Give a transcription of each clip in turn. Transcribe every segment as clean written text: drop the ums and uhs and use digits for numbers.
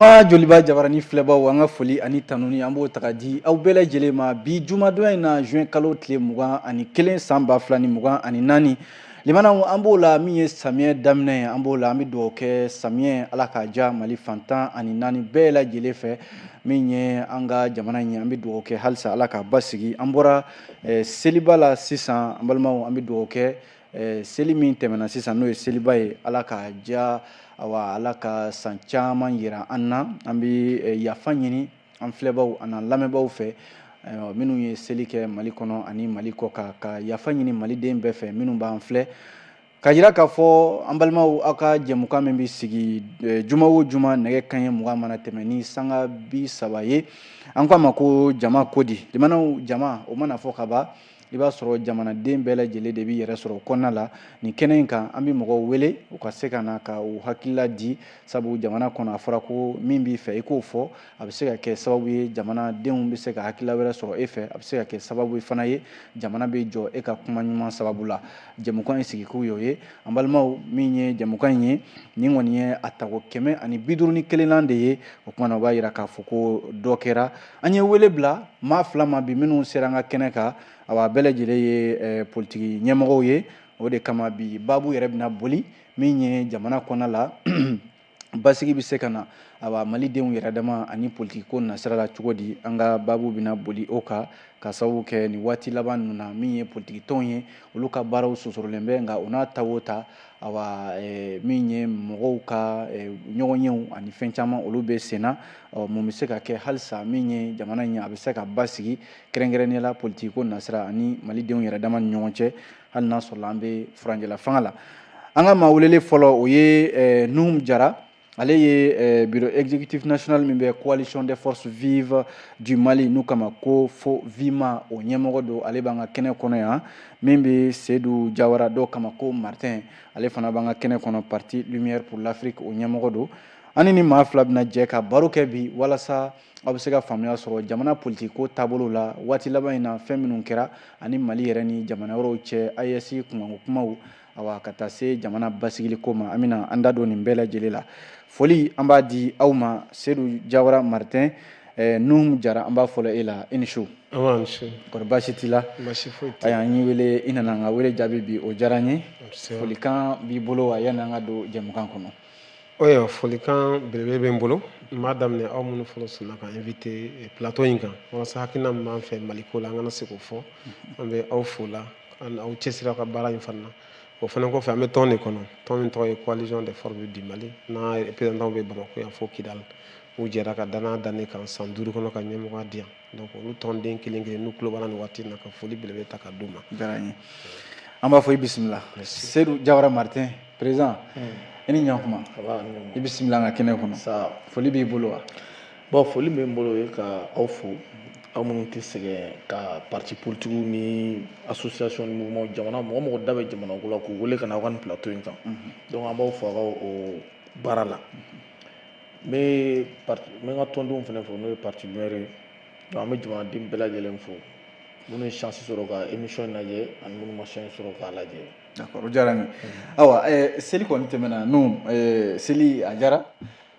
Joliba jabarani filɛbaw an ka foli ani tanuni an b'o taga di aw bɛɛ lajɛlen ma bi jumadon in na juin kalo tile 21 san 2024 limanaw an b'o la min ye samiyɛ daminɛ ye an b'o la an bɛ dugawu kɛ samiyɛ ala ka diya Mali fantan ani 4 bɛɛ lajɛlen fɛ min ye an ka jamana in ye an bɛ dugawu kɛ halisa ala ka basigi an bɔra seliba la sisan an balimaw an bɛ dugawu kɛ seli min tɛmɛna sisan n'o ye seliba ye ala ka diya awa ala ka san caman yira an na an bɛ yafa ɲini an filɛbaw ani lamɛnbaw fɛ minnu ye seli kɛ Mali kɔnɔ ani Mali kɔ ka yafa ɲini maliden bɛɛ fɛ minnu b'an filɛ ka jira k'a fɔ an balimaw aw ka jɛmukan min bɛ sigi juma o juma nɛgɛ kanɲɛ 20 mana tɛmɛ ni sanga 30 ye an k'a ma ko jama kodi limanaw jama o mana fɔ ka ban i b'a sɔrɔ jamanaden bɛɛ lajɛlen de b'i yɛrɛ sɔrɔ kɔnɔna la nin kɛnɛ in kan an bɛ mɔgɔw wele u ka se ka na ka u hakilila di sabu jamana kɔnɔ a fɔra ko min b'i fɛ i k'o fɔ a bɛ se ka kɛ sababu ye jamanadenw bɛ se ka hakilila wɛrɛ sɔrɔ e fɛ a bɛ se ka kɛ sababu fana ye jamana bɛ jɔ e ka kuma ɲuman sababu la jɛmukan in sigikun y'o ye an balimaw min ye jɛmukan in ye nin kɔni ye a tago 151 de ye o kumana o b'a jira k'a fɔ ko dɔ kɛra an ye wele bila maa fila ma bi minnu sera an ka kɛnɛ kan awa bɛɛ lajɛlen ye politiki ɲɛmɔgɔw ye o de kama bi babu yɛrɛ bɛna boli min ye jamana kɔnɔ la basigi bɛ se ka na awa malidenw yɛrɛ dama ani politiki ko nasira la cogo di an ka babu bɛna boli o kan ka sababu kɛ nin waati laban ninnu na min ye politiki tɔnw ye olu ka baaraw sosorolen bɛ nka u n'a ta o ta awa min ye mɔgɔw ka ɲɔgɔn yew ani fɛn caman olu bɛ senna mun bɛ se ka kɛ halisa min ye jamana in ye a bɛ se ka basigi kɛrɛnkɛrɛnnenya la politiki ko nasira ani malidenw yɛrɛ dama ni ɲɔgɔn cɛ hali n'a sɔrɔ an bɛ furanjɛla fanga la an ka maa welelen fɔlɔ o ye Nuhum Jara ale ye bureau exécutif national min bɛ coalition des forces vives du Mali n'u kama ko fo VIMA o ɲɛmɔgɔ don ale b'an ka kɛnɛ kɔnɔ yan min bɛ Seydou Jawara dɔw kama ko Martin ale fana b'an ka kɛnɛ kɔnɔ parti lumière pour l'Afrique o ɲɛmɔgɔ don ani ni maa fila bɛna jɛ ka baro kɛ bi walasa aw bɛ se ka faamuya sɔrɔ jamana politiki ko taabolo la waati laban in na fɛn minnu kɛra ani Mali yɛrɛ ni jamana wɛrɛw cɛ AES kunkanko kumaw awa ka taa se jamana basigili ko ma an bɛna an da don nin bɛɛ lajɛlen la foli an b'a di aw ma Seydou Jawara Martin Nuhum Jara an b'a fɔlɔ e la i ni su kɔri baasi t'i la ayiwa an y'i wele i nana an ka wele jaabi bi o diyara n ye folikan b'i bolo wa yanni an ka don jɛmukan kɔnɔ oya folikan belebele bɛ n bolo n b'a daminɛ aw minnu fɔlɔ sɔnna ka invité plateau in kan walasa hakilina min b'an fɛ Mali ko la an kana se k'o fɔ an bɛ aw fo la aw cɛsiri aw ka baara in fana na o fana kɔfɛ an bɛ tɔn de kɔnɔ tɔn min tɔgɔ ye coalition des forces du Mali n'a représentant bɛ Bamako yan fo Kidal u jɛra ka danaya da ne kan san 5 kɔnɔ ka ɲɛmɔgɔya di yan donc olu tɔnden kelen kelen n'u tulo b'an na nin waati in na ka foli belebele ta ka d'u ma. Diyara n ye an b'a fɔ i bisimila Seydou Jawara Martin président i ni ɲankuma i bisimila an ka kɛnɛ kɔnɔ foli b'i bolo wa. Bon foli bɛ n bolo ye ka aw fo aw minnu tɛ sɛgɛn ka parti politiques ni association ni mouvement jamana mɔgɔ mɔgɔ da bɛ jamana ko la k'u wele ka na aw ka nin plateau in kan donc an b'aw fo aw ka o baara la n bɛ n ka tɔndenw fana fo n'o ye parti lumière ye donc an bɛ jamanaden bɛɛ lajɛlen fo minnu ye chance sɔrɔ ka émission in lajɛ ani minnu ma chance sɔrɔ k'a lajɛ. D'accord o diyara n ye awa seli kɔni tɛmɛna Nuhum seli a diyara.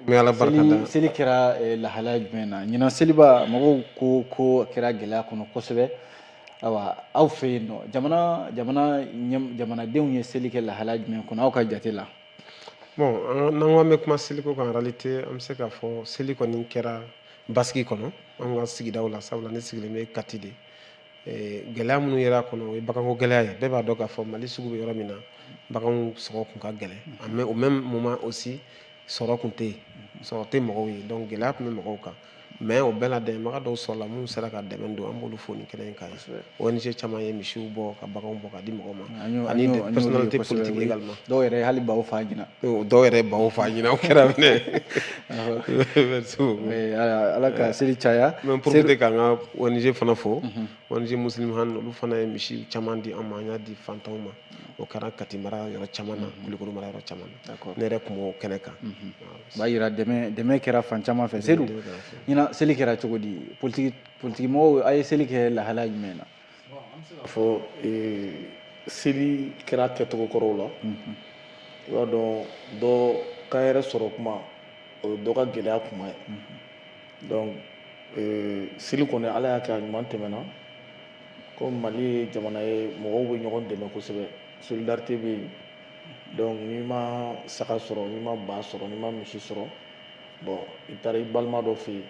Seli kɛra lahalaya jumɛn na ɲinan seliba mɔgɔw ko kɛra gɛlɛya kɔnɔ kosɛbɛ awa aw fɛ yen nɔ jamanadenw ye seli kɛ lahalaya jumɛn kɔnɔ aw ka jate la. bon n'an ko an bɛ kuma seliko kan en réalité an bɛ se k'a fɔ seli kɔni kɛra basigi kɔnɔ an ka sigidaw la sabula ne sigilen bɛ Kati de gɛlɛya minnu yera a kɔnɔ o ye baganko gɛlɛya ye bɛɛ b'a dɔn k'a fɔ Mali sugu bɛ yɔrɔ min na baganw sɔngɔ tun ka gɛlɛn mais au même moment aussi sɔrɔ tun tɛ yen sɔrɔ tɛ mɔgɔw ye donc gɛlɛya tun bɛ mɔgɔw kan mais o bɛɛ la dɛmɛbaga dɔw sɔrɔla minnu sera ka dɛmɛ don an b'olu fo nin kɛnɛ in kan ONG caman ye misiw bɔ ka baganw bɔ ka di mɔgɔw ma ani personnalité politique également dɔw yɛrɛ hali baw fa ɲina dɔw yɛrɛ baw fa ɲina o kɛra fɛnɛ merci beaucoup ala ka seli caya mais profiter k'an ka ONG fana fo ONG Muslim Hand olu fana ye misi caman di an ma an y'a di fantanw ma o kɛra Kati mara yɔrɔ caman na Kulikoro mara yɔrɔ caman na ne yɛrɛ kun b'o kɛnɛ kan b'a yira dɛmɛ kɛra fan caman fɛ Seydou ɲinan seli kɛra cogo di politiki mɔgɔw a ye seli kɛ lahalaya jumɛn na. bon an bɛ se k'a fɔ seli kɛra kɛcogo kɔrɔw la i b'a dɔn dɔ ka yɛrɛ sɔrɔ kuma o ye dɔ ka gɛlɛya kuma ye donc seli kɔni ala y'a kɛ a ɲuman tɛmɛna comme mali ye jamana ye mɔgɔw bɛ ɲɔgɔn dɛmɛ kosɛbɛ solidarité bɛ yen donc n'i ma saga sɔrɔ n'i ma ba sɔrɔ n'i ma misi sɔrɔ bon i taara i balima dɔ fɛ yen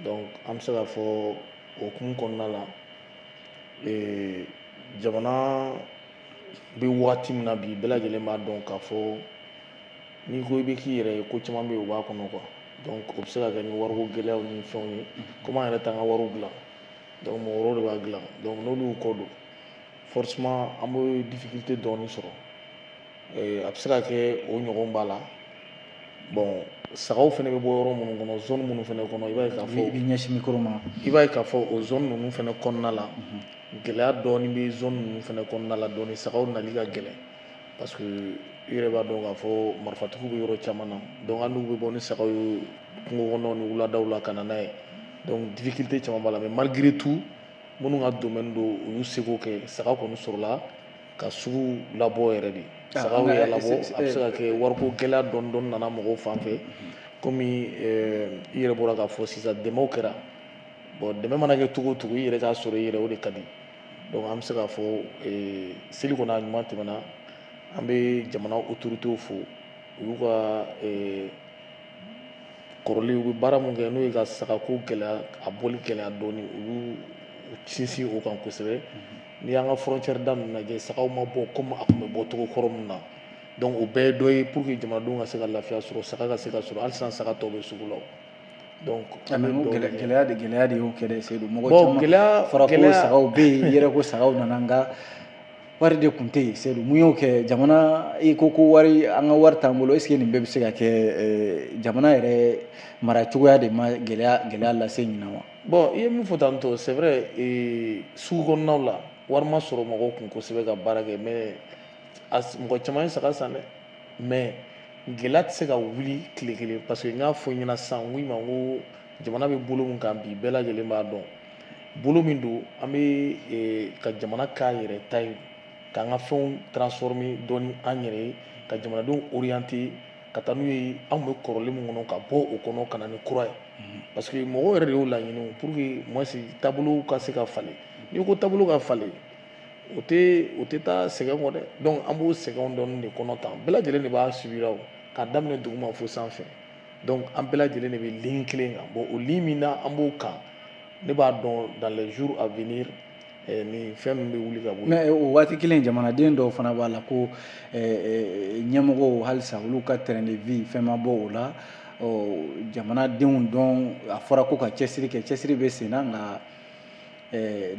donc an bɛ se k'a fɔ o hukumu kɔnɔna la jamana bɛ wagati min na bi bɛɛ lajɛlen b'a dɔn k'a fɔ n'i ko i bɛ k'i yɛrɛ ye ko caman bɛ yen o b'a kɔnɔ quoi donc o bɛ se ka kɛ ni wariko gɛlɛyaw ni fɛnw ye komi an yɛrɛ t'an ka wariw dilan donc mɔgɔ wɛrɛw de b'a dilan donc n'olu y'u kɔ don forcément an bɛ difficulté dɔɔni sɔrɔ a bɛ se ka kɛ o ɲɔgɔn b'a la bon sagaw fana bɛ bɔ yɔrɔ minnu kɔnɔ zone minnu fana kɔnɔ i b'a ye k'a fɔ i bɛ ɲɛsin micro ma i b'a ye k'a fɔ o zone ninnu fana kɔnɔna la gɛlɛya dɔɔni bɛ zone ninnu fana kɔnɔna la dɔɔni sagaw nali ka gɛlɛn parce que i yɛrɛ b'a dɔn k'a fɔ marifatigiw bɛ yɔrɔ caman na donc hali n'u bɛ bɔ ni sagaw ye kungo kɔnɔnaw ni wuladaw la ka na n'a ye donc difficulté caman b'a la mais malgré tout minnu ka domaine don u y'u seko kɛ saga kɔni sɔrɔla ka sugu labɔ yɛrɛ de sagaw y'a labɔ a bɛ se ka kɛ wariko gɛlɛya dɔɔni dɔɔni nana mɔgɔw fan fɛ komi i yɛrɛ bɔra k'a fɔ sisan dɛmɛw kɛra bon dɛmɛ mana kɛ cogo o cogo i yɛrɛ k'a sɔrɔ i yɛrɛ o de ka di donc an bɛ se k'a fɔ seli kɔni a ɲuman tɛmɛna an bɛ jamana autorités fo u y'u ka kɔrɔlen u bɛ baara min kɛ n'o ye ka sagako gɛlɛya a bɔli gɛlɛya dɔɔni u y'u sinsin o kan kosɛbɛ n'i y'an ka frontière da ninnu lajɛ sagaw ma bɔ comme a tun bɛ bɔ cogo kɔrɔ min na donc o bɛɛ ye dɔ ye pour que jamanadenw ka se ka lafiya sɔrɔ saga ka se ka sɔrɔ hali sisan saga tɔw bɛ sugu la donc gɛlɛya de y'o kɛ dɛ Seydou mɔgɔ caman fɔra ko sagaw bɛ yen i yɛrɛ ko sagaw nana nka wari de tun tɛ yen Seydou mun y'o kɛ jamana i ko wari an ka wari t'an bolo est ce que nin bɛɛ bɛ se ka kɛ jamana yɛrɛ mara cogoya de ma gɛlɛya lase ɲina wa bon i ye min fɔ tan tɔ c'est vrai sugu kɔnɔnaw la wari ma sɔrɔ mɔgɔw kun kosɛbɛ ka baara kɛ mais mɔgɔ caman ye saga san dɛ mais gɛlɛya tɛ se ka wuli tile kelen parce que n y'a fɔ ɲɛna sisan n ko i ma n ko jamana bɛ bolo min kan bi bɛɛ lajɛlen b'a dɔn bolo min don an bɛ ka jamana k'a yɛrɛ ta ye k'an ka fɛnw transformer dɔɔni an yɛrɛ ye ka jamanadenw orienter ka taa n'u ye an tun bɛ kɔrɔlen min kɔnɔ ka bɔ o kɔnɔ ka na ni kura ye parce que mɔgɔw yɛrɛ de y'o laɲini pour que moins taabolow ka se ka falen n'i ko taabolo ka falen o tɛ taa sɛgɛn kɔ dɛ donc an b'o sɛgɛnw dɔɔni de kɔnɔ tan bɛɛ lajɛlen de b'a subira o k'a daminɛ duguma fo sanfɛ donc an bɛɛ lajɛlen de bɛ ligne kelen kan bon o ligne min na an b'o kan ne b'a dɔn dans les jours à venir ni fɛn min bɛ wuli ka bɔ mais o waati kelen jamanaden dɔw fana b'a la ko ɲɛmɔgɔw halisa olu ka terrain de vie fɛn ma bɔ o la jamanadenw dɔn a fɔra ko ka cɛsiri kɛ cɛsiri bɛ sen na nka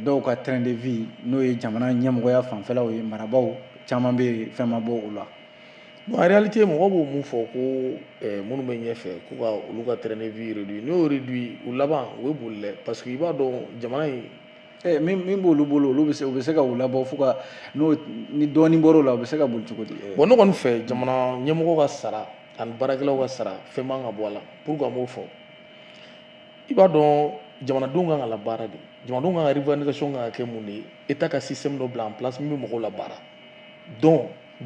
dɔw ka terrain de vie n'o ye jamana ɲɛmɔgɔya fanfɛlaw ye marabaw caman bɛ fɛn ma bɔ o la bon en réalité mɔgɔw b'o mun fɔ ko minnu bɛ ɲɛfɛ ko ka olu ka terrain de vie réduit n'o y'o réduit u laban o ye boli dɛ parce que i b'a dɔn jamana in min b'olu bolo olu u bɛ se ka u labɔ fo ka ni dɔɔnin bɔr'o la u bɛ se ka boli cogo di bon ne kɔni fɛ jamana ɲɛmɔgɔ ka sara ani baarakɛlaw ka sara fɛn man ka bɔ a la pour que an b'o fɔ i b'a dɔn jamanadenw kan ka labaara de jamanadenw ka revendication kan ka kɛ mun de ye état ka système dɔ bila en place min bɛ mɔgɔw labaara dɔn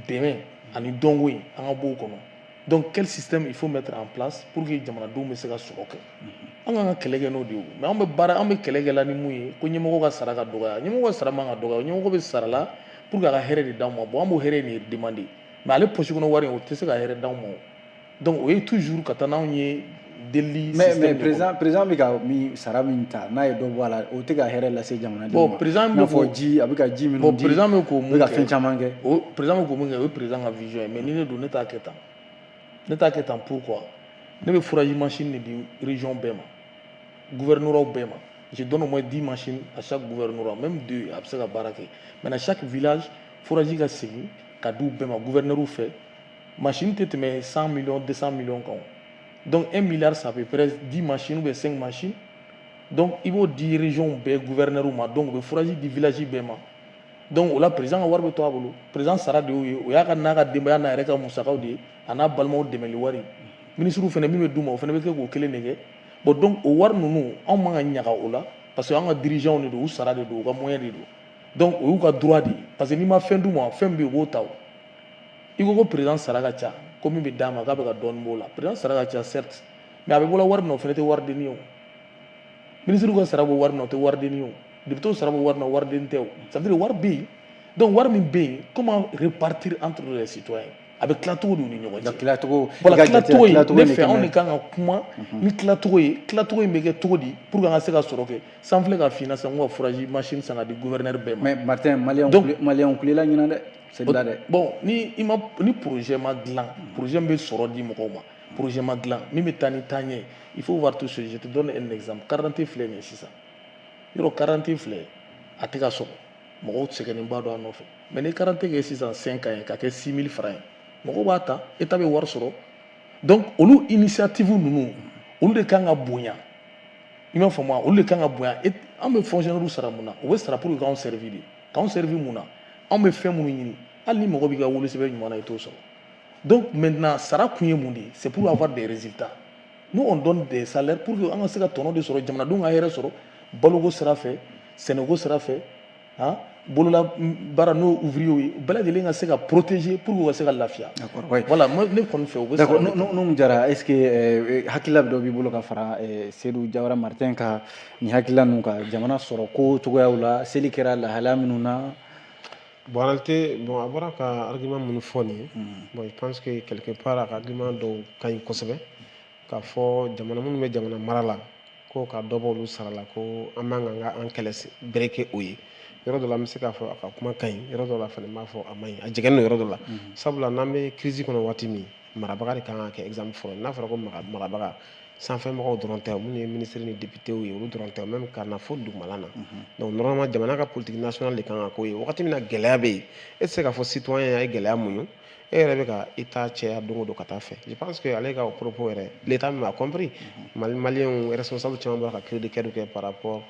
dɛmɛ ani dɔnko in an ka bɔ o kɔnɔ donc quel système il faut mettre en place pour que jamanadenw bɛ se ka sɔrɔ kɛ an kan ka kɛlɛ kɛ n'o de ye mais an bɛ kɛlɛ kɛ la ni mun ye ko ɲɛmɔgɔ ka sara ka dɔgɔya ɲɛmɔgɔ ka sara man ka dɔgɔya ɲɛmɔgɔ bɛ sara la pour que a ka hɛrɛ de d'anw ma bon an b'o hɛrɛ de demander mais ale poche kɔnɔ wari o tɛ se ka hɛrɛ d'anw ma donc o ye toujours ka taa n'anw ye delili système de kɔnɔ. mais président bɛ ka sara min ta n'a ye dɔ bɔ a la o tɛ ka hɛrɛ lase jamanadenw ma bon président n'a fɔ ji a bɛ ka ji minnu di bon président bɛ k'o mun kɛ a bɛ ka fɛn caman kɛ o président bɛ k'o mun kɛ o ye président ka vision ye mais ni ne don ne t'a kɛ tan ne t'a kɛ tan pourquoi ne bɛ fourager machine de di région bɛɛ ma gouverneur bɛɛ ma je donne au moins 10 machines à chaque gouverneur même 2 a bɛ se ka baara kɛ mais dans chaque village fourage ka segin ka di u bɛɛ ma gouverneur fɛ machine tɛ tɛmɛ 100 millions 200 millions kan donc 1 milliard c'est à peu près 10 machines ou bien 5 machines donc il b'o di région bɛɛ gouverneur ma donc u bɛ fourage di village bɛɛ ma donc o la président ka wari bɛ to a bolo président sara de y'o ye o y'a ka n'a ka denbaya n'a yɛrɛ ka musakaw de ye a n'a balimaw dɛmɛli wari ministre fana min bɛ d'u ma o fana bɛ kɛ k'o kelen de kɛ bon donc o wari ninnu anw man ka ɲaga o la parce que an ka dirigeants de don u sara de don u ka moyen de don donc o y'u ka droit de ye parce que n'i ma fɛn d'u ma fɛn bɛ yen u b'o ta o i ko ko président sara ka ca ko min bɛ d'a ma k'a bɛ ka dɔɔnin b'o la président sara ka ca certes mais a bɛ bɔla wari min na o fana tɛ wariden ye o ministre ka sara bɔ wari min na o tɛ wariden ye o député sara bɔ wari min na wariden tɛ o ça veut dire wari bɛ yen donc wari min bɛ yen comment répartir entre les citoyens a bɛ tila cogo di u ni ɲɔgɔn cɛ tilacogo voilà tilacogo in ne fɛ anw de kan ka kuma ni tilacogo ye tilacogo in bɛ kɛ cogo di pour que an ka se ka sɔrɔ kɛ san filɛ ka finna sisan ko ka fourager machine san ka di gouverneur bɛɛ ma mais Martin maliyɛnw kulela ɲinan dɛ c'est là dɛ bon ni projet ma dilan projet bɛ sɔrɔ di mɔgɔw ma projet ma dilan min bɛ taa ni taaɲɛ il faut voir tout ce je te donne un exemple quarante filɛ nin ye sisan yɔrɔ quarante filɛ a tɛ ka sɔrɔ mɔgɔw sɛgɛnnenba don a nɔfɛ mais ni quarante kɛ sisan 5 ans ye ka kɛ 6000 francs ye mɔgɔw b'a ta état bɛ wari sɔrɔ donc olu initiative ninnu olu de kan ka bonya i m'a faamu wa olu de kan ka bonya an bɛ fonctionnaire sara mun na o bɛ sara pour que k'anw servir de k'anw servir mun na anw bɛ fɛn minnu ɲini hali ni mɔgɔ b'i ka wolosɛbɛn ɲuman na i t'o sɔrɔ donc maintenant sara kun ye mun de ye c'est pour avoir des résultats nous on donne des salaires pour que an ka se ka tɔnɔ de sɔrɔ jamanadenw ka hɛrɛ sɔrɔ baloko sira fɛ sɛnɛko sira fɛ bolola baara n'o ouvrier ye bɛɛ lajɛlen ka se ka protéger pour que u ka se ka lafiya voilà ne kɔni fɛ u bɛ d'accord n'o jara est ce que hakilila dɔ b'i bolo ka fara Seydou Jawara Martin ka nin hakilila ninnu ka jamana sɔrɔ ko cogoyaw la seli kɛra lahalaya minnu na bon en réalité bon a bɔra ka argument minnu fɔ nin ye bon je pense que quelque part a ka argument dɔw ka ɲi kosɛbɛ k'a fɔ jamana minnu bɛ jamana mara la ko ka dɔ bɔ olu sara la ko an man kan ka an kɛlɛ bere kɛ o ye yɔrɔ dɔ la an bɛ se k'a fɔ a ka kuma ka ɲi yɔrɔ dɔ la fana n b'a fɔ a man ɲi a jɛgɛnnen don yɔrɔ dɔ la sabula n'an bɛ crise kɔnɔ waati min marabaga de kan ka kɛ exemple fɔlɔ n'a fɔra ko marabaga sanfɛmɔgɔw dɔrɔn tɛ minnu ye ministre ni député ye olu dɔrɔn tɛ même ka na fo dugumala na donc normalement jamana ka politique nationale de kan ka k'o ye wagati min na gɛlɛya bɛ yen e tɛ se k'a fɔ citoyen a ye gɛlɛya muɲu e yɛrɛ bɛ ka état cɛya don o don ka taa fɛ je pense que ale ka o propos yɛrɛ l'état même a compris maliyɛnw responsable caman bɔra ka cri de cœur kɛ par rapport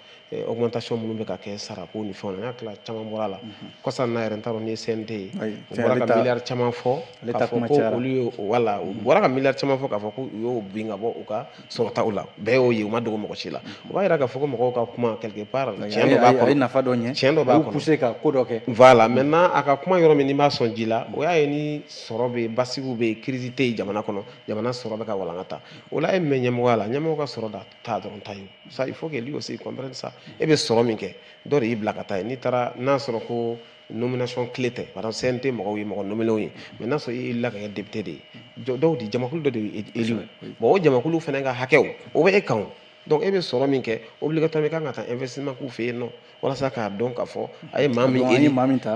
augmentation minnu bɛ ka kɛ sarako ni fɛnw na n hakili la caman bɔra a la kɔsa in na yɛrɛ n t'a dɔn ni ye CNT ye u bɔra ka miliyari caman fɔ k'a fɔ ko olu ye wala u bɔra ka miliyari caman fɔ k'a fɔ ko u y'o bin ka bɔ u ka sɔrɔtaw la bɛɛ y'o ye u ma dogo mɔgɔ si la o b'a yira k'a fɔ ko mɔgɔw ka kuma quelque part tiɲɛ dɔ b'a kɔnɔ a ye nafa dɔ ɲɛ tiɲɛ dɔ b'a kɔnɔ pousser ka ko dɔ kɛ voilà maintenant a ka kuma yɔrɔ min n'i b'a sɔn ji la o y'a ye ni sɔrɔ bɛ yen basigiw bɛ yen crise tɛ yen jamana kɔnɔ jamana sɔrɔ bɛ ka walankata o la e min bɛ ɲɛmɔgɔya la ɲɛmɔgɔ ka sɔrɔ da taa dɔrɔn ta ye ça il faut que lui aussi comprenne ça e bɛ sɔrɔ min kɛ dɔ de y'i bila ka taa ye n'i taara n'a sɔrɔ ko nomination clé tɛ par exemple CNT mɔgɔw ye mɔgɔ nominés ye mais n'a sɔrɔ i la ka kɛ député de ye dɔw di jamakulu dɔ de ye élu bon o jamakulu fana ka hakɛw o bɛ e kan donc e bɛ sɔrɔ min kɛ obligatoirement i kan ka taa investissement k'u fɛ yen nɔ walasa k'a dɔn k'a fɔ a ye maa min élu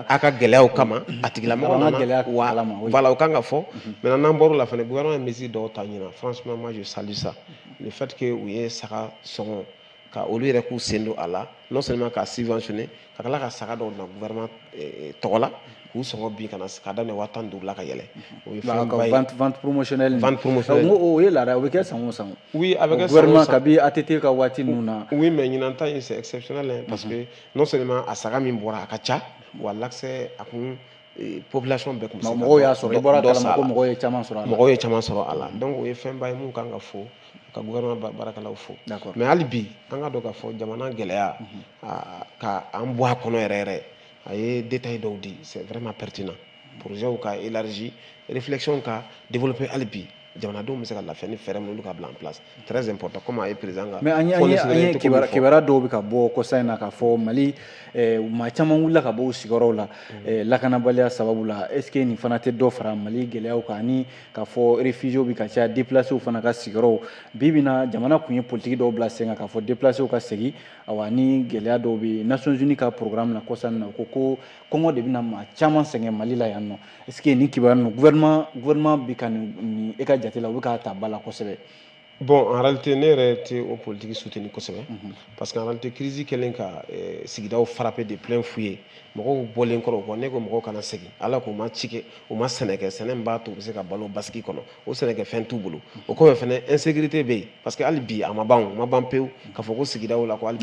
a ka gɛlɛyaw kama a tigilamɔgɔ nana voilà o kan ka fɔ maintenant n'an bɔr'o la fana gouvernement ye mesure dɔw ta ɲinan franchement moi je salue ça le fait que u ye saga sɔngɔ ka olu yɛrɛ k'u sen don a la non seulement k'a subventionné ka tila ka saga dɔw na gouvernement tɔgɔ la k'u sɔngɔ bin ka na k'a daminɛ 15,000 la ka yɛlɛ o ye fɛnba ye vente promotionnelle n ko o ye laada o bɛ kɛ san o san oui a bɛ kɛ san o san gouvernement kabi ATT ka waati ninnu na oui mais ɲinan ta in c'est exceptionnel parce que non seulement a saga min bɔra a ka ca wa l'accès a kun population bɛɛ kun bɛ se ka mɔgɔw y'a sɔrɔ i bɔra kalama ko mɔgɔw ye caman sɔrɔ a la mɔgɔw ye caman sɔrɔ a la donc o ye fɛnba ye mun kan ka fɔ ka gouvernement baarakɛlaw fo mais hali bi an ka dɔn k'a fɔ jamana gɛlɛya ka an bɔ a kɔnɔ yɛrɛ yɛrɛ a ye détail dɔw di c'est vraiment pertinent projet ka élargi réflexion ka développer hali bi jamanadenw bɛ se ka lafiya ni fɛɛrɛ minnu ka bila en place très important comme a ye président ka mais an ye kibaruya dɔw bɛ ka bɔ kɔsa in na k'a fɔ Mali maa caman wulila ka bɔ u sigiyɔrɔw la lakanabaliya sababu la est ce que nin fana tɛ dɔ fara Mali gɛlɛyaw kan ani k'a fɔ réfugiés bɛ ka caya déplacés fana ka sigiyɔrɔw bi bi in na jamana kun ye politique dɔw bila sen kan k'a fɔ déplacés ka segin awa ni gɛlɛya dɔw bɛ Nations Unies ka programme na kɔsa in na u ko kɔngɔ de bɛna maa caman sɛgɛn Mali la yan nɔ est ce que nin kibaruya ninnu gouvernement bɛ ka nin e ka jate la u bɛ k'a ta ba la kosɛbɛ bon en réalité ne yɛrɛ tɛ o politique soutenir kosɛbɛ parce que en réalité crise kɛlen ka sigidaw frapper de plein fouet mɔgɔw bɔlen kɔrɔ o kɔ ne ko mɔgɔw kana segin ala k'u ma ci kɛ u ma sɛnɛ kɛ sɛnɛ min b'a to u bɛ se ka balo basigi kɔnɔ o sɛnɛkɛfɛn t'u bolo o kɔfɛ fɛnɛ insécurité bɛ yen parce que hali bi a ma ban pewu k'a fɔ ko sigidaw la ko hali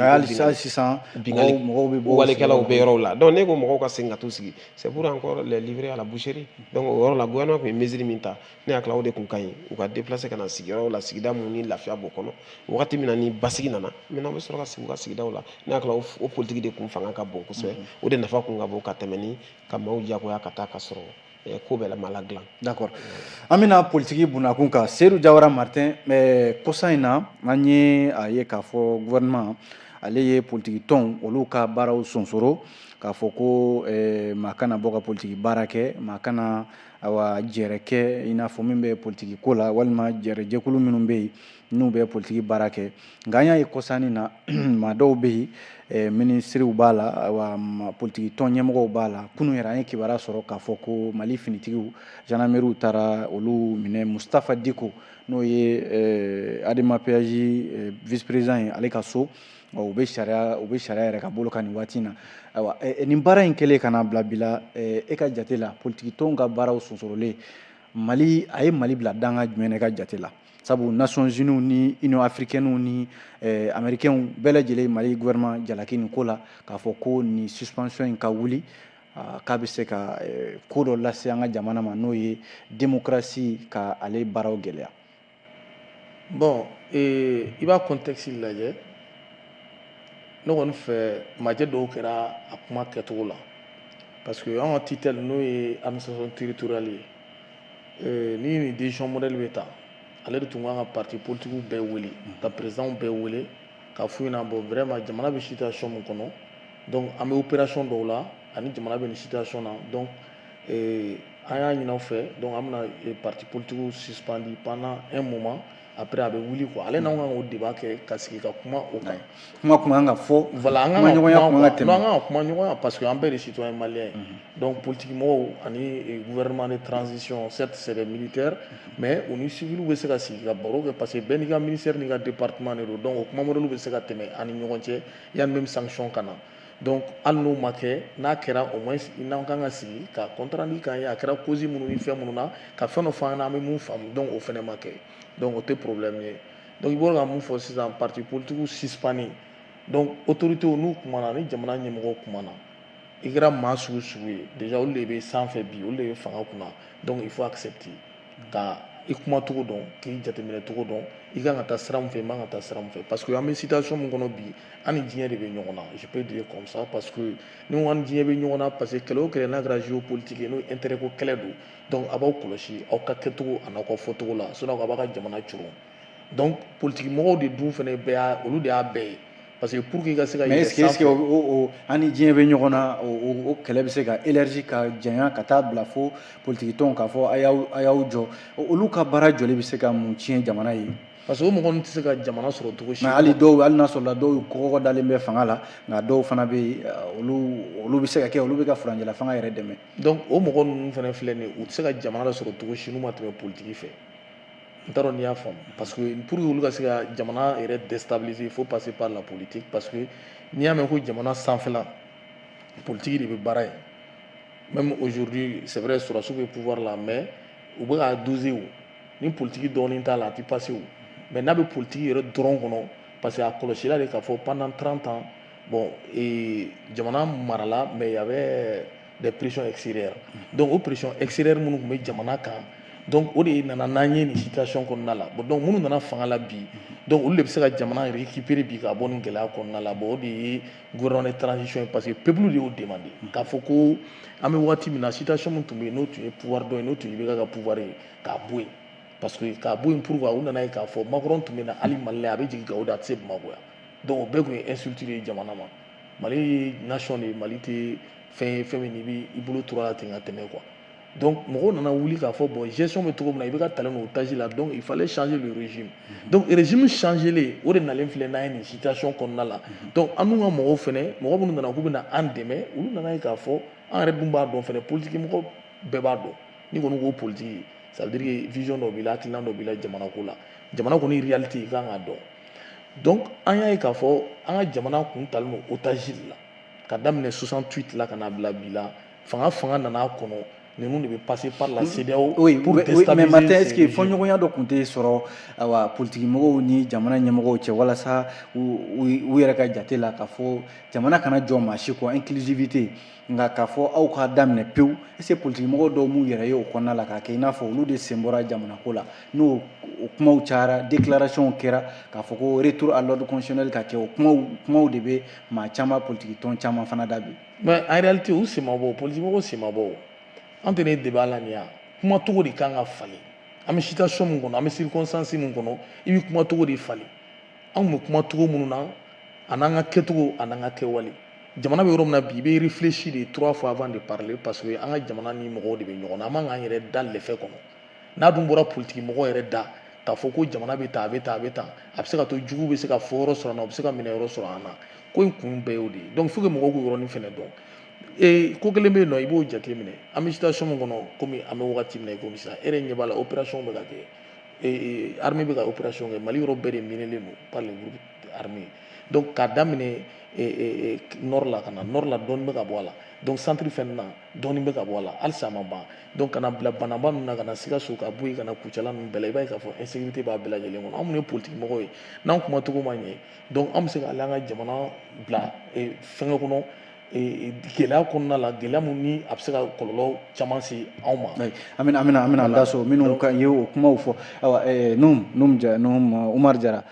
sisan mɔgɔw bɛ bɔ walikɛlaw bɛ yɔrɔw la donc ne ko mɔgɔw ka segin ka t'u sigi c'est pour encore les livrer à la boucherie donc o yɔrɔ la gouvernement tun ye mesure min ta ne hakili la o de tun ka ɲi u ka déplacer ka na sigiyɔrɔw la sigida minnu ni lafiya b'o kɔnɔ wagati min na ni basigi nana maintenant u bɛ sɔrɔ ka sigi u ka sigidaw la ne hakili la o politique de kun fanga ka bon kosɛbɛ o de nafa kun ka bon ka tɛmɛ ni ka maaw diyagoya ka taa ka sɔrɔ ko bɛɛ lama la dilan. D'accord. An bɛna politiki bunakun kan Seydou Jawara Martin kɔsa in na an ye a ye k'a fɔ gouvernement ale ye politiki tɔnw olu ka baaraw sonsoro k'a fɔ ko maa kana bɔ ka politiki baara kɛ maa kana jɛrɛ kɛ i n'a fɔ min bɛ politiki ko la walima jɛrɛjɛkulu minnu bɛ yen n'u bɛ politiki baara kɛ nka an y'a ye kɔsani na maa dɔw bɛ yen minisiriw b'a la politiki tɔn ɲɛmɔgɔw b'a la kunun yɛrɛ an ye kibaruya sɔrɔ k'a fɔ ko Mali finitigiw gendarmeriw taara olu minɛ Mustafa Diko n'o ye ADEMAPJ vice président ye ale ka so u bɛ sariya yɛrɛ ka bolo kan nin waati in na ayiwa nin baara in kɛlen ka na bila bi la e ka jate la politiki tɔnw ka baaraw sonsorolen Mali a ye Mali bila danga jumɛn na e ka jate la sabu Nations Unies ni Union africaine ni américains bɛɛ lajɛlen Mali gouvernement jalaki nin ko la k'a fɔ ko nin suspension in ka wuli k'a bɛ se ka ko dɔ lase an ka jamana ma n'o ye démocratie ka ale baaraw gɛlɛya. Bon i b'a contexte lajɛ ne kɔni fɛ majɛ dɔw kɛra a kuma kɛcogo la parce que an ka titel n'o ye administration territoriale ye ni nin décision modèle bɛ ta ale de tun kan ka parti politique bɛɛ wele ka président bɛɛ wele ka f'u ɲɛna bon vraiment jamana bɛ situation min kɔnɔ donc an bɛ opération dɔw la ani jamana bɛ nin situation na donc an y'a ɲini aw fɛ donc an bɛna parti politique suspendi pendant un moment après a bɛ wuli quoi ale n'anw kan k'o débat kɛ ka sigi ka kuma o kan kuma kan ka fɔ voilà an kan ka kuma ɲɔgɔnya parce que an bɛɛ de citoyen malien ye donc politique mɔgɔw ani gouvernement de transition certes c'est des militaires mais u ni civils bɛ se ka sigi ka baro kɛ parce que bɛɛ n'i ka ministère n'i ka département de don donc o kuma modèle bɛ se ka tɛmɛ ani ɲɔgɔn cɛ yanni même sanction ka na donc hali n'o ma kɛ n'a kɛra au moins n'an kan ka sigi ka compte rendu k'an ye a kɛra cause minnu ni fɛn minnu na ka fɛn dɔ f'an ɲɛna an bɛ mun faamu donc o fɛnɛ ma kɛ donc o tɛ problème ye donc i bɔra ka mun fɔ sisan parti politique suspendus donc autorités n'u kumana ni jamana ɲɛmɔgɔw kumana i kɛra maa sugu o sugu ye déjà olu de bɛ sanfɛ bi olu de bɛ fanga kunna donc il faut accepter ka i kumacogo dɔn k'i jateminɛ cogo dɔn i kan ka taa sira min fɛ i man ka taa sira min fɛ parce que an bɛ situation min kɔnɔ bi an ni diɲɛ de bɛ ɲɔgɔn na je peux dire comme ça parce que ni ko an ni diɲɛ bɛ ɲɔgɔn na parce que kɛlɛ o kɛlɛ n'a kɛra géopolitique ye n'o intérêt ko kɛlɛ don donc a b'aw kɔlɔsi aw ka kɛcogo a n'aw ka fɔcogo la sinon a b'a ka jamana coron donc politique mɔgɔw de dun fana bɛɛ y'a olu de y'a bɛɛ ye parce que pour que i ka se ka mais est-ce que an ni diɲɛ bɛ ɲɔgɔn na o kɛlɛ bɛ se ka élargi ka janya ka taa bila fo politique tɔnw k'a fɔ a y'aw jɔ olu ka baara jɔli bɛ se ka mun tiɲɛ jamana ye parce que o mɔgɔ ninnu tɛ se ka jamana sɔrɔ cogo si mais hali n'a sɔrɔla dɔw kɔkɔ dalen bɛ fanga la nka dɔw fana bɛ yen olu bɛ se ka kɛ olu bɛ ka furancɛla fanga yɛrɛ dɛmɛ donc o mɔgɔ ninnu fana filɛ nin ye u tɛ se ka jamana sɔrɔ cogo si n'u ma tɛmɛ politique fɛ n t'a dɔn n'i y'a faamu parce que pour que olu ka se ka jamana yɛrɛ déstabiliser il faut passer par la politique parce que n'i y'a mɛn ko jamana sanfɛla politique de bɛ baara ye même aujourd'hui c'est vrai sɔrɔsiw bɛ pouvoir la mais u bɛ ka doser o ni politique dɔɔnin t'a la a tɛ passer o mais n'a bɛ politique yɛrɛ dɔrɔn kɔnɔ parce que a kɔlɔsila de k'a fɔ pendant 30 ans bon jamana marala mais il y avait des pressions extérieures donc o pression extérieure minnu tun bɛ jamana kan donc o de nana n'an ye nin situation kɔnɔna la bon donc minnu nana fanga la bi donc olu de bɛ se ka jamana récupérer bi ka bɔ nin gɛlɛya kɔnɔna la bon o de ye gouvernement de transition ye parce que peuple de y'o demandé k'a fɔ ko an bɛ waati min na situation min tun bɛ yen n'o tun ye pouvoir dɔ ye n'o tun ye IBK ka pouvoir ye k'a bɔ yen parce que k'a bɔ yen pour que u nana ye k'a fɔ Macron tun bɛ na hali Mali la a bɛ jigin Gawo da a tɛ se Bamakɔ yan donc o bɛɛ tun ye insulte de ye jamana ma Mali ye nation de ye Mali tɛ fɛn ye fɛn min i bɛ i bolo tora la ten ka tɛmɛ quoi donc mɔgɔw nana wuli k'a fɔ bon gestion bɛ cogo min na IBK talen don otage la donc il fallait changer le régime donc régime changelen o de nalen filɛ n'an ye nin situation kɔnɔna la donc an dun ka mɔgɔw fɛnɛ mɔgɔ minnu nana k'u bɛ na an dɛmɛ olu nana ye k'a fɔ an yɛrɛ dun b'a dɔn fɛnɛ politique mɔgɔ bɛɛ b'a dɔn ni kɔni ko politique ça veut dire que vision dɔ b'i la hakilina dɔ b'i la jamana ko la jamana kɔni réalité i kan k'a dɔn donc an y'a ye k'a fɔ an ka jamana kun talen don otage la ka daminɛ 68 la ka na bila bi la fanga nana kɔnɔ ninnu de bɛ passer par la CEDEAO pour déstabiliser mais Martin est-ce que fɔɲɔgɔnya dɔ tun tɛ sɔrɔ politique mɔgɔw ni jamana ɲɛmɔgɔw cɛ walasa u yɛrɛ ka jate la k'a fɔ jamana kana jɔ maa si kɔ inclusivité nka k'a fɔ aw ka daminɛ pewu est-ce que politique mɔgɔw dɔw m'u yɛrɛ ye o kɔnɔna la k'a kɛ i n'a fɔ olu de sen bɔra jamana ko la n'o kumaw cayara déclaration kɛra k'a fɔ ko retour à l'ordre constitutionnel ka kɛ o kumaw de bɛ maa caman politique tɔn caman fana da bi mais en réalité u sen ma bɔ politique mɔgɔw sen ma bɔ an tɛ ne débat la nin ya kuma cogo de kan ka falen an bɛ situation min kɔnɔ an bɛ circonstance min kɔnɔ i bɛ kuma cogo de falen anw bɛ kuma cogo minnu na a n'an ka kɛcogo a n'an ka kɛwale jamana bɛ yɔrɔ min na bi i bɛ réfléchir de 3 fois avant de parler parce que an ka jamana ni mɔgɔw de bɛ ɲɔgɔn na an man k'an yɛrɛ da lɛfɛ kɔnɔ n'a dun bɔra politique mɔgɔ yɛrɛ da k'a fɔ ko jamana bɛ tan a bɛ tan a bɛ tan a bɛ se ka to jugu bɛ se ka fɔ yɔrɔ sɔrɔ an na u bɛ se ka minɛ yɔrɔ sɔrɔ an na ko in kun bɛɛ y'o de ye donc il faut que mɔgɔw k'o yɔrɔnin fɛnɛ dɔn ko kelen bɛ yen nɔ i b'o jate minɛ an bɛ situation min kɔnɔ komi an bɛ wagati min na i komi sisan e yɛrɛ ɲɛ b'a la opération bɛ ka kɛ armée bɛ ka opération kɛ Mali yɔrɔ bɛɛ de minɛlen don par les groupes armés donc k'a daminɛ nord la ka na nord la dɔɔnin bɛ ka bɔ a la donc centre fɛnɛ na dɔɔnin bɛ ka bɔ a la halisa a ma ban donc kana bila banaba ninnu na ka na Sikaso ka bɔ yen ka na Kucala ninnu bɛɛ la i b'a ye k'a fɔ insécurité b'a bɛɛ lajɛlen kɔnɔ anw minnu ye politique mɔgɔw ye n'an kuma cogo ma ɲɛ donc an bɛ se ka hali an ka jamana bila fɛngɛ kɔnɔ gɛlɛya kɔnɔna la gɛlɛya min ni a bɛ se ka kɔlɔlɔ caman se anw ma. an bɛna an da so minnu ka ye o kumaw fɔ awa Num Umar Jara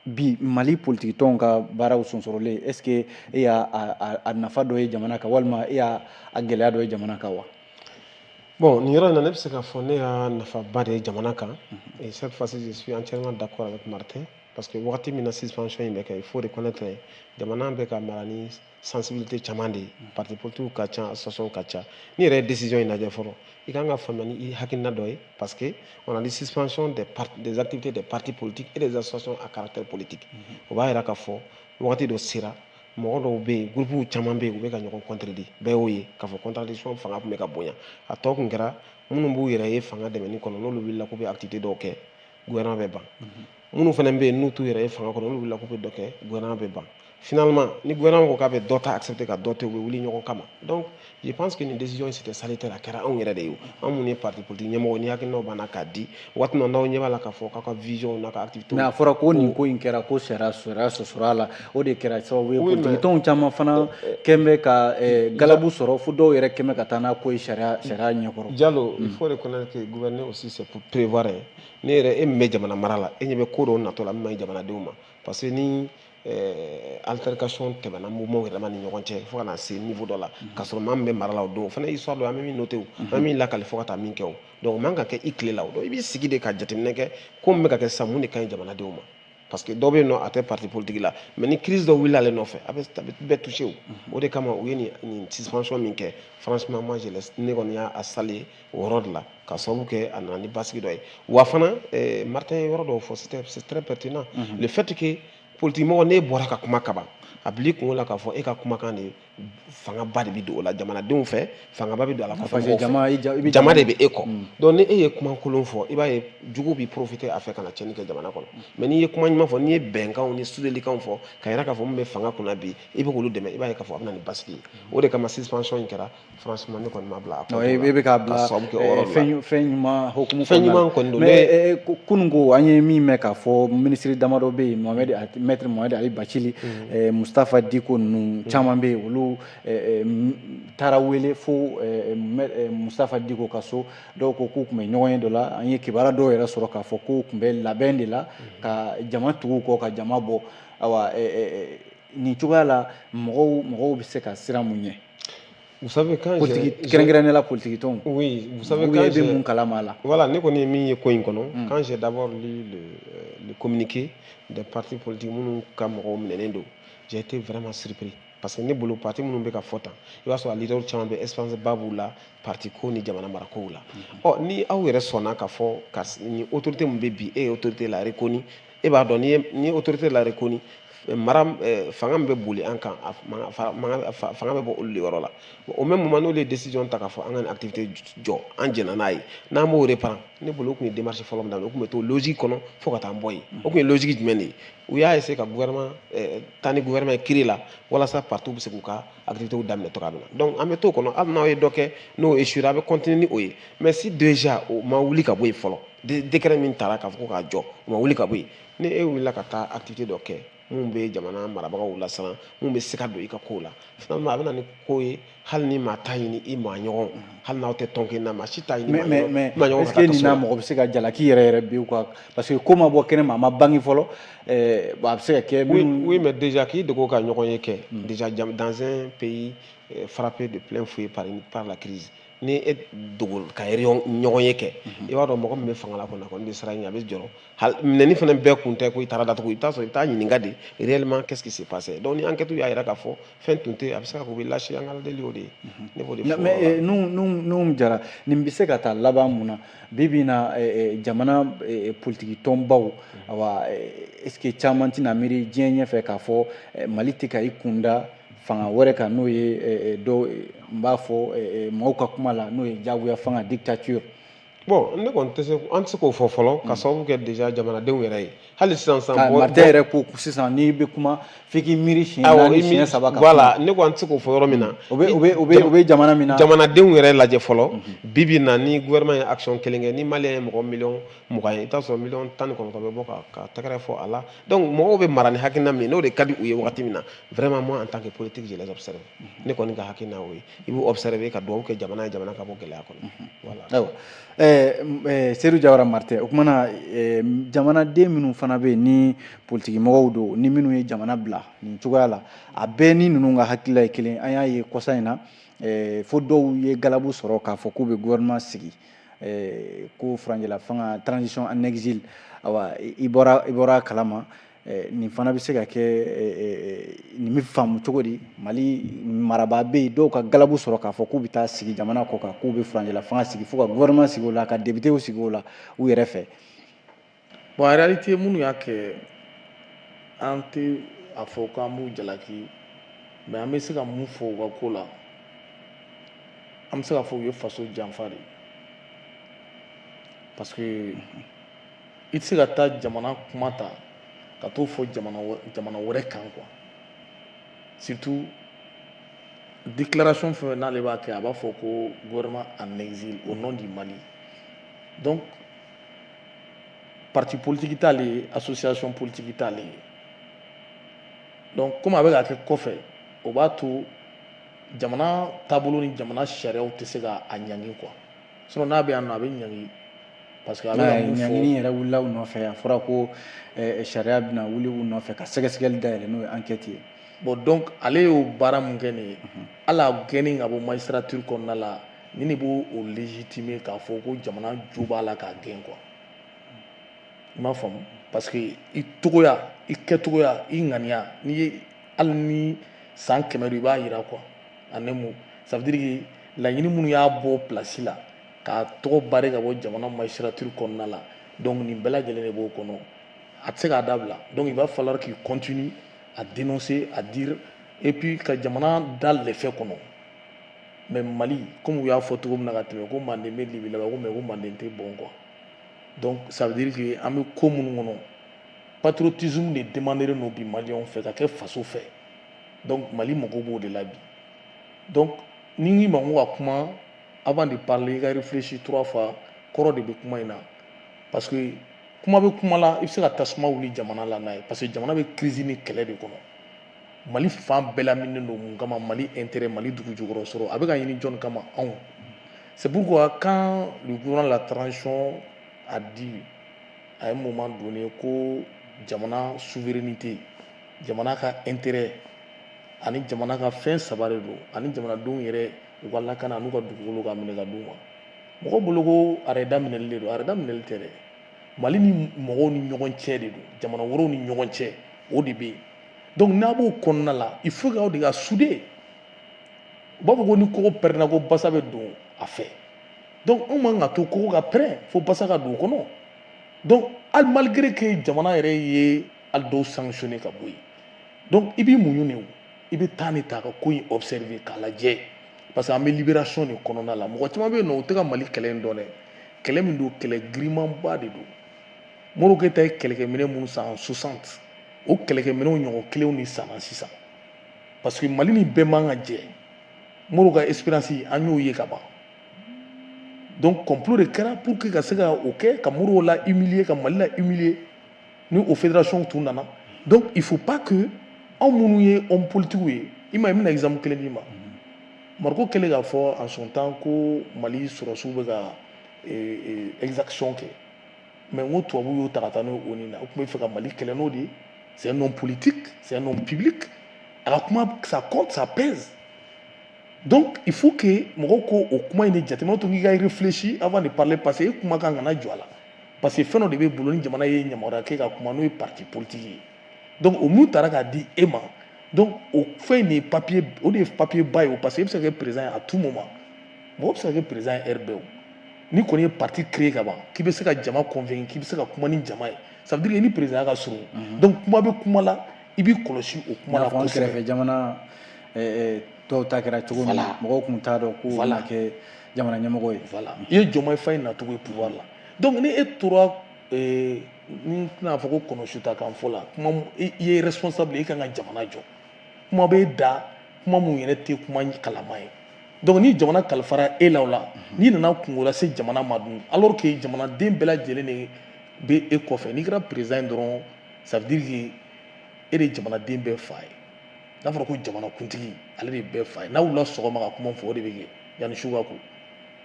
bi Mali politique tɔnw ka baaraw sonsɔrɔlen est ce que e y'a a nafa dɔ ye jamana kan walima e y'a a gɛlɛya dɔ ye jamana kan wa. Bon, nin yɔrɔ in na ne bɛ se k'a fɔ ne y'a nafaba de ye jamana kan et cette fois-ci je suis entièrement d'accord avec Martin parce que wagati min na suspension in bɛ kɛ il faut reconnaître jamana bɛ ka mara ni sensibilité caman de ye parti politique ka ca association ka ca ni yɛrɛ ye décision in lajɛ fɔlɔ i kan ka faamuya ni i hakilina dɔ ye parce que on a dit suspension des activités des partis politiques et des associations à caractère politique o b'a jira k'a fɔ wagati dɔ sera mɔgɔ dɔw bɛ yen groupe caman bɛ yen u bɛ ka ɲɔgɔn contredire bɛɛ y'o ye k'a fɔ contradiction fanga tun bɛ ka bonya a tɔ kun kɛra minnu b'u yɛrɛ ye fanga dɛmɛni kɔnɔ n'olu wulila k'u bɛ activité dɔw kɛ gouvernement bɛ ban minnu fana bɛ yen n'u t'u yɛrɛ ye fanga kɔnɔ n'olu wulila k'u bɛ dɔ kɛ gouvernement bɛ ban finalement ni gouvernement ko k'a bɛ dɔ ta accepter ka dɔ to u bɛ wuli ɲɔgɔn kama donc je pense que nin décision c'était salutaire a kɛra anw yɛrɛ de ye anw minnu ye parti politique ɲɛmɔgɔ ni hakilinaw b'an na k'a di waati min n'aw ɲɛ b'a la k'a fɔ k'aw ka vision n'a ka activité. mais a fɔra ko nin ko in kɛra ko sariya sɔsɔrɔ a la o de kɛra sababu ye politique tɔnw caman fana kɛn bɛ ka galabu sɔrɔ fo dɔw yɛrɛ kɛn bɛ ka taa n'a ko ye sariya ɲɛkɔrɔ. Diallo il faut reconnaître que gouverner aussi c'est pour prévoir ne yɛrɛ e min bɛ jamana mara la e ɲɛ bɛ ko dɔw natɔ la min ma ɲi jamanadenw ma parce que ni altercation tɛmɛna mouvement yɛrɛ ma ni ɲɔgɔn cɛ fo ka na se niveau dɔ la k'a sɔrɔ maa min bɛ mara la o don o fana histoire dɔ an bɛ min noté o an bɛ min lakali fo ka taa min kɛ o donc o man ka kɛ i tile la o donc i b'i sigi de ka jateminɛ kɛ ko min bɛ ka kɛ sisan mun de ka ɲi jamanadenw ma parce que dɔw bɛ yen nɔ a tɛ parti politique la mais ni crise dɔ wulila ale nɔfɛ a bɛ bɛɛ touché o de kama u ye nin suspension min kɛ franchement moi je laisse ne kɔni y'a saluer o yɔrɔ de la ka sababu kɛ a nana ni basigi dɔ ye wa fana Martin ye yɔrɔ dɔw fɔ c'est très pertinent le fait que politique mɔgɔ n'e bɔra ka kuma kaban a bila i kungo la k'a fɔ e ka kumakan de fangaba de bɛ don o la jamanadenw fɛ fangaba bɛ don a la kɔfɛ jama de bɛ e kɔ donc ni e ye kuma kolon fɔ i b'a ye jugu bɛ profiter a fɛ ka na tiɲɛni kɛ jamana kɔnɔ mais n'i ye kuma ɲuman fɔ n'i ye bɛnkanw ni sudelikanw fɔ ka yira k'a fɔ mun bɛ fanga kunna bi i bɛ k'olu dɛmɛ i b'a ye k'a fɔ a bɛ na ni basigi ye o de kama suspension in kɛra franchement ne kɔni ma bila a kɔnɔ. e bɛ k'a bila fɛn ɲuman hukumu kɔnɔ don mais kunun ko an ye min mɛn k'a fɔ minisiri damadɔ bɛ yen maître Mohamed Ali Bacili Mustafa Diko ninnu caman bɛ yen olu taara wele fo Mustafa Diko ka so dɔw ko k'u tun bɛ ɲɔgɔn ye dɔ la an ye kibaruya dɔw yɛrɛ sɔrɔ k'a fɔ k'u tun bɛ labɛn de la ka jama tugu kɔ ka jama bɔ awa nin cogoya la mɔgɔw bɛ se ka siran mun ɲɛ. Vous savez quand kɛrɛnkɛrɛnnenya la politique tɔnw. Oui, vous savez quand bɛ mun kalama la. Voilà, ne kɔni ye min ye ko in kɔnɔ quand j'ai d'abord lu le communiqué des partis politiques minnu ka mɔgɔw minɛnen don j'ai été vraiment surpris parce que ne bolo parti minnu bɛ ka fɔ tan i b'a sɔrɔ a leader caman bɛ expérience ba b'u la parti ko ni jamana marakow la ni aw yɛrɛ sɔnna k'a fɔ ka ni autorité min bɛ bi e ye autorité la reconnue e b'a dɔn ni autorité la reconnue mara fanga min bɛ boli an kan fanga bɛ bɔ olu de yɔrɔ la au même moment n'olu ye décision ta k'a fɔ an ka nin activité jɔ an jɛnna n'a ye n'an b'o reprendre ne bolo o tun ye démarche fɔlɔ min daminɛ o tun bɛ to logique kɔnɔ fo ka taa an bɔ yen o tun ye logique jumɛn de ye u y'a essayer ka gouvernement taa ni gouvernement ye kiiri la walasa partis bɛ se k'u ka activités daminɛ cogoya min na donc an bɛ t'o kɔnɔ hali n'aw ye dɔ kɛ n'o échouera a bɛ continuer ni o ye mais si déjà o ma wuli ka bɔ yen fɔlɔ décret min tara k'a fɔ ko k'a jɔ o ma wuli ka bɔ yen ni e wulila ka taa activité dɔ kɛ mun bɛ jamana marabagaw lasiran mun bɛ se ka don i ka kow la finalement a bɛ na ni ko ye hali ni maa t'a ɲini i maa ɲɔgɔn hali n'aw tɛ tɔn kelen na maa si t'a ɲini maa ɲɔgɔn ka taa kaso la. mais est-ce que nin na mɔgɔ bɛ se ka jalaki yɛrɛ bi quoi parce que ko ma bɔ kɛnɛ ma a ma bange fɔlɔ a bɛ se ka kɛ. oui mais déjà k'i dogo ka ɲɔgɔn ye kɛ déjà dans un pays frappé de plein fouet par la crise ni e dogo ka ɲɔgɔn ye kɛ i b'a dɔn mɔgɔ min bɛ fanga la kɔnɔ kɔni bɛ siran ɲɛ a bɛ jɔrɔ minɛni fana bɛɛ kun tɛ ko i taara datugu i bɛ taa sɔrɔ i bɛ taa ɲininka de réellement qu'est-ce qui s'est passé donc ni enquête y'a yira k'a fɔ fɛn tun tɛ a bɛ se ka k'u bɛ lâcher an ka deli o de ye ne b'o de fɔ mais n'u jara nin bɛ se ka taa laban mun na bi bi in na jamana politiki tɔnbaw awa est-ce que caman tɛna miiri diɲɛ ɲɛfɛ k'a fɔ Mali tɛ ka i kunda fanga wɛrɛ kan n'o ye dɔ n b'a fɔ mɔgɔw ka kuma la n'o ye jagoya fanga dictature. bon ne kɔni tɛ se an tɛ se k'o fɔ fɔlɔ ka sababu kɛ déjà jamanadenw yɛrɛ ye hali sisan Martin yɛrɛ ko sisan n'i bɛ kuma f'i k'i miiri siɲɛ naani siɲɛ saba ka voilà ne ko an tɛ se k'o fɔ yɔrɔ min na o bɛ jamana min na jamanadenw yɛrɛ lajɛ fɔlɔ bi bi in na ni gouvernement ye action kelen kɛ ni maliyɛn ye mɔgɔ miliyɔn 20 ye i bɛ taa sɔrɔ miliyɔn 19 bɛ bɔ ka tɛgɛrɛ fɔ a la donc mɔgɔw bɛ mara ni hakilina min ye n'o de ka di u ye wagati min na vraiment moi en tant que politique je les observe ne kɔni ka hakilina o ye i b'u observer ka dugawu kɛ jamana ye jamana ka bɔ gɛlɛya kɔnɔ voilà. Seydou Jawara Martin o kumana jamanaden minnu fana bɛ yen ni politiki mɔgɔw don ni minnu ye jamana bila nin cogoya la a bɛɛ ni ninnu ka hakilila ye kelen an y'a ye kɔsa in na fo dɔw ye galabu sɔrɔ k'a fɔ k'u bɛ gouvernement sigi ko furancɛla fanga transition en exil awa i bɔra kalama nin fana bɛ se ka kɛ nin bɛ faamu cogo di Mali marabaa bɛ yen dɔw ka galabu sɔrɔ k'a fɔ k'u bɛ taa sigi jamana kɔ kan k'u bɛ furancɛla fanga sigi fo ka gouvernement sigi o la ka députéw sigi o la u yɛrɛ fɛ. bon en réalité minnu y'a kɛ an tɛ a fɔ k'an b'u jalaki mais an bɛ se ka mun fɔ u ka ko la an bɛ se ka fɔ u ye faso janfa de parce que i tɛ se ka taa jamana kuma ta ka t'o fɔ jamana wɛrɛ kan quoi surtout déclaration fɛn n'ale b'a kɛ a b'a fɔ ko gouvernement en exil au nom du Mali donc parti politique t'ale ye association politique t'ale ye donc comme a bɛ ka kɛ kɔfɛ o b'a to jamana taabolo ni jamana sariyaw tɛ se ka a ɲangi quoi sinon n'a bɛ yan nɔ a bɛ ɲangi parce que a bɛ ka mun fɔ ɲangini yɛrɛ wulila u nɔfɛ a fɔra ko sariya bɛna wuli u nɔfɛ ka sɛgɛsɛgɛli dayɛlɛ n'o ye enquête ye. bon donc ale y'o baara mun kɛ nin ye ala gɛnni ka bɔ magistrature kɔnɔna la ni de b'o légitimer k'a fɔ ko jamana jo b'a la k'a gɛn quoi i m'a faamu parce que i togoya i kɛtogoya i ŋaniya n'i ye hali ni san 100 don i b'a yira quoi en un mot ça veut dire que laɲini minnu y'a bɔ place la k'a tɔgɔ barrer ka bɔ jamana magistrature kɔnɔna la donc nin bɛɛ lajɛlen de b'o kɔnɔ a tɛ se k'a dabila donc il va falloir qu'il continue à dénoncer à dire et puis ka jamana da lɛfɛ kɔnɔ mais Mali comme u y'a fɔ cogo min na ka tɛmɛ ko Manden bɛ Libi laban ko mais ko Manden tɛ bon quoi donc ça veut dire que an bɛ ko minnu kɔnɔ patriotisme de demanderen don bi maliyɛnw fɛ ka kɛ faso fɛ donc Mali mago b'o de la bi donc ni n k'i ma ko ka kuma avant de parler i ka réfléchir 3 fois kɔrɔ de bɛ kuma in na parce que kuma bɛ kuma la i bɛ se ka tasuma wuli jamana la n'a ye parce que jamana bɛ crise ni kɛlɛ de kɔnɔ Mali fan bɛɛ laminen don mun kama Mali intérêt Mali dugu jukɔrɔ sɔrɔ a bɛ ka ɲini jɔn kama anw c'est pourquoi quand le gouvernement de la transition a dit à un moment donné ko jamana souveraineté jamana ka intérêt ani jamana ka fɛn saba de don ani jamanadenw yɛrɛ u ka lakana n'u ka dugukolo ka minɛ ka d'u ma mɔgɔ bolo ko arrêt minɛli de don arrêt minɛli tɛ dɛ Mali ni mɔgɔw ni ɲɔgɔn cɛ de don jamana wɛrɛw ni ɲɔgɔn cɛ o de bɛ yen donc n'a b'o kɔnɔna la il faut k'aw de ka souder u b'a fɔ ko ni kogo pɛrɛnna ko basa bɛ don a fɛ donc anw man ka to kogo ka pɛrɛn fo basa ka don o kɔnɔ donc hali malgré que jamana yɛrɛ ye hali dɔw sanctionner ka bɔ yen donc i b'i muɲu de o i bɛ taa ni ta ka ko in observer k'a lajɛ parce que an bɛ libération de kɔnɔna la mɔgɔ caman bɛ yen nɔ u tɛ ka Mali kɛlɛ in dɔn dɛ kɛlɛ min don kɛlɛ girimanba de don Modibo Keyita ye kɛlɛkɛminɛ minnu san en 60 o kɛlɛkɛminɛw ɲɔgɔn kelenw de sanna sisan parce que Mali ni bɛɛ man ka jɛ Modibo ka expérience an y'o ye ka ban donc complot de kɛra pour que ka se ka o kɛ ka Modibo la humilier ka Mali la humilier ni o fédération tun nana donc il faut pas que anw minnu ye homme politique ye i ma ye n bɛna exemple kelen d'i ma Mariko kɛlen k'a fɔ en son temps ko Mali sɔrɔsiw bɛ ka exaction kɛ mais n ko tubabuw y'o ta ka taa n'o ye ONU na o tun bɛ fɛ ka Mali kɛlɛ n'o de ye c'est un homme politique c'est un homme public a ka kuma ça compte ça pèse Donc il faut que mɔgɔw ko o kuma in de jateminɛ to k'i ka réfléchir avant de parler parce que e kuma kan kana jɔ a la parce que fɛn dɔ de bɛ bolo ni jamana ye yamaruya kɛ ka kuma n'o ye parti politique ye donc o mun taara k'a di e ma donc o fɛn de ye papier o de ye papier ba ye o parce que e bɛ se ka kɛ président ye à tout moment mɔgɔ bɛ se ka kɛ président ye heure bɛɛ o ni kɔni ye parti créé ka ban k'i bɛ se ka jama convaincre k'i bɛ se ka kuma ni jama ye ça veut dire que ni président ka surun donc kuma bɛ kuma la i b'i kɔlɔsi o kuma la kosɛbɛ. kɛrɛfɛ jamana dɔw ta kɛra cogo min na mɔgɔw tun t'a dɔn k'u bɛna kɛ jamana ɲɛmɔgɔ ye. voilà i ye Diomaye Faye nacogo ye pouvoir la donc ni e tora ni tɛna fɔ ko kɔnɔsuta kan fɔ la kuma i ye responsable i kan ka jamana jɔ kuma bɛ da kuma mun yɛrɛ tɛ kuma kalama ye donc ni jamana kalifara e la o la n'i nana kungo lase jamana ma dun alors que jamanaden bɛɛ lajɛlen de bɛ e kɔfɛ n'i kɛra président dɔrɔn ça veut dire que e de ye jamanaden bɛɛ fa ye n'a fɔra ko jamanakuntigi ale de ye bɛɛ fa ye n'a wulila sɔgɔma ka kuma fɔ o de bɛ kɛ yanni su ka ko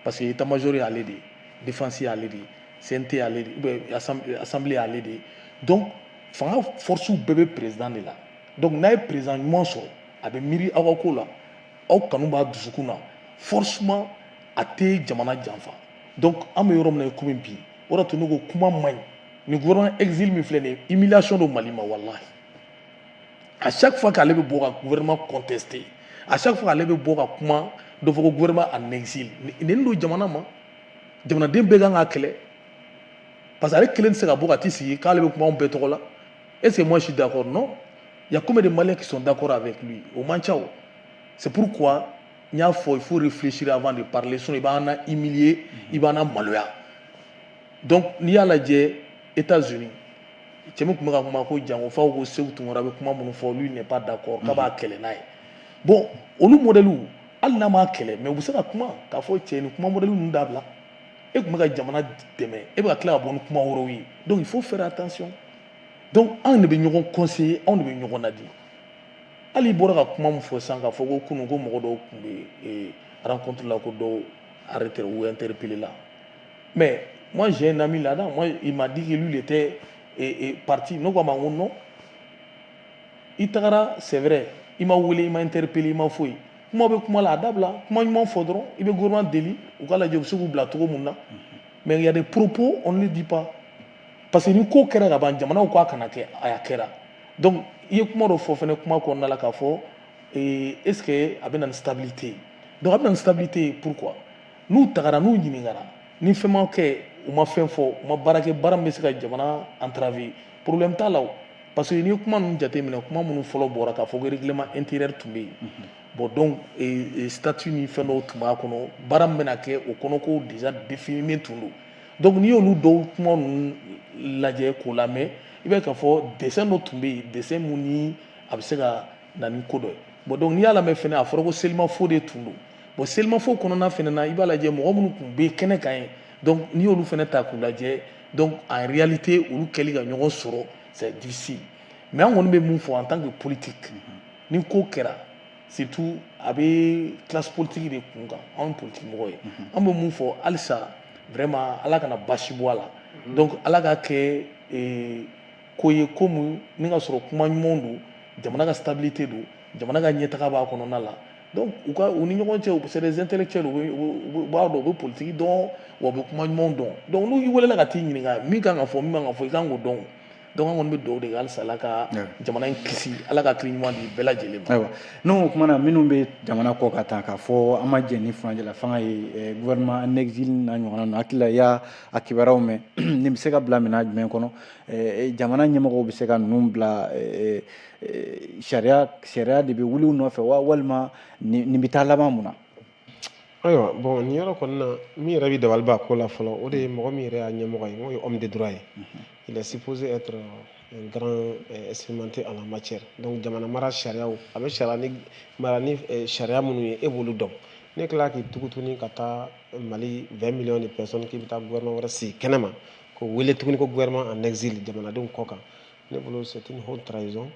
parce que état major ye ale de ye défense ye ale de ye CNT ye ale de ye ou bien assemblée ye ale de ye donc fanga force bɛɛ bɛ président de la donc n'a ye président ɲuman sɔrɔ a bɛ miiri aw ka ko la aw kanu b'a dusukun na forcément a tɛ jamana janfa donc an bɛ yɔrɔ min na i komi bi o de to ne ko kuma man ɲi ni gouvernement exil min filɛ nin ye humiliation do Mali ma walahi à chaque fois qu'ale bɛ bɔ ka gouvernement contester à chaque fois qu'ale bɛ bɔ ka kuma dɔ fɔ ko gouvernement en exil nin do jamana ma jamanaden bɛɛ kan k'a kɛlɛ parce que ale kelen tɛ se ka bɔ ka t'i sigi k'ale bɛ kuma anw bɛɛ tɔgɔ la est-ce que moi je suis d'accord non il y a combien de Maliens qui sont d'accord avec lui o man ca o c'est pourquoi n y'a fɔ il faut réfléchir avant de parler sinon i b'an na humilier i b'an na maloya donc n'i y'a lajɛ États-Unis cɛ min tun bɛ ka kuma ko jango f'aw ko Seku Tunkara bɛ kuma minnu fɔ lui n'est pas d'accord k'a b'a kɛlɛ n'a ye bon olu modèles hali n'a m'a kɛlɛ mais u bɛ se ka kuma k'a fɔ cɛ ni kuma modèles ninnu dabila e tun bɛ ka jamana dɛmɛ e bɛ ka tila ka bɔ ni kuma wɛrɛw ye donc il faut faire attention donc anw de bɛ ɲɔgɔn conseiller anw de bɛ ɲɔgɔn nadi hali i bɔra ka kuma min fɔ sisan k'a fɔ ko kunun ko mɔgɔ dɔw tun bɛ rencontre la ko dɔw arrêté ou interpellé la mais moi j'ai un ami là-dedans moi il m'a dit que lui il était parti ne ko a ma n ko non i tagara c'est vrai i ma wele i ma interpellé i ma foyi kuma bɛ kuma la a dabila kuma ɲuman fɔ dɔrɔn i bɛ gouvernement deli u k'a lajɛ u bɛ se k'u bila cogo min na mais il y a des propos on ne le dit pas parce que ni ko kɛra ka ban jamanaw k'a kana kɛ a kɛra donc i ye kuma dɔ fɔ fɛnɛ kuma kɔnɔna la k'a fɔ est ce que a bɛ na ni stabilité donc a bɛ na ni stabilité pourquoi n'u tagara n'u ɲininkara ni fɛn ma kɛ u ma fɛn fɔ u ma baara kɛ baara min bɛ se ka jamana entraver problème t'a la o parce que n'i ye kuma ninnu jateminɛ kuma minnu fɔlɔ bɔra k'a fɔ ko règlement intérieur tun bɛ yen bon donc statut ni fɛn dɔw tun b'a kɔnɔ baara min bɛna kɛ o kɔnɔ ko déjà défini tun don donc n'i y'olu dɔw kuma ninnu lajɛ k'o lamɛn i b'a ye k'a fɔ dessin dɔ tun bɛ yen dessin mun ni a bɛ se ka na ni ko dɔ ye bon donc n'i y'a lamɛn fɛnɛ a fɔra ko selimafo de tun don bon selimafo kɔnɔna fɛnɛ na i b'a lajɛ mɔgɔ minnu tun bɛ kɛnɛ kan ye donc n'i y'olu fɛnɛ ta k'u lajɛ donc en réalité olu kɛli ka ɲɔgɔn sɔrɔ c'est difficile mais an kɔni bɛ mun fɔ en tant que politique ni ko kɛra surtout a bɛ classe politique de kun kan anw politique mɔgɔ ye an bɛ mun fɔ halisa vraiment ala kana basi bɔ a la donc ala ka kɛ ko ye ko mun ni ka sɔrɔ kuma ɲumanw don jamana ka stabilité don jamana ka ɲɛtaga b'a kɔnɔna la donc u ni ɲɔgɔn cɛ c'est des intellectuels u b'a dɔn u bɛ politique dɔn wa u bɛ kuma ɲumanw dɔn donc n'u welela ka t'i ɲininka min kan ka fɔ min man ka fɔ i kan k'o dɔn donc an kɔni bɛ dugawu de kɛ halisa ala ka jamana in kisi ala ka hakili ɲuman di bɛɛ lajɛlen ma. ayiwa n'o kumana minnu bɛ jamana kɔ ka taa k'a fɔ an ma jɛ ni furancɛ la fanga ye gouvernement en exil n'a ɲɔgɔnna ninnu hakili la i y'a kibaruyaw mɛn nin bɛ se ka bila minɛn jumɛn kɔnɔ jamana ɲɛmɔgɔw bɛ se ka ninnu bila sariya de bɛ wuli u nɔfɛ walima nin bɛ taa laban mun na. ayiwa bon nin yɔrɔ kɔni na min yɛrɛ bɛ dabali b'a ko la fɔlɔ o de ye mɔgɔ min yɛrɛ y'a ɲɛmɔgɔ ye n'o ye homme de droit ye il est supposé être un grand expérimenté en la matière donc jamana mara sariyaw a bɛ sariya ni mara ni sariya minnu ye e b'olu dɔn ne tilala k'i tugu tuguni ka taa Mali 20 millions de personnes k'i bɛ taa gouvernement wɛrɛ sigi kɛnɛ ma k'o wele tuguni ko gouvernement en exil jamanadenw kɔ kan ne bolo c'est une haute trahison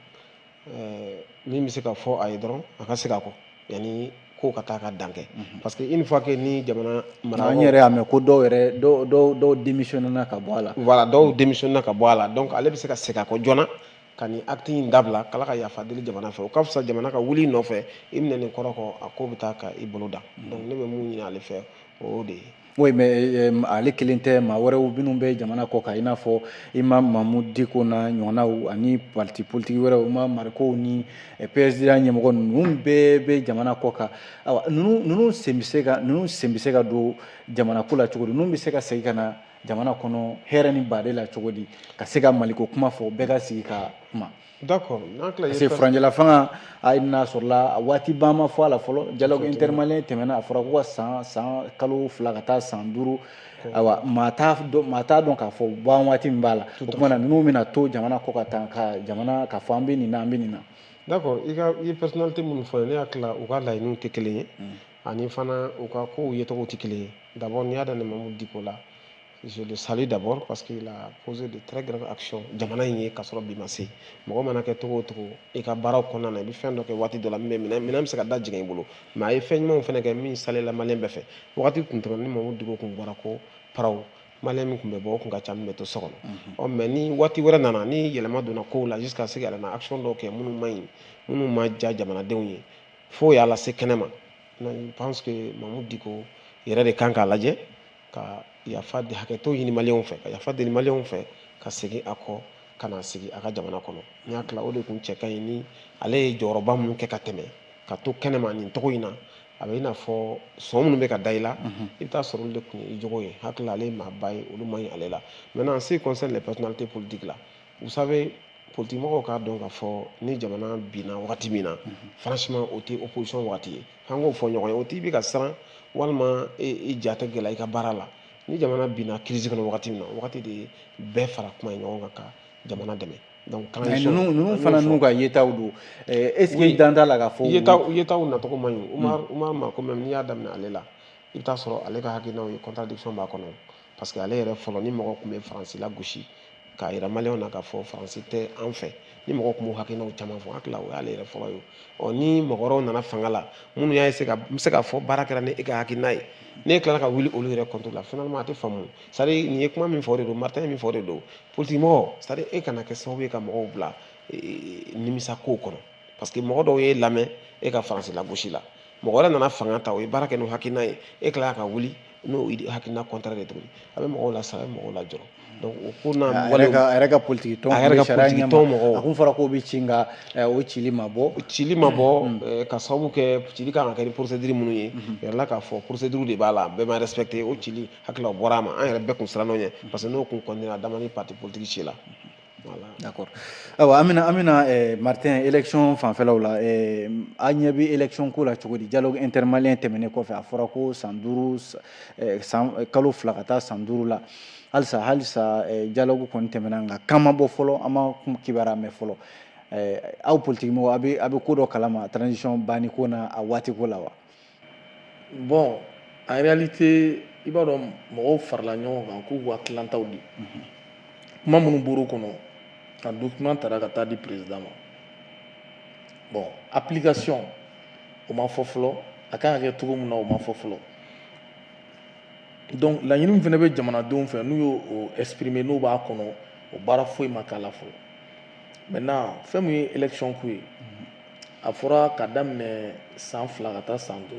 min bɛ se ka fɔ a ye dɔrɔn a ka se ka kɔ yanni ko ka taa ka dan kɛ parce que une fois que ni jamana mara an yɛrɛ y'a mɛn ko dɔw démissionné na ka bɔ a la voilà dɔw démissionné na ka bɔ a la donc ale bɛ se ka segin a kɔ joona ka nin acte in dabila k'Ala ka yafa deli jamana fɛ o ka fisa jamana ka wuli nɔfɛ i minɛ nin kɔrɔ kɔ a ko bɛ taa ka i bolo da donc ne bɛ mun ɲini ale fɛ o de ye. Oui, mais ale kelen tɛ maa wɛrɛw minnu bɛ jamana kɔ kan i n'a fɔ Imam Mahmud Diko na ɲɔgɔnnaw ani parti politique wɛrɛw Umar Marikow ni président ɲɛmɔgɔ ninnu bɛɛ bɛ jamana kɔ kan awa ninnu sen bɛ se ka don jamana ko la cogo di ninnu bɛ se ka segin ka na jamana kɔnɔ hɛrɛ ni baden la cogo di ka se ka Maliko kuma fɔ bɛɛ ka sigi ka kuma. D'accord. Parce que furanjɛla fanga a n'a sɔrɔla a waati ba ma fɔ a la fɔlɔ dialogue intermalien tɛmɛna a fɔra ko ka san kalo 2 ka taa san 5 awa maa t'a dɔn k'a fɔ ban waati min b'a la o tuma na ninnu bɛna to jamana kɔ ka taa ka jamana ka fɔ an bɛ nin na an bɛ nin na. D'accord i ye personnalité minnu fɔ ne hakili la u ka laɲiniw tɛ kelen ye ani fana u ka kow yecogo tɛ kelen ye d'abord n'i y'a daminɛ Mamadou Diko la je le salue d'abord parce qu'il a posé de très grandes actions jamana in ye k'a sɔrɔ bi ma se mɔgɔ mana kɛ cogo o cogo i ka baaraw kɔnɔna na i bɛ fɛn dɔ kɛ waati dɔ la min bɛ minɛn bɛ se ka da jigin i bolo mais a ye fɛn ɲumanw fana kɛ min salela maliyɛn bɛɛ fɛ wagati tun tɛmɛna ni Mamadou Diko kun bɔra ko paraw maliyɛn min tun bɛ bɔ o tun ka ca min bɛ to so kɔnɔ mais ni waati wɛrɛ nana ni yɛlɛma donna kow la jusqu'à ce que a nana action dɔw kɛ minnu ma ɲi minnu ma diya jamanadenw ye fo y'a lase kɛnɛ ma je pense que Mamadou Diko yɛrɛ de kan k'a lajɛ ka yafa di hakɛto ɲini maliyɛnw fɛ ka yafa deli maliyɛnw fɛ ka segin a kɔ ka na sigi a ka jamana kɔnɔ n y'a tila o de kun cɛ ka ɲi ni ale ye jɔyɔrɔba minnu kɛ ka tɛmɛ ka to kɛnɛma nin tɔgɔ in na a bɛ i n'a fɔ sɔn minnu bɛ ka da i la i bɛ taa sɔrɔ olu de kun ye i jogo ye hakili ale ye maaba ye olu man ɲi ale la maintenant en ce qui concerne les personnalités politiques là vous savez politique mɔgɔw k'a dɔn k'a fɔ ni jamana binna wagati min na franchement o tɛ opposition wagati ye f'an k'o fɔ ɲɔgɔn ye o t'i bɛ ka siran walima i ja tɛ gɛlɛya i ka baara la ni jamana binna crise kɔnɔ wagati min na wagati de ye bɛɛ fara kuma ye ɲɔgɔn kan ka jamana dɛmɛ donc ninnu fana n'u ka yetaw don est ce que i dan t'a la k'a fɔ yetaw nacogo man ɲi Umar Mariko même n'i y'a daminɛ ale la i bɛ taa sɔrɔ ale ka hakilinaw ye contradiction b'a kɔnɔ parce que ale yɛrɛ fɔlɔ ni mɔgɔ tun bɛ Faransi lagosi k'a yira maliyɛnw na k'a fɔ Faransi tɛ an fɛ ni mɔgɔ tun b'o hakilinaw caman fɔ hakili la o y'ale yɛrɛ fɔlɔ ye ni mɔgɔ wɛrɛw nana fanga la minnu y'a essayer ka n bɛ se k'a fɔ baara kɛra ni e ka hakilina ye ne tilala ka wuli olu yɛrɛ contre la finalement a tɛ faamu c'est à dire nin ye kuma min fɔ o de don Martin ye min fɔ o de don politique mɔgɔ c'est à dire e kana kɛ sababu ye ka mɔgɔw bila nimisa kow kɔnɔ parce que mɔgɔ dɔw ye lamɛn e ka Faransi lagosi la mɔgɔ wɛrɛ nana fanga ta o ye baara kɛ n'o hakilina ye e tilala ka wuli n'o hakilina contraire de tuguni a bɛ mɔgɔw la sa a bɛ mɔgɔw lajɔrɔ donc o ko n'a a yɛrɛ ka politique tɔn mɔgɔw a kun fɔra k'o bɛ ci nka o cili ma bɔ ka sababu kɛ cili kan ka kɛ ni procédure minnu ye yɛrɛla k'a fɔ procédure de b'a la bɛɛ ma respecté o cili hakili la o bɔra a ma an yɛrɛ bɛɛ kun siranna o ɲɛ parce que n'o kun continuera dama ni parti politique ci la. Voilà. D'accord. Awa an bɛna Martin élection fanfɛlaw la a ɲɛ bɛ élection ko la cogo di dialogue intermalien tɛmɛnen kɔfɛ a fɔra ko san 5 kalo 2 ka taa san 5 la halisa dialogue kɔni tɛmɛna nka kan ma bɔ fɔlɔ an ma kibaruya mɛn fɔlɔ aw politique mɔgɔw a bɛ ko dɔ kalama transition banni ko na a waati ko la wa. Bon en réalité i b'a dɔn mɔgɔw farala ɲɔgɔn kan k'u hakilinataw di kuma minnu bɔr'u kɔnɔ ka document tara ka taa di président ma bon application o ma fɔ fɔlɔ a kan ka kɛ cogo min na o ma fɔ fɔlɔ donc laɲini min fana bɛ jamanadenw fɛ n'u y'o exprimer n'o b'a kɔnɔ o baara foyi ma k'a la fɔlɔ maintenant fɛn min ye élection ko ye a fɔra ka daminɛ san 2 ka taa san 5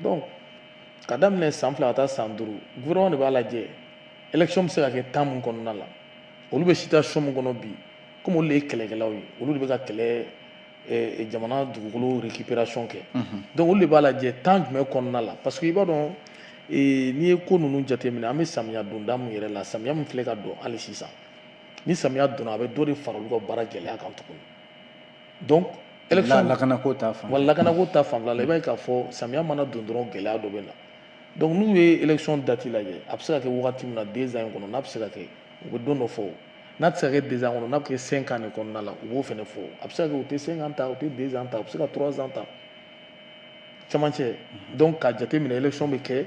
donc ka daminɛ san 2 ka taa san 5 gouvernement de b'a lajɛ élection bɛ se ka kɛ temps min kɔnɔna la olu bɛ situation min kɔnɔ bi comme olu de ye kɛlɛkɛlaw ye olu de bɛ ka kɛlɛ jamana dugukolo récupération kɛ donc olu de b'a lajɛ temps jumɛn kɔnɔna la parce que i b'a dɔn n'i ye ko ninnu jateminɛ an bɛ samiya donda min yɛrɛ la samiya min filɛ ka don hali sisan ni samiya donna a bɛ dɔ de fara olu ka baara gɛlɛya kan tuguni donc élection lakanako ta fan wala lakanako ta fanfɛla la i b'a ye k'a fɔ samiya mana don dɔrɔn gɛlɛya dɔ bɛ na donc n'u ye élection date lajɛ a bɛ se ka kɛ wagati min na 2 ans in kɔnɔ n'a bɛ se ka kɛ u bɛ don dɔ fɔ n'a tɛ se ka kɛ 2 ans kɔnɔ n'a bɛ kɛ 5 ans de kɔnɔna la u b'o fana fɔ a bɛ se ka kɛ u tɛ 5 ans ta u tɛ 2 ans ta u bɛ se ka 3 ans ta camancɛ donc ka jateminɛ élection bɛ kɛ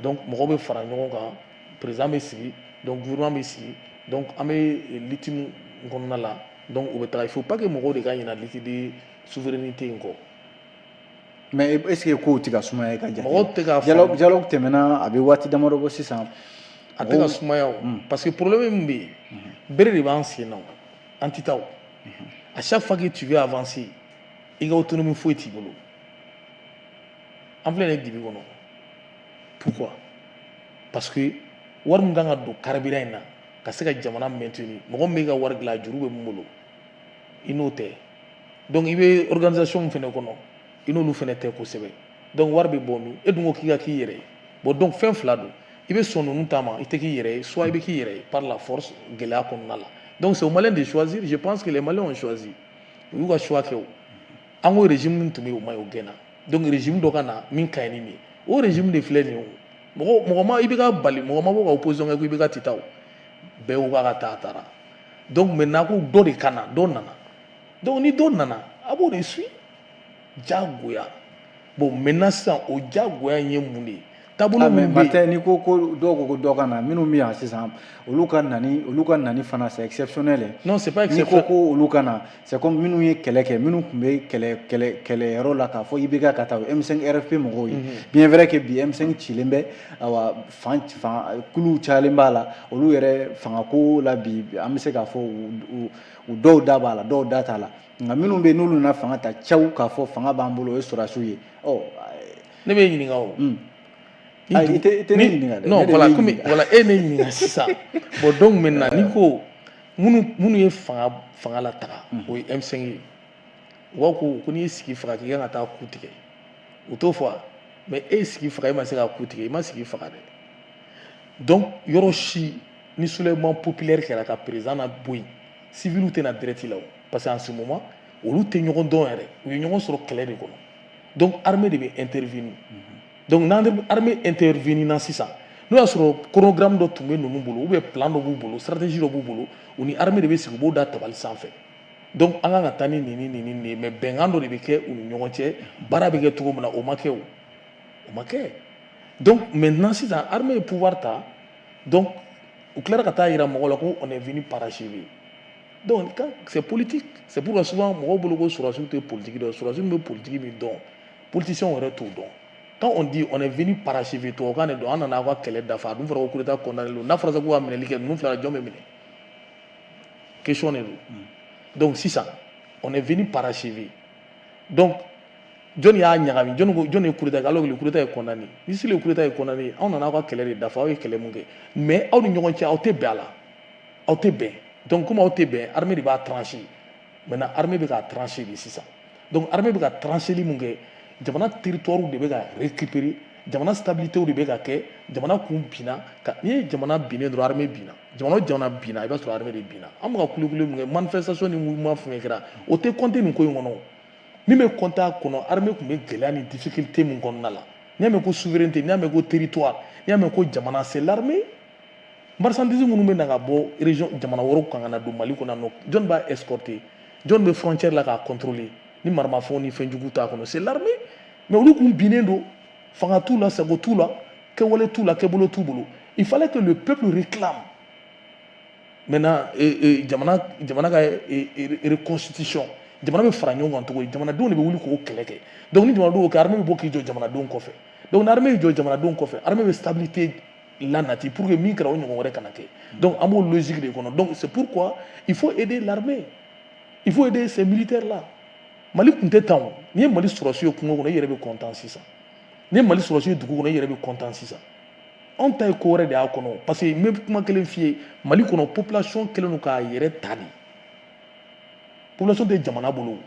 donc mɔgɔw bɛ fara ɲɔgɔn kan président bɛ sigi donc gouvernement bɛ sigi donc an bɛ litini kɔnɔna la donc u bɛ taga il faut pas que mɔgɔw de ka ɲinɛ litini souveraineté in kɔ. mais est ce que kow tɛ ka sumaya ka jate mɔgɔw tɛ ka dialogue tɛmɛna a bɛ waati damadɔ bɔ sisan a tɛ ka sumaya o parce que problème min bɛ yen bere de b'an sen na Antitao. À chaque fois que tu veux avancer, il y a autonomie faut être bolo. En plein équilibre. Pourquoi? Parce que war mun ganga do carburant ina ka se ka jamana maintenir mo me ga war gla juru be molo inote donc ibe organisation fene kono ino lu fene te ko sebe donc war be bonu e dungo ki ga ki yere bo donc fin flado ibe sonu ntama ite ki yere soit ibe ki yere par la force gela kon nala donc c'est au malin de choisir. Je pense que les Maliens ont choisi yu ga choix ke ango régime ntumi o mayo gena donc régime do kana min kayni ni o régime de fleni mɔgɔ i bɛ ka bali mɔgɔ ma bɔ ka opposition kɛ ko i bɛ ka titaw bɛɛ y'u ka taa taara donc maintenant ko dɔ de ka na dɔ nana donc ni dɔ nana a b'o de suit jagoya bon maintenant sisan o jagoya in ye mun de ye taabolo min bɛ yen Martin ni ko dɔw ko dɔ ka na minnu bɛ yan sisan olu ka nani fana c'est exceptionnel non c'est pas ni exceptionnel ko olu ka na c'est comme minnu ye kɛlɛ kɛ minnu tun bɛ kɛlɛyɔrɔ la k'a fɔ i bɛ ka taa M5 RFP mɔgɔw ye bien vrai que bi M5 cilen bɛ awa fan kulu cayalen b'a la olu yɛrɛ fangako la bi an bɛ se k'a fɔ u dɔw da b'a la dɔw da t'a la nka minnu bɛ yen n'olu na fanga ta caw k'a fɔ fanga b'an bolo o ye sɔrɔdasiw ye ne bɛ ɲininka o non voilà comme voilà e ne ɲininka sisan bon donc maintenant ni ko minnu ye fanga la taga o ye M5 ye u b'a ko n'i ye sigi faga k'i kan ka taa ku tigɛ u t'o fɔ mais e sigi faga e ma se ka ku tigɛ i ma sigi faga dɛ donc yɔrɔ si ni soulèvement populaire kɛra ka président na bɔ yen civils tɛna direct la o parce que en ce moment olu tɛ ɲɔgɔn dɔn yɛrɛ u ye ɲɔgɔn sɔrɔ kɛlɛ de kɔnɔ donc armée de bɛ intervenir donc n'an armée intervenir na sisan n'o y'a sɔrɔ chronogramme dɔ tun bɛ ninnu bolo ou bien plan dɔ b'u bolo stratégie dɔ b'u bolo u ni armée de bɛ sigi u b'o da tabali sanfɛ donc an kan ka taa ni nin ye mais bɛnkan dɔ de bɛ kɛ u ni ɲɔgɔn cɛ baara bɛ kɛ cogo min na o ma kɛ o ma kɛ donc maintenant sisan armée ye pouvoir ta donc u tilara ka taa yira mɔgɔw la ko on est venu parachever donc quand c'est politique c'est pourquoi souvent mɔgɔw bolo ko sɔrɔdasiw tɛ politique dɔn sɔrɔdasiw bɛ politique min dɔn politiciens yɛrɛ t'o dɔn. Quand on dit on est venu parachever tout, on en a avoir quelle d'affaires, nous ferons coup d'état condamné, nous ferons quoi amener les nous ferons jamais mener. Question est donc si ça, on est venu parachever. Donc John ya nyagami, John est coup d'état alors que le coup d'état est condamné. Ici le coup d'état est condamné, on en a avoir quelle d'affaires et quelle mongue. Mais on n'y a pas au TB là, au TB. Donc comment au TB, armée va trancher. Maintenant armée va trancher ici ça. Donc armée va trancher les mongue. Jamana territoire de bɛ ka récupérer jamana stabilité de bɛ ka kɛ jamana kun binna ka ni ye jamana binnen dɔrɔn armée binna jamana binna i b'a sɔrɔ armée de binna an bɛ ka kulikuli mun kɛ manifestation ni mouvement fɛn kɛra o tɛ compter nin ko in kɔnɔ min bɛ compter a kɔnɔ armée tun bɛ gɛlɛya ni difficulté min kɔnɔna la n'i y'a mɛn ko souveraineté n'i y'a mɛn ko territoire n'i y'a mɛn ko jamana c'est l'armée marchandise minnu bɛ na ka bɔ région jamana wɛrɛw kan ka na don Mali kɔnɔ nɔ jɔn b'a escorter jɔn bɛ frontière la k'a contrôler ni maramafɛnw ni fɛnjugu t'a kɔnɔ c'est l'armée mais olu kun binnen don fanga t'u la sago t'u la kɛwale t'u la kɛbolo t'u bolo il fallait que le peuple réclame maintenant jamana ka reconstitution jamana bɛ fara ɲɔgɔn kan cogo di jamanadenw de bɛ wuli k'o kɛlɛ kɛ donc ni jamanadenw y'o kɛ armée bɛ bɔ k'i jɔ jamanadenw kɔfɛ donc ni armée y'i jɔ jamanadenw kɔfɛ armée bɛ stabilité lanati pour que min kɛra o ɲɔgɔn wɛrɛ kana kɛ donc an b'o logique de kɔnɔ donc c'est pourquoi il faut aider l'armée il faut aider ces militaires là Mali tun tɛ tan o n'i ye Mali sɔrɔsi ye kungo kɔnɔ i yɛrɛ bɛ content sisan n'i ye Mali sɔrɔsi ye dugu kɔnɔ i yɛrɛ bɛ content sisan anw ta ye ko wɛrɛ de y'a kɔnɔ parce que n bɛ kuma kelen f'i ye Mali kɔnɔ population kɛlen don k'a yɛrɛ ta de population tɛ jamana bolo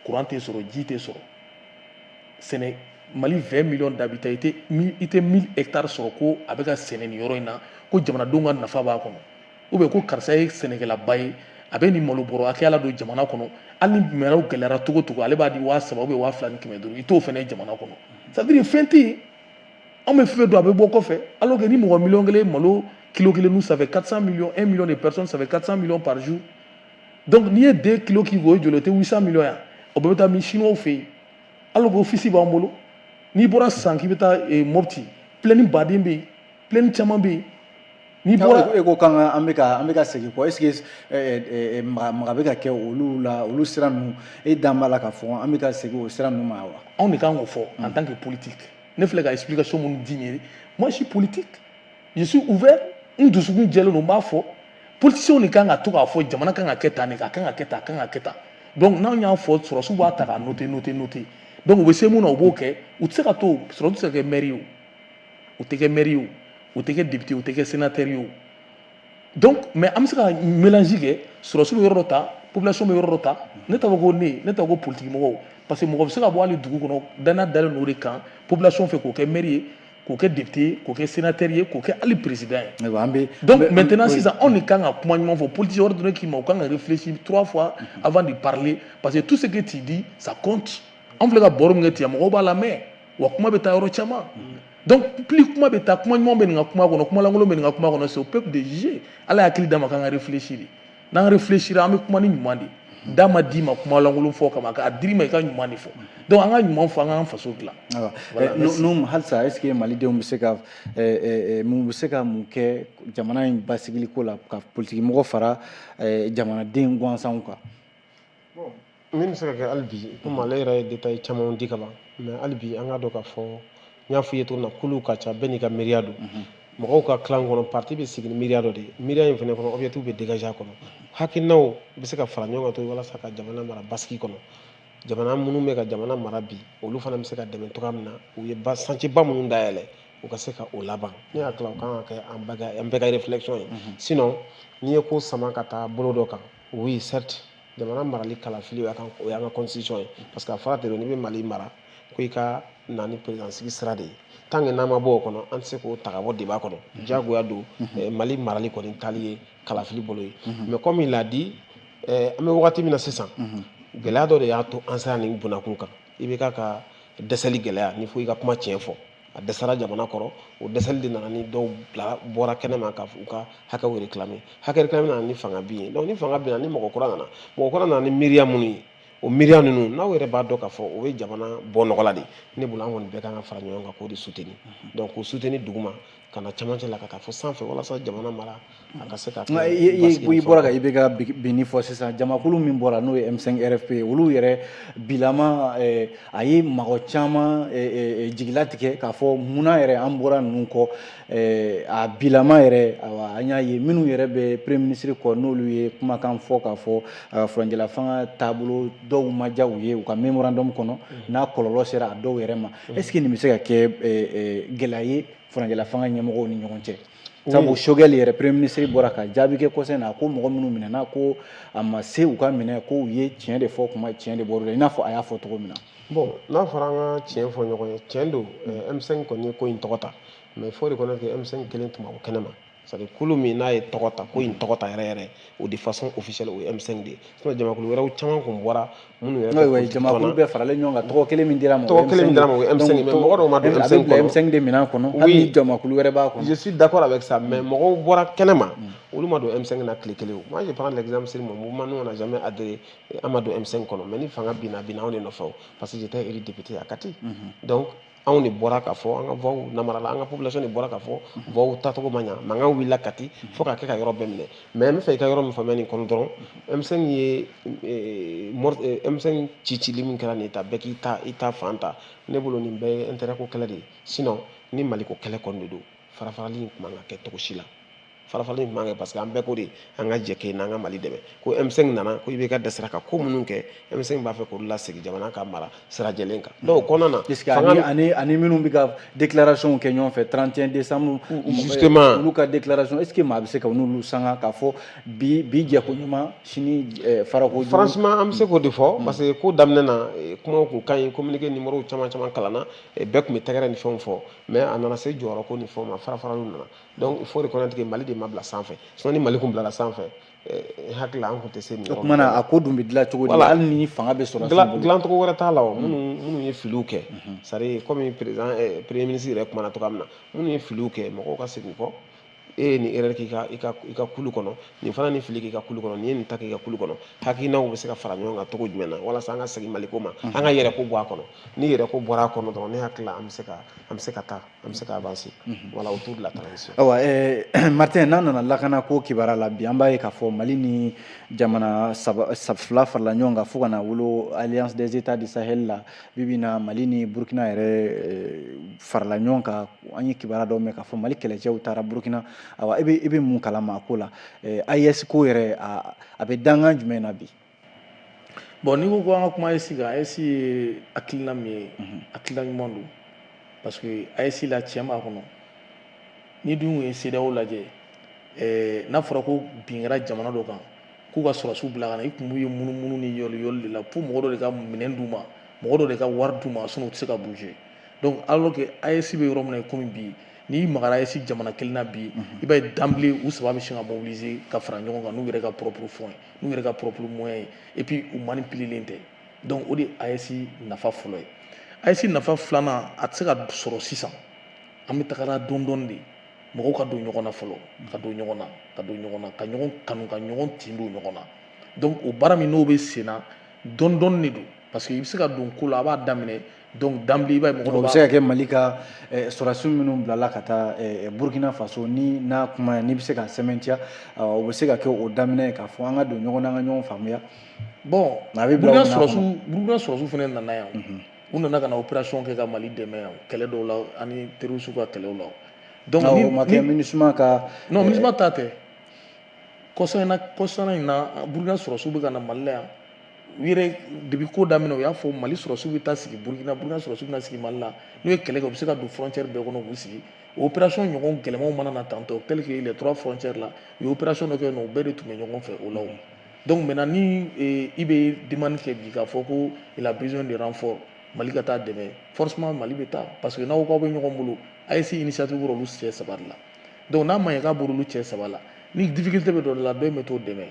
courant tɛ sɔrɔ ji tɛ sɔrɔ sɛnɛ Mali 20 millions d'habitants i tɛ 1000 hectares sɔrɔ ko a bɛ ka sɛnɛ nin yɔrɔ in na ko jamanadenw ka nafa b'a kɔnɔ ou bien ko karisa ye sɛnɛkɛlaba ye a bɛ nin malo bɔrɔ hakɛya la don jamana kɔnɔ hali ni mɛraw gɛlɛyara cogo cogo ale b'a di 300 ou bien 2500 i t'o fana ye jamana kɔnɔ ça veut dire fɛn tɛ yen anw bɛ fɛn dɔn a bɛ bɔ kɔfɛ alors que ni mɔgɔ miliyɔn kelen malo kilo kelen nous ça fait 400 millions 1 million de personnes ça fait 400 millions par jour donc n'i ye 2 kilos k'i k'o joli o tɛ 800 millions yan o bɛɛ bɛ taa min chinois fɛ yen alors que office b'an bolo n'i bɔra sisan k'i bɛ taa Mopti plaine baden bɛ yen plaine caman bɛ yen n'i bɔra ko kan an bɛ ka segin kɔ est-ce que maga bɛ ka kɛ olu la olu sira ninnu e dan b'a la k'a fɔ an bɛ ka segin o sira ninnu ma wa anw de kan k'o fɔ en tant que politique ne filɛ ka explication minnu di n ye moi je suis politique je suis ouvert n dusukun jɛlen don n b'a fɔ politiciens ni kan ka to k'a fɔ jamana kan ka kɛ tan de ka kan ka kɛ tan kan ka kɛ tan donc n'anw y'a fɔ sɔrɔsiw b'a ta ka noter donc u bɛ se mun na u b'o kɛ u tɛ se ka to sɔrɔsiw tɛ se ka kɛ maire ye u tɛ kɛ maire ye u tɛ kɛ député u tɛ kɛ sénateur ye donc mais an bɛ se ka mélange kɛ sɔrɔsiw bɛ yɔrɔ dɔ ta population bɛ yɔrɔ dɔ ta ne t'a fɔ ko ne t'a fɔ ko politique mɔgɔw parce que mɔgɔ bɛ se ka bɔ hali dugu kɔnɔ danaya dalen o de kan population fɛ k'o kɛ maire ye k'o kɛ député k'o kɛ sénateur ye k'o kɛ hali président ye donc maintenant sisan anw de kan ka kuma ɲuman fɔ politicien wɛrɛ donné k'i ma u kan ka réfléchir 3 fois avant de parler parce que tout ce que tu dis ça compte anw filɛ ka baro min kɛ ten mɔgɔw b'a lamɛn wa kuma bɛ taa yɔrɔ caman donc plus kuma bɛ taa kuma ɲuman bɛ nin ka kuma kɔnɔ kuma lankolon bɛ nin ka kuma kɔnɔ c'est au peuple de juger ala hakili d'a ma k'an ka réfléchir de n'an réfléchir an bɛ kuma ni ɲuman de d'a ma d'i ma kuma lankolon fɔ kama k'a dir'i ma i ka ɲuman de fɔ donc an ka ɲuman fɔ an k'an faso dilan nun halisa est ce que malidenw bɛ se ka mun bɛ se ka mun kɛ jamana in basigili ko la ka politique mɔgɔ fara jamanaden gansanw kan bon min bɛ se ka kɛ hali bi komi ale yɛrɛ ye détail caman di ka ban mais hali bi an k'a dɔn k'a fɔ n y'a fɔ i ye cogo min na kuluw ka ca bɛɛ n'i ka miiriya don mɔgɔw ka clan kɔnɔ parti bɛ sigi ni miiriya dɔ de ye miiriya in fana kɔnɔ objectif bɛ dégager a kɔnɔ hakilinaw bɛ se ka fara ɲɔgɔn kan to walasa ka jamana mara basigi kɔnɔ jamana minnu bɛ ka jamana mara bi olu fana bɛ se ka dɛmɛ cogoya min na u ye chantier ba minnu dayɛlɛ u ka se ka o laban ne hakili la o kan ka kɛ an bɛɛ ka réflexion ye sinon n'i ye ko sama ka taa bolo dɔ kan oui certes jamana marali kalafili o y'an ka constitution ye parce que a fɔra ten n'i bɛ mali mara ko i ka na ni président sigi sira de ye tant que n'an ma bɔ o kɔnɔ an tɛ se k'o ta ka bɔ débat kɔnɔ diyagoya don mali marali kɔni taali ye kalafili bolo ye mais comme il a dit an bɛ wagati min na sisan gɛlɛya dɔ de y'a to an sera nin bunakun kan i bɛ ka dɛsɛli gɛlɛya n'i fɔ i ka kuma tiɲɛ fɔ a dɛsɛra jamana kɔrɔ o dɛsɛli de nana ni dɔw bɔra kɛnɛma ka u ka hakɛw réclamer hakɛ réclamer nana ni fanga bin ye donc ni fanga binna ni mɔgɔ kura nana ni miiriya minnu ye o miiriya ninnu n'aw yɛrɛ b'a dɔn k'a fɔ o ye jamana bɔ nɔgɔ la de ne bolo an kɔni bɛɛ kan ka fara ɲɔgɔn kan k'o de soutenir donc k'o soutenir duguma ka na camancɛ la ka taa fɔ sanfɛ walasa jamana mara a ka se ka i bɔra ka i bɛ ka binni fɔ sisan jamakulu min bɔra n'o ye M5 RFP olu yɛrɛ bilama a ye mɔgɔ caman jigilatigɛ k'a fɔ munna yɛrɛ an bɔra ninnu kɔ a bilama yɛrɛ an y'a ye minnu yɛrɛ bɛ premier ministre kɔ n'olu ye kumakan fɔ k'a fɔ furancɛla fanga taabolo dɔw ma diya u ye u ka memorandum kɔnɔ n'a kɔlɔlɔ sera a dɔw yɛrɛ ma est ce que nin bɛ se ka kɛ gɛlɛya ye furancɛla fanga ɲɛmɔgɔw ni ɲɔgɔn cɛ sabu Sogɛli yɛrɛ premier ministre bɔra ka jaabi kɛ kɔsɛbɛ na ko mɔgɔ minnu minɛna ko a ma se u ka minɛ ko u ye tiɲɛ de fɔ kuma tiɲɛ de bɔra i n'a fɔ a y'a fɔ cogo min na bon n'a fɔra an ka tiɲɛ fɔ ɲɔgɔn ye tiɲɛ don M5 kɔni ye ko in tɔgɔ ta mais il faut reconnaître que M5 kelen tun ma bɔ kɛnɛma c'est-à-dire kulu min n'a ye tɔgɔ ta ko in tɔgɔ ta yɛrɛ yɛrɛ o de façon officielle o ye M5 de ye sinon jamakulu wɛrɛw caman kun bɔra minnu yɛrɛ jamakulu bɛɛ faralen ɲɔgɔn kan tɔgɔ kelen min dira ma o ye M5 mais mɔgɔ dɔw ma don M5 kɔnɔ M5 de minɛn kɔnɔ hali ni jamakulu wɛrɛ b'a kɔnɔ je suis d'accord avec ça mais mɔgɔw bɔra kɛnɛma olu ma don M5 na tile kelen o moi je prends l'exemple sur mon mouvement nous on n'a jamais adhéré an ma don M5 kɔnɔ mais ni fanga binna anw de nɔfɛ parce que j'étais élu député à Kati donc anw de bɔra k'a fɔ an ka voix namarala an ka population de bɔra k'a fɔ voix tacogo ma ɲa mankan wulila Kati fo ka kɛ ka yɔrɔ bɛɛ minɛ mais n bɛ fɛ i ka yɔrɔ min faamuya nin kɔnɔ dɔrɔn M5 ye M5 cicili min kɛra nin ye ta bɛɛ k'i ta fan ta ne bolo nin bɛɛ ye intérêt ko kɛlɛ de ye sinon ni Mali ko kɛlɛ kɔni de don farafarali in tun man ka kɛ cogo si la farafalin tun man kɛ parce que an bɛɛ ko de an ka jɛ kelen n'an ka Mali dɛmɛ ko M5 nana ko i bɛ ka dɛsɛra ka ko minnu kɛ M5 b'a fɛ k'olu lasegin jamana ka mara sira jɛlen kan donc o kɔnɔna na est ce que ani minnu bɛ ka déclaration kɛ ɲɔgɔn fɛ 31 décembre justement olu ka déclaration est ce que maa bɛ se ka n'olu sanga k'a fɔ bi jɛko ɲuman sini farako franchement an bɛ se k'o de fɔ parce que ko daminɛ na kumaw kun ka ɲi communiqué numéro caman kalanna bɛɛ tun bɛ tɛgɛrɛ ni fɛnw fɔ mais a nana se jɔyɔrɔ ko ni fɛnw ma farafaraliw nana donc il faut reconnaître que Mali de ma bila sanfɛ sinon ni Mali kun bilala sanfɛ hakili la an kun tɛ se nin yɔrɔ o kumana a ko dun bɛ dilan cogo di hali ni fanga bɛ sɔrɔ dilancogo wɛrɛ t'a la o minnu ye filiw kɛ c'est à dire comme président premier ministre yɛrɛ kumana cogoya min na minnu ye filiw kɛ mɔgɔw ka segin kɔ e ye nin erreur k'i ka kulu kɔnɔ nin fana ni fili k'i ka kulu kɔnɔ nin ye nin ta k'i ka kulu kɔnɔ hakilinaw bɛ se ka fara ɲɔgɔn kan cogo jumɛn na walasa an ka segin Mali ko ma an ka yɛrɛ ko bɔ a kɔnɔ ni yɛrɛ ko bɔra a kɔnɔ dɔrɔn ne hakili la an bɛ se ka avancer voilà autour de la transition. Awa Martin n'an nana lakana ko kibaruya la bi an b'a ye k'a fɔ Mali ni jamana fila farala ɲɔgɔn kan fo ka na wolo Alliance des États du Sahel la bi bi in na Mali ni Burkina yɛrɛ farala ɲɔgɔn kan an ye kibaruya dɔw mɛn k'a fɔ Mali kɛlɛcɛw taara Burkina awa e bɛ mun kalama ko la AES ko yɛrɛ a bɛ dangan jumɛn na bi. Bon n'i ko ko an ka kuma AES kan, AES ye hakilina min ye hakilina ɲuman don parce que AES la tiɲɛ b'a kɔnɔ ni dun ye CEDEAO lajɛ n'a fɔra ko bin kɛra jamana dɔ kan k'u ka sɔrɔsiw bila ka na i kun b'u ye munumunu ni yɔli de la pour mɔgɔ dɔ de ka minɛn d'u ma mɔgɔ dɔ de ka wari d'u ma sinon u tɛ se ka bouger donc alors que AES bɛ yɔrɔ min na komi bi n'i magara AES jamana kelen na bi i b'a ye d'emblée u saba bɛ sin ka mobiliser ka fara ɲɔgɔn kan n'u yɛrɛ ka propre fonds ye n'u yɛrɛ ka propre moyen ye et puis u manipulelen tɛ donc o de ye AES nafa fɔlɔ ye AES nafa filanan a tɛ se ka sɔrɔ sisan an bɛ tagara dɔɔni dɔɔni de mɔgɔw ka don ɲɔgɔn na fɔlɔ ka don ɲɔgɔn na ka ɲɔgɔn kanu ka ɲɔgɔn tin don ɲɔgɔn na donc o baara min n'o bɛ sen na dɔɔni dɔɔni de don parce que i bɛ se ka don ko la a b'a daminɛ donc d'emblée i b'a ye mɔgɔ dɔ b'a. O bɛ se ka kɛ Mali ka sɔrɔsiw minnu bilala ka taa Burkina Faso ni n'a kuma n'i bɛ se ka sɛmɛntiya o bɛ se ka kɛ o daminɛ ye k'a fɔ an ka don ɲɔgɔn na an ka ɲɔgɔn faamuya. Bon Burkina sɔrɔsiw fana nana yan u nana ka na opération kɛ ka Mali dɛmɛ yan kɛlɛ dɔw la ani terroristes ka kɛlɛw la. Donc o ma kɛ MINUSMA ka. Non MINUSMA ta tɛ kɔsana in na Burkina sɔrɔsiw bɛ ka na Mali la yan u yɛrɛ depuis ko daminɛ u y'a fɔ Mali sɔrɔsiw bɛ taa sigi Burkina sɔrɔsiw bɛna sigi Mali la n'u ye kɛlɛ kɛ u bɛ se ka don frontière bɛɛ kɔnɔ k'u sigi o opération ɲɔgɔn gɛlɛmanw mana na tantôt tel que les 3 frontières là u ye opération dɔ kɛ yen nɔ u bɛɛ de tun bɛ ɲɔgɔn fɛ o la donc maintenant ni i bɛ demande kɛ bi k'a fɔ ko il a besoin de renfort Mali ka taa dɛmɛ forcément Mali bɛ taa parce que n'aw bɛ ɲɔgɔn bolo AES initiative bɔra olu cɛ saba de la donc n'a ma ɲɛ k'a bɔra olu cɛ saba la ni difficulté bɛ dɔ la dɔ in bɛ t'o dɛmɛ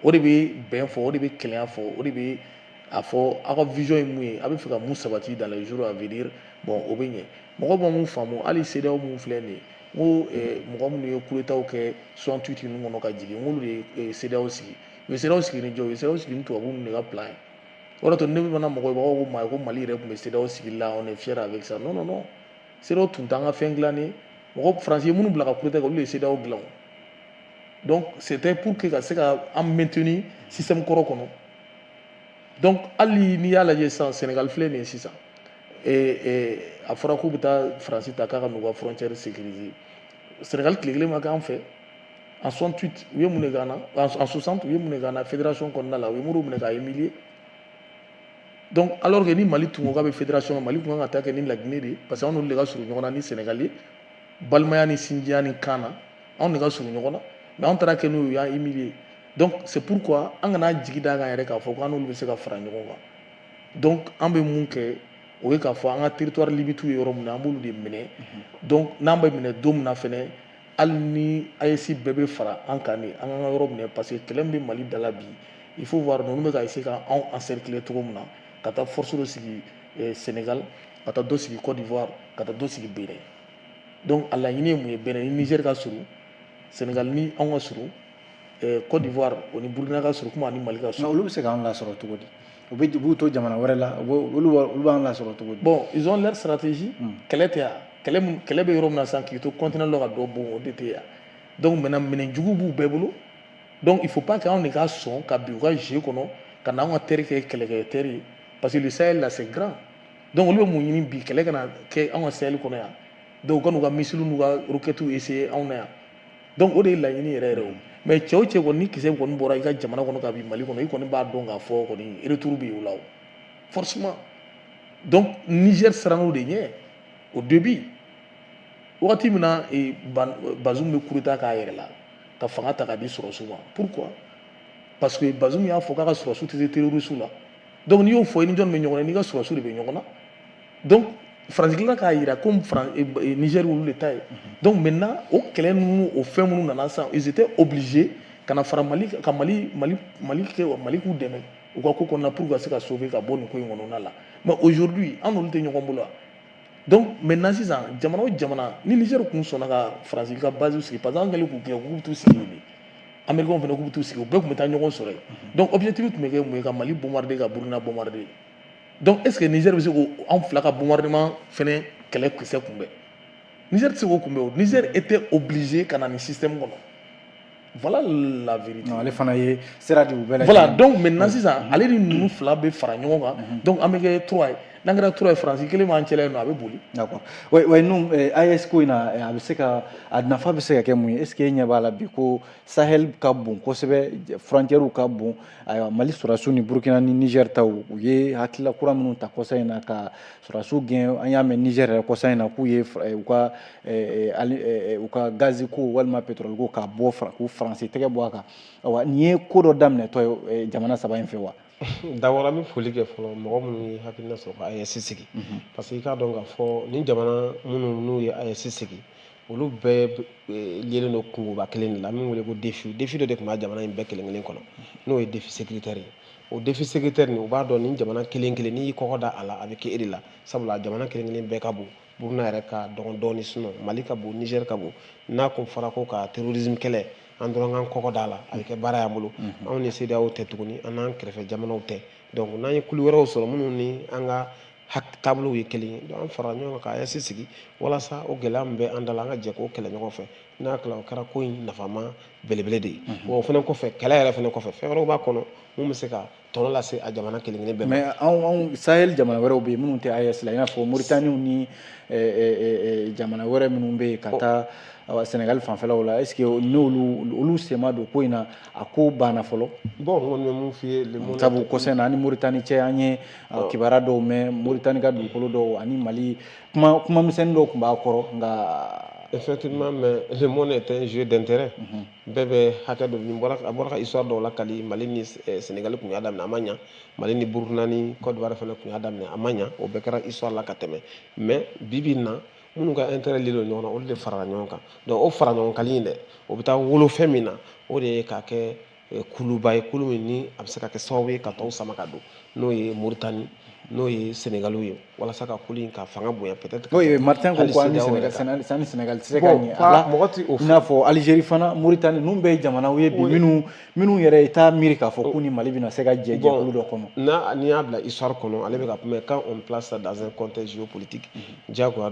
o de bɛ bɛn fɔ o de bɛ kɛlɛya fɔ o de bɛ a fɔ aw ka vision ye mun ye a bɛ fɛ ka mun sabati dans les jours à venir bon o bɛ ɲɛ mɔgɔw bɛ mun faamu hali CEDEAO mun filɛ nin ye n ko mɔgɔ minnu ye coup d'état kɛ 68 ninnu kɔnɔ ka jigin n k'olu de ye CEDEAO sigi u ye CEDEAO sigi ni jɔn u ye CEDEAO sigi ni tubabuw ninnu de ka plan ye o de to ne bɛ mana mɔgɔ ye b'a fɔ ko Mali yɛrɛ tun bɛ CEDEAO sigi la on est fier avec ça non non non CEDEAO tun t'an ka fɛn dilannen mɔgɔ Faransi ye minnu bila ka coup d'état kɛ olu de ye CEDEAO dilan donc c'était pour que ka se ka an maintenir système kɔrɔ kɔnɔ donc hali n'i y'a lajɛ sisan Sénégal filɛ nin ye sisan a fɔra k'u bɛ taa Faransi ta k'a ka n'u ka frontière sécuriser Sénégal tile kelen ma kɛ an fɛ en 68 u ye mun de k'an na en 60 u ye mun de k'an na fédération kɔnɔna la u ye Modibo minɛ k'a humilier donc alors que ni Mali tun ko k'a bɛ fédération Mali tun kan ka taa kɛ ni laginɛ de ye parce que an n'olu de ka surun ɲɔgɔn na ni Sénégal ye balimaya ni sinjiya ni kan na anw de ka surun ɲɔgɔn na mais anw taara kɛ n'o ye u y'an humilier donc c'est pourquoi an kana jigi da kan yɛrɛ k'a fɔ k'an n'olu bɛ se ka fara ɲɔgɔn kan donc an bɛ mun kɛ o ye k'a fɔ an ka territoire limite ye yɔrɔ min na an b'olu de minɛ donc n'an bɛ minɛ don min na fɛnɛ hali ni AES bɛɛ bɛ fara an kan de an ka yɔrɔ minɛ parce que kɛlɛ min bɛ Mali da la bi il faut voir ninnu bɛ ka essayer ka anw encercler cogo min na ka taa force dɔ sigi Sénégal ka taa dɔ sigi Côte d'Ivoire ka taa dɔ sigi Bénin donc a laɲini ye mun ye Bénin ni Niger ka surun Sénégal ni anw ka surun Côte d'Ivoire o ni Burkina ka surun komi ani Mali ka surun. olu bɛ se k'an lasɔrɔ cogo di u b'u to jamana wɛrɛ la olu b'an lasɔrɔ cogo di. bon ils ont leur stratégie kɛlɛ tɛ yan kɛlɛ bɛ yɔrɔ min na sisan k'i to continent dɔ ka dɔ bon o de tɛ yan donc maintenant minɛnjugu b'u bɛɛ bolo donc il faut pas que anw de ka sɔn ka bin u ka jeu kɔnɔ ka na anw ka terre kɛ kɛlɛkɛ terre ye parce que le Sahel là c'est grand donc olu bɛ mun ɲini bi kɛlɛ kana kɛ anw ka Sahel kɔnɔ yan donc u ka n'u ka missile n'u ka roquettes essayer anw na yan donc o de ye laɲini yɛrɛ yɛrɛ o mais cɛ o cɛ kɔni ni kisɛ kɔni bɔra i ka jamana kɔnɔ ka bin Mali kɔnɔ i kɔni b'a dɔn k'a fɔ kɔni retour bɛ yen o la o forcément donc Niger siran o de ɲɛ au début wagati min na Bazoum bɛ coup d'état k'a yɛrɛ la ka fanga ta k'a di sɔrɔsiw ma pourquoi parce que Bazoum y'a fɔ k'a ka sɔrɔsiw tɛ se terroristes la donc n'i y'o fɔ i ni jɔn bɛ ɲɔgɔn na n'i ka sɔrɔsiw de bɛ ɲɔgɔn na donc Faransi tilala k'a yira comme Niger olu de ta ye donc maintenant o kɛlɛ ninnu o fɛn minnu nana sisan ils étaient obligés ka na fara Mali ka Mali k'u dɛmɛ u ka ko kɔnɔna pour ka se ka sauver ka bɔ nin ko in kɔnɔna la mais aujourd'hui an n'olu tɛ ɲɔgɔn bolo donc maintenant sisan jamana o jamana ni Niger tun sɔnna ka Faransi ka base sigi parce que an kɛlen k'u gɛn k'u bɛ t'u sigi yen Américains fana k'u bɛ t'u sigi u bɛɛ tun bɛ taa ɲɔgɔn sɔrɔ yen donc objectif tun bɛ kɛ mun ye ka Mali bombarder ka Burkina bombarder donc est ce que Niger bɛ se k'anw fila ka bombardement fɛnɛ kɛlɛ kisɛ kunbɛn Niger tɛ se k'o kunbɛn o Niger était obligé ka na nin système kɔnɔ voilà la vérité. non ale fana ye sira di u bɛɛ lajɛlen. voilà donc maintenant sisan ale ni ninnu fila bɛ fara ɲɔgɔn kan donc an bɛ kɛ 3 ye n'an kɛra tura ye faransi kelen b'an cɛla yen nɔ a bɛ boli. D'accord ouais nous AES ko in na a bɛ se ka a nafa bɛ se ka kɛ mun ye est ce que e ɲɛ b'a la bi ko Sahel ka bon kosɛbɛ frontières ka bon ayiwa Mali sɔrɔdasiw ni Burkina ni Niger taw u ye hakilila kura minnu ta kɔsa in na ka sɔrɔdasiw gɛn an y'a mɛn Niger yɛrɛ kɔsa in na k'u ye u ka gazi ko walima pétrole ko k'a bɔ k'u faransi tɛgɛ bɔ a kan awa nin ye ko dɔ daminɛtɔ ye jamana saba in fɛ wa. D'abord an bɛ foli kɛ fɔlɔ mɔgɔ minnu ye hakilina sɔrɔ ka AES sigi parce que i k'a dɔn k'a fɔ ni jamana minnu n'u ye AES sigi olu bɛɛ lielen don kungoba kelen de la min wele ko défi dɔ de tun b'a jamana in bɛɛ kelen kelen kɔnɔ n'o ye défi sécuritaire ye o défi sécuritaire nin u b'a dɔn ni jamana kelen kelen n'i y'i kɔkɔ da a la a bɛ kɛ e de la sabula jamana kelen kelen bɛɛ ka bon Burkina yɛrɛ ka dɔgɔn dɔɔni sinon Mali ka bon Niger ka bon n'a kun fɔra ko ka terrorisme kɛlɛ an dɔrɔn k'an kɔkɔ da la a bɛ kɛ baara y'an bolo anw ni CEDEAO tɛ tuguni an n'an kɛrɛfɛ jamanaw tɛ donc n'an ye kulu wɛrɛw sɔrɔ minnu ni an ka taabolow ye kelen ye donc an farala ɲɔgɔn kan ka AES sigi walasa o gɛlɛya min bɛ an da la an ka jɛ k'o kɛlɛ ɲɔgɔn fɛ n'a kɛla o kɛra ko in nafama belebele de ye wa o fana kɔfɛ kɛlɛ yɛrɛ fana kɔfɛ fɛn wɛrɛw b'a kɔnɔ mun bɛ se ka tɔnɔ lase a jamana kelen kelen bɛɛ ma. mais anw Sahel jamana wɛrɛw bɛ yen minnu tɛ AES la i n'a fɔ Mauritanie ni jamana wɛrɛ minnu bɛ yen ka taa Sénégal fanfɛlaw la est ce que n'olu sen ma don ko in na a ko banna fɔlɔ. bon n kɔni bɛ mun f'i ye sabu kɔsɛbɛ in na ani Mauritanie cɛ an ye kibaruya dɔw mɛn Mauritanie ka dugukolo dɔw ani Mali kuma misɛnnin dɔw tun b'a kɔrɔ nka. Effectivement, mais le monde est un jeu d'intérêt. Bɛɛ bɛ hakɛ dɔ nin a bɔra ka histoire dɔw lakali Mali ni Sénégal tun y'a daminɛ a ma ɲa Mali ni Burkina ni Côte d'Ivoire fana tun y'a daminɛ a ma ɲa o bɛɛ kɛra histoire la ka tɛmɛ mais bi bi in na minnu ka intérêt lilen don ɲɔgɔn na olu de farala ɲɔgɔn kan donc o fara ɲɔgɔn kali in dɛ o bɛ taa wolo fɛn min na o de ye ka kɛ kuluba ye kulu min ni a bɛ se ka kɛ sababu ye ka tɔw sama ka don n'o ye Mauritanie n'o ye Sénégal ye walasa ka kulu in ka fanga bonya peut-être. oui Martin ko ani Sénégal tɛ se ka ɲɛ ala i n'a fɔ Algérie fana Mauritanie ninnu bɛɛ ye jamanaw ye bi minnu yɛrɛ i t'a miiri k'a fɔ k'u ni Mali bɛna se ka jɛ jɛkulu dɔ kɔnɔ. n'i y'a bila histoire kɔnɔ ale bɛ ka mais quand on place ça dans un contexte géopolitique diyagoya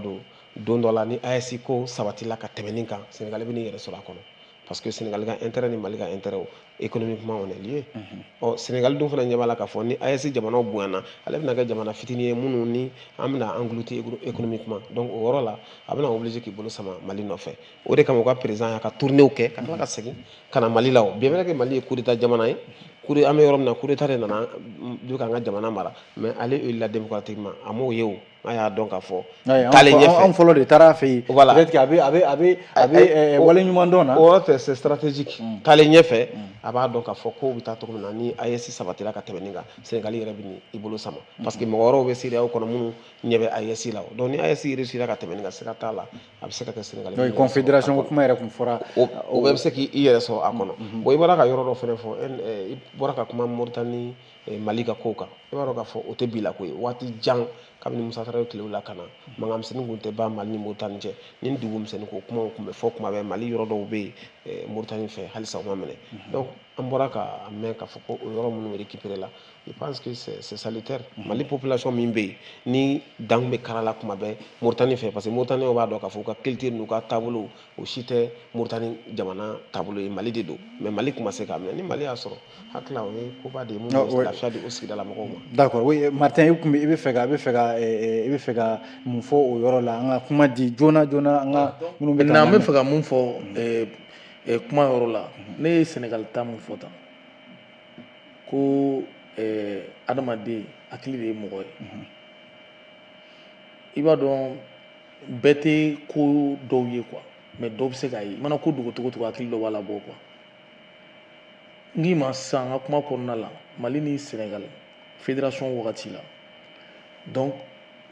don dɔ la ni AES ko sabatila ka tɛmɛ nin kan Sénégal bɛ n'i yɛrɛ sɔrɔ a kɔnɔ parce que Sénégal ka intérêt ni Mali ka intérêt économiquement on est lié Sénégal dun fana ɲɛ b'a la k'a fɔ ni AES jamanaw bonyana ale bɛna kɛ jamana fitinin ye minnu ni an bɛna engloutir économiquement donc o yɔrɔ la a bɛna obligé k'i bolo sama Mali nɔfɛ o de kama u ka président y'a ka tournéw kɛ ka tila ka segin ka na Mali la o bien vrai que Mali ye coup d'état jamana ye an bɛ yɔrɔ min na coup d'état de nana du k'an ka jamana mara mais ale élira démocratiquement a m'o ye o an y'a dɔn k'a fɔ taale ɲɛfɛ anw fɔlɔ de taara a fɛ yen peut-être que a bɛ waleɲuman dɔn na o yɔrɔ tɛ c'est stratégique taale ɲɛfɛ a b'a dɔn k'a fɔ ko bɛ taa cogo min na ni AES sabatira ka tɛmɛ nin kan Sénégal yɛrɛ bɛ i bolo sama parce que mɔgɔ wɛrɛw bɛ CEDEAO kɔnɔ minnu ɲɛ bɛ AES la donc ni AES réussira ka tɛmɛ nin kan sira t'a la a bɛ se ka kɛ Sénégal confédération ko kuma yɛrɛ kun fɔra o bɛɛ bɛ se k'i yɛrɛ sɔrɔ a kɔnɔ bon i bɔra ka yɔrɔ dɔ fɛnɛ fɔ i bɔra ka kuma Mauritanie Mali ka kow kan i b'a dɔn k'a fɔ o tɛ bi la ko ye waati jan kabini Musa Tarawele tilew la ka na mankan misɛnnin kun tɛ ban Mali ni Mauritanie cɛ ni dugu misɛnnin ko kumaw kun bɛ fɔ kuma bɛɛ Mali yɔrɔ dɔw bɛ yen Mauritanie fɛ halisa o ma minɛ donc an bɔra ka mɛn k'a fɔ ko o yɔrɔ minnu récupéré la je pense que c'est salutaire Mali population min bɛ yen ni dan bɛ kara la kuma bɛɛ Mauritanie fɛ parce que Mauritanie b'a dɔn k'a fɔ u ka culture n'u ka taabolo o si tɛ Mauritanie jamana taabolo ye Mali de don mais Mali tun ma se k'a minɛ ni Mali y'a sɔrɔ hakili la o ye koba de ye mun bɛ lafiya di o sigidala mɔgɔw ma. d'accord oui Martin i bɛ fɛ ka mun fɔ o yɔrɔ la an ka kuma di joona an ka minnu bɛ n'an bɛ fɛ ka mun fɔ kuma yɔrɔ la ne ye Sénégal ta mun fɔ tan ko adamaden hakili de ye mɔgɔ ye i b'a dɔn bɛɛ tɛ ko dɔw ye quoi mais dɔw bɛ se k'a ye i mana ko dogo cogo hakili dɔ b'a la bɔ quoi n k'i ma sisan n ka kuma kɔnɔna la Mali ni Sénégal fédération wagati la donc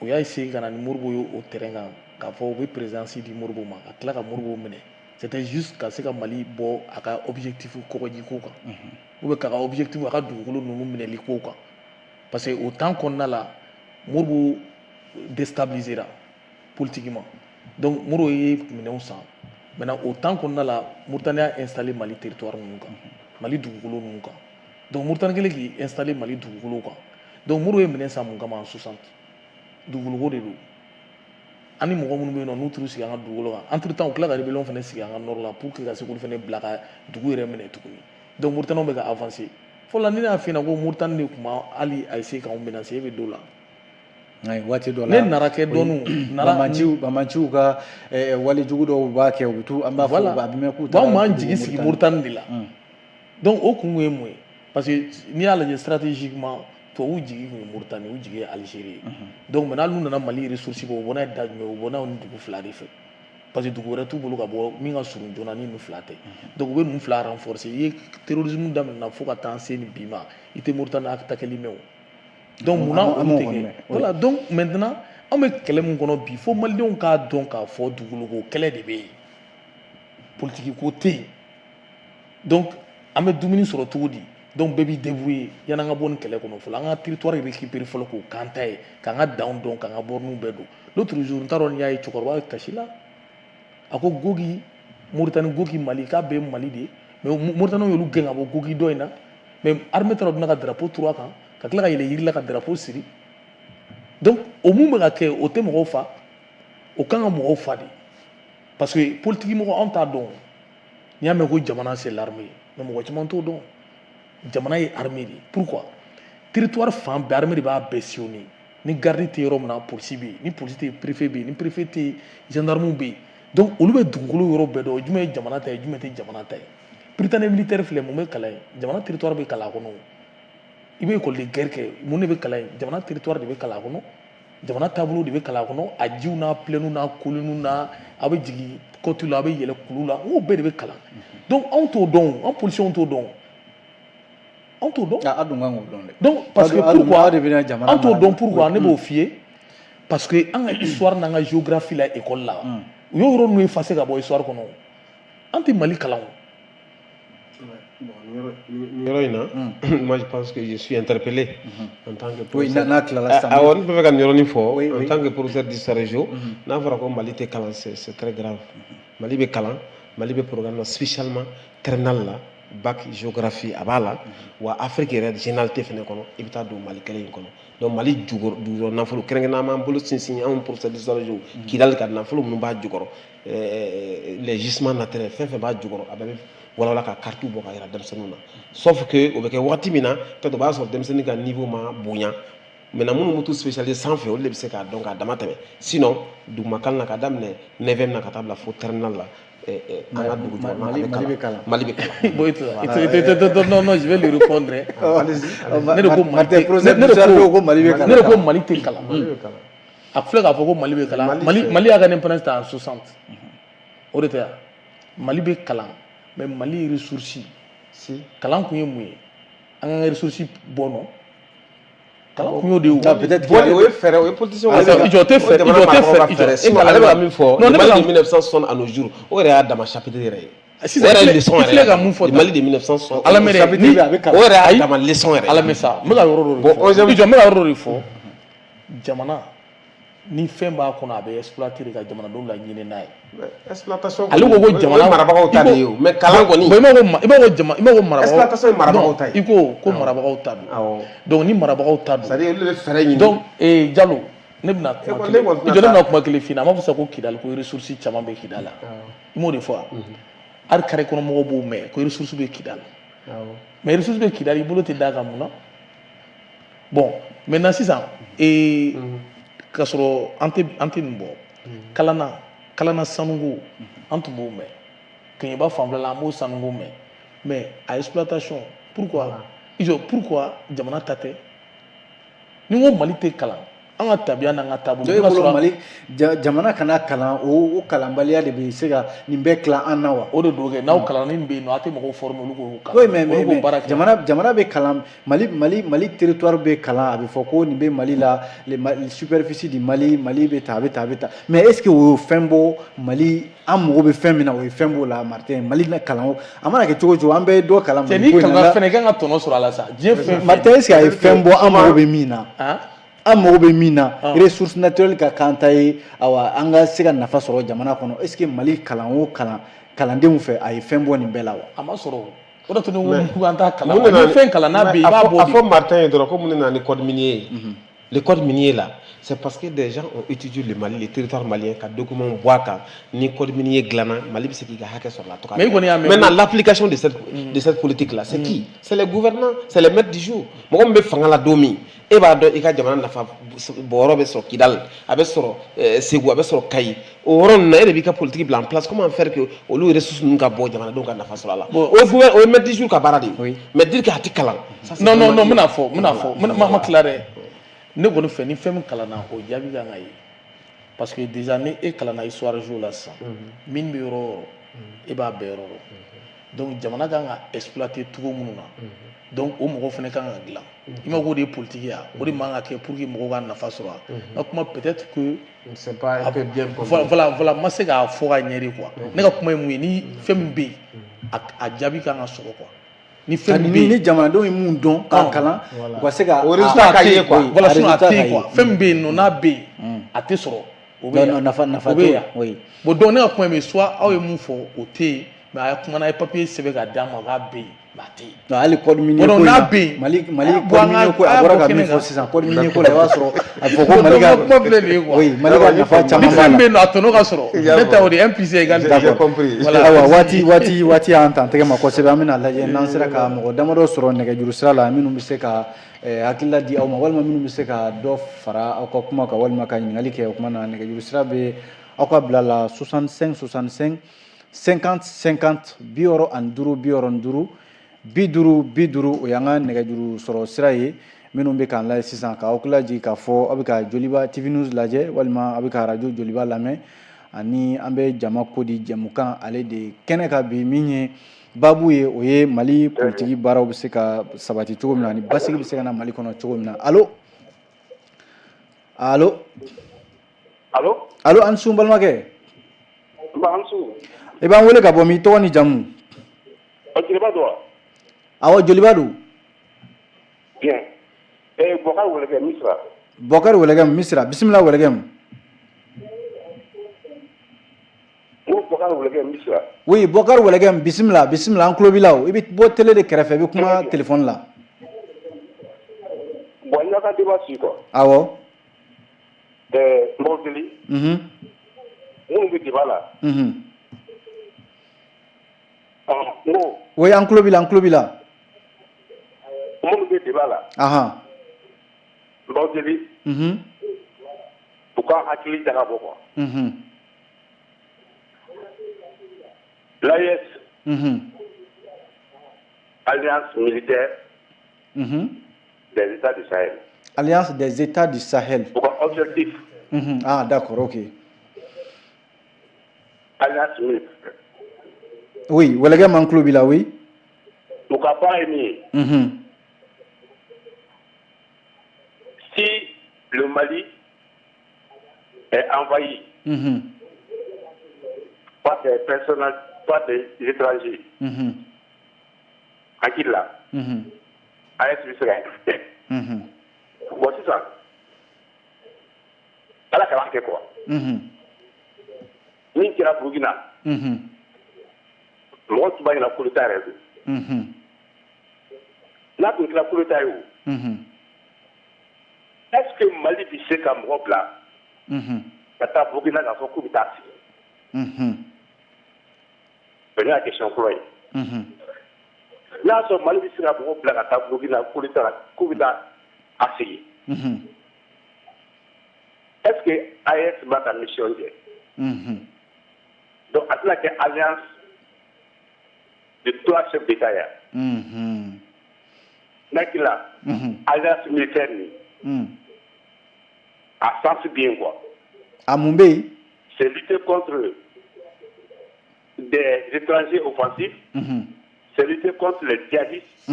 u y'a essayé ka na ni Moribo ye o terrain kan k'a fɔ u bɛ présidence di Moribo ma ka tila ka Moribo minɛ c'était juste ka se ka Mali bɔ a ka objectif kɔgɔji ko kan ou bien k'a ka objectif a ka dugukolo ninnu minɛli ko kan parce que au temps kɔnɔna la Moribo déstabilisera politiquement donc Moribo ye minɛnw san maintenant au temps kɔnɔna la Mauritanie a installé Mali territoire ninnu kan Mali dugukolo ninnu kan donc Mauritanie kɛlen k'i installé Mali dugukolo kan donc Moribo ye minɛn san mun kama en 60 dugukolo ko de don ani mɔgɔ minnu bɛ yen nɔ n'u t'u sigi an ka dugukolo kan entre temps u tila ka rébellion fana sigi an ka nord la pour que ka se k'olu fana bila ka dugu yɛrɛ minɛ tuguni donc Mauritaniens bɛ ka avancer fɔlɔ la ni ne y'a f'i ɲɛna ko Mauritanie de tun b'a hali a essayer k'anw menacer e bɛ dɔ la waati dɔ la ne nara kɛ dɔnu bamanciw ka wale jugu dɔw b'a kɛ u tu an b'a fɔ a bɛ mɛn k'u taara b'an jigi sigi Moritani de la donc o kun ye mun ye parce que n'i y'a lajɛ stratégiquement tubabuw jigi kun ye Moritani u jigi ye Algérie donc maintenant n'u nana Mali ressource bɔ u bɔ n'a ye da jumɛn u bɔ n'a ye nin dugu fila de fɛ parce que dugu wɛrɛ t'u bolo ka bɔ min ka surun joona ni ninnu fila tɛ donc u bɛ ninnu fila renforcer i ye terrorisme daminɛna fo ka taa se nin bi ma i tɛ Moritani attaquer mɛn o donc munna olu tɛ kɛ voilà donc maintenant an bɛ kɛlɛ min kɔnɔ bi fo malidenw k'a dɔn k'a fɔ dugukolo kɛlɛ de bɛ yen politique ko tɛ yen donc an bɛ dumuni sɔrɔ cogo di donc bɛɛ b'i débrouiller yan'an ka bɔ nin kɛlɛ kɔnɔ fɔlɔ an ka territoire récupérer fɔlɔ k'o k'an ta ye k'an ka danw dɔn k'an ka borniw bɛɛ don l'autre jour n t'a dɔn n'i y'a ye cɛkɔrɔba ye kasi la a ko Gogi Moritani Gogi Mali k'a bɛɛ ye Mali de ye mais Moritaniw y'olu gɛn ka bɔ Gogi dɔ in na mais armée taara donna ka drapeau turu a kan ka tila ka yɛlɛ yiri la ka drapeau siri donc o mun bɛ ka kɛ o tɛ mɔgɔw fa o kan ka mɔgɔw fa de parce que politique mɔgɔ anw t'a dɔn n'i y'a mɛn ko jamana c'est l'armée mais mɔgɔ caman t'o dɔn jamana ye armée de pourquoi territoire fan bɛɛ armée de b'a bɛɛ sillonner ni garde tɛ yɔrɔ min na polisi bɛ yen ni polisi tɛ yen préfet bɛ yen ni préfet tɛ yen gendarme bɛ yen donc olu bɛ dugukolo yɔrɔ bɛɛ dɔn jumɛn ye jamana ta ye jumɛn tɛ jamana ta ye prytanée militaire filɛ mun bɛ kalan ye jamana territoire bɛ kalan a kɔnɔ i bɛ école de guerre kɛ mun de bɛ kalan ye jamana territoire de bɛ kalan a kɔnɔ jamana taabolo de bɛ kalan a kɔnɔ a jiw n'a plaines n'a collines n'a a bɛ jigin côte la a bɛ yɛlɛ kulu la o bɛɛ de bɛ kalan donc anw t'o dɔn an policiers t'o dɔn anw t'o dɔn a dun kan k'o dɔn dɛ donc parce que pourquoi an t'o dɔn pourquoi ne b'o f'i ye parce que an ka histoire n'an ka géographie la école la u y'o yɔrɔ ninnu effacer ka bɔ histoire kɔnɔ an tɛ Mali kalan yɔrɔ in na moi je pense que je suis interpellé en tant que professeur n'a tilala sisan awɔ ne bɛ fɛ ka nin yɔrɔnin fɔ en tant que professeur d'histoire géo n'a fɔra ko Mali tɛ kalan c'est très grave Mali bɛ kalan Mali bɛ programme na spécialement terminale la bac géographie a b'a la wa Afrique yɛrɛ généralité fɛnɛ kɔnɔ i bɛ taa don Mali kelen in kɔnɔ donc Mali jukɔrɔ nafolo kɛrɛnkɛrɛnnenya b'an bolo sinsin anw professeur d'histoire géo Kidali ka nafolo minnu b'a jukɔrɔ les gisements naturels fɛn fɛn b'a jukɔrɔ a bɛɛ bɛ walawala ka carte bɔ ka yira denmisɛnninw na sauf que o bɛ kɛ waati min na peut-être o b'a sɔrɔ denmisɛnnin ka niveau ma bonya maintenant minnu bɛ t'u spécialiser sanfɛ olu de bɛ se k'a dɔn k'a dama tɛmɛ sinon dugumakalan na ka daminɛ 9e na ka taa bila fo terminale la an ka dugu jukɔrɔla Mali bɛ kalan Mali bɛ kalan non non je vais lui répondre ne de ko Mali tɛ kalan a filɛ k'a fɔ ko Mali bɛ kalan Mali y'a ka indépendance ta en 60 o de tɛ yan Mali bɛ kalan mais Mali ressource kalan kun ye mun ye an ka ressource bɔ nɔ kalan kun y'o de ye peut-être o ye fɛɛrɛ o ye politicien jɔ tɛ fɛ ale bɛ ka min fɔ Mali de 1960 à nos jours o yɛrɛ y'a dama chapitre yɛrɛ ye sisan i filɛ ka mun fɔ Mali de 1960 ala mɛrɛ o yɛrɛ y'a dama leçon yɛrɛ ala mɛ sa n bɛ ka yɔrɔ dɔ de fɔ n bɛ ka yɔrɔ dɔ de fɔ jamana ni fɛn b'a kɔnɔ a bɛ exploiter de ka jamanadenw la ɲini n'a ye exploitation ale ko ko jamana marabagaw ta de ye mais kalan kɔni i b'a ko marabagaw exploitation ye marabagaw ta ye i ko marabagaw ta don donc ni marabagaw ta don c'est à dire olu de bɛ fɛɛrɛ ɲini donc Diallo ne bɛna kuma kelen ne bɛna kuma kelen f'i ɲɛna a m'a fɔ sa ko Kidali ko ressource caman bɛ Kidali la i m'o de fɔ wa hali carré kɔnɔ mɔgɔw b'o mɛn ko ressource bɛ Kidali mais ressource bɛ Kidali i bolo tɛ d'a kan mun na bon maintenant sisan k'a sɔrɔ an tɛ nin bɔ kalanna sanuko an tun b'o mɛn Keɲeba fanfɛla la an b'o sanuko mɛn mais a exploitation pourquoi pourquoi jamana ta tɛ ni ko Mali tɛ kalan an ka tabiya n'an ka taabolo Mali jamana kana kalan o kalanbaliya de bɛ se ka nin bɛɛ tila an na wa o de do kɛ n'aw kalan nin bɛ yen nɔ a tɛ mɔgɔw former olu k'o kalan olu k'o baara kɛ jamana bɛ kalan Mali territoire bɛ kalan a bɛ fɔ ko nin bɛ Mali la superficie di Mali bɛ ta a bɛ ta mais est ce que o ye fɛn bɔ Mali an mago bɛ fɛn min na o ye fɛn b'o la Martin Mali na kalan a mana kɛ cogo cogo an bɛ dɔ kalan ni kalan fɛnɛ kan ka tɔnɔ sɔrɔ a la sa diɲɛ fɛn Martin est ce que a ye fɛn bɔ an mago bɛ min na an mago bɛ min na ressource naturelle ka kan ta ye awa an ka se ka nafa sɔrɔ jamana kɔnɔ est ce que Mali kalan o kalandenw fɛ a ye fɛn bɔ nin bɛɛ la wa a ma sɔrɔ o de tun ni ko an t'a kalan ni fɛn kalan n'a bɛ yen i b'a bɔ a fɔ Martin ye dɔrɔn ko mun de nana ni code minier ye le code minier là, c'est parce que des gens ont étudié le Mali, les territoires maliens, quand document bois, ni code minier glanan, Mali c'est qui a sur la toile. Maintenant, l'application de cette politique là, c'est qui? C'est les gouvernants, c'est les maîtres du jour. Moi, je me fais la domi. Et bah, il y a des gens qui ont fait Kidal, avec Ségou, avec Kayi. Au rond, il y a des politiques en place. Comment faire que au lieu de ressources nous avons besoin de donc on a fait cela là. Au maître du jour qui a baradi. Mais dire qu'il y a des calans. Non, mon affaire, ma claire. Ne ko fait ni femme kalana o jabi ga ngai parce que des années et kalana histoire jour là ça min bi ro e ba be ro donc jamana ga nga exploiter tout mun na donc o mo fene kan glan ima ko des politique ya o de manga ke pour que mo ga na fa sura kuma peut-être que c'est pas un peu bien voilà ma se ga fo ga nyeri quoi ne ka kuma mu ni femme be a jabi kan so quoi ni femme ni jamana do yi mun don ka kalan wa se ka o résultat ka ye quoi voilà sinon até quoi femme be no na be até soro o be non nafa to oui bon donc ne ka kuma me soit aw ye mun fo o te mais a kuma na papier sebe ga dama ga be bati non ali code minier ko na be mali code minier ko abora ka mi fo sisan code minier ko la wa soro a fo ko mali ga oui mali ga nafa chama femme be no atono ga soro ne ta ori MPC égal j'ai compris voilà awa wati an tan tege ma ko sebe amina laje nan sira ka mo damaro soro ne ga juru sira la aminu bi se ka hakilla di aw ma walma minu bi se ka do fara aw ko kuma ka walma ka ngali ke kuma na ne ga juru sira be aw ka blala 65 50 50 bioro and duru biduru o yanga negajuru soro siraye minnu be kan la sisan ka okulaji ka fo abika joliba TV news laje walma abika radio joliba lame ani ambe jama kodi jamukan ale de kene ka bi minye babu ye o ye Mali politiki baraw be se ka sabati cogo mina ni basigi be se ka na Mali kono cogo mina allo ansu balmake Ansu e ban wele ka bo mi to ni jamu awo jolibadu bien Bokar Welegem Misra bismillah Welegem oui Bokar Welegem bismillah en klobilaw ibi bo télé de krefe bi kuma téléphone la bon nyaka débat ci quoi awo mbodeli mon bi débat là no oui en klobila mon bi débat là aha mbodeli pourquoi hakili daga boko l'AES Alliance militaire des États du Sahel. Alliance des États du Sahel. Pourquoi objectif Ah d'accord, ok. Alliance militaire. Oui, Welegem en Klobila, oui. Pourquoi pas aimer si le Mali est envahi par des personnages, par des étrangers, à qui là AS Israël. Bon, c'est ça. Alors, ça va faire quoi Ni qui a Burkina. Moi, tu vas y la coup d'État. Là, tu la coup d'État. Est-ce que Mali dit c'est comme Europe là t'as Burkina dans son coup d'État. C'est la question pour là, ce Mali dit c'est comme Europe là t'as Burkina coup d'État assis. Est-ce que AES va ta mission donc, à la alliance de trois chefs d'État. Là, alliance militaire, à sens bien quoi. À Mumbai, c'est lutter contre des étrangers offensifs, c'est lutter contre les djihadistes,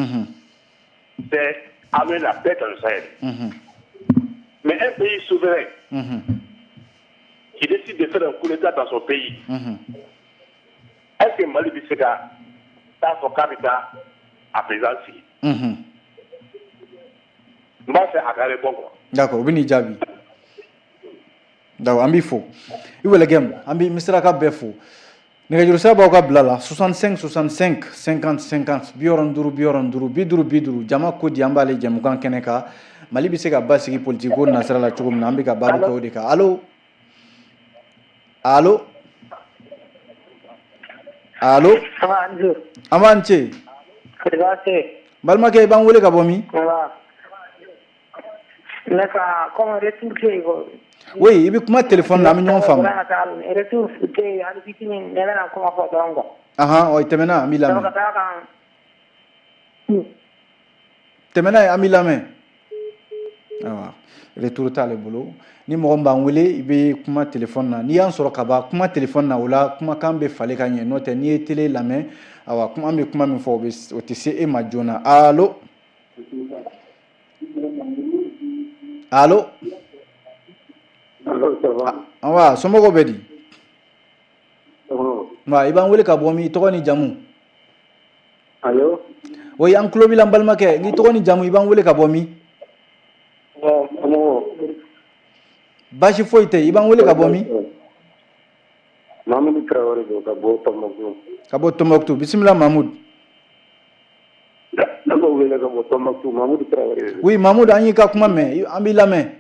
c'est amener la paix dans le Sahel. Mais un pays souverain qui décide de faire un coup d'État dans son pays, est-ce que Mali Bissega dans son capital à présent moi c'est à carré bon quoi. D'accord, Bini Djabi. D'accord, ambi fo. Welegem, ambi misraka befo. Nega saba ka blala 65 50 50 bioron duru biduru jama ko di ambale jamu kan keneka mali bɛ se ka basigi politique ko nasira la cogo min na an bɛ ka baabu kɛ o de kan allo allo allo an b'an ce balimakɛ i b'an wele ka bɔ min oui i bɛ kuma téléphone na an bɛ ɲɔgɔn faamu ahan o tɛmɛna an b'i lamɛn tɛmɛna an b'i lamɛn awa retour t'ale bolo ni mɔgɔ min b'an wele i bɛ kuma téléphone na n'i y'an sɔrɔ ka ban kuma téléphone na o la kumakan bɛ falen ka ɲɛ n'o tɛ n'i ye télé lamɛn awa an bɛ kuma min fɔ o tɛ se e ma joona allo allo awa somɔgɔw bɛ di i b'an wele ka bɔ min i tɔgɔ ni jamu allo oui an tulo b'i la n balimakɛ n'i tɔgɔ ni jamu i b'an wele ka bɔ min baasi foyi tɛ i b'an wele ka bɔ min Mamadou Traoré don ka bɔ Tombouctou ka bɔ Tombouctou bisimila Mamadou ne b'o wele ka bɔ Tombouctou Mamadou Traoré oui Mamadou an y'i ka kuma mɛn an b'i lamɛn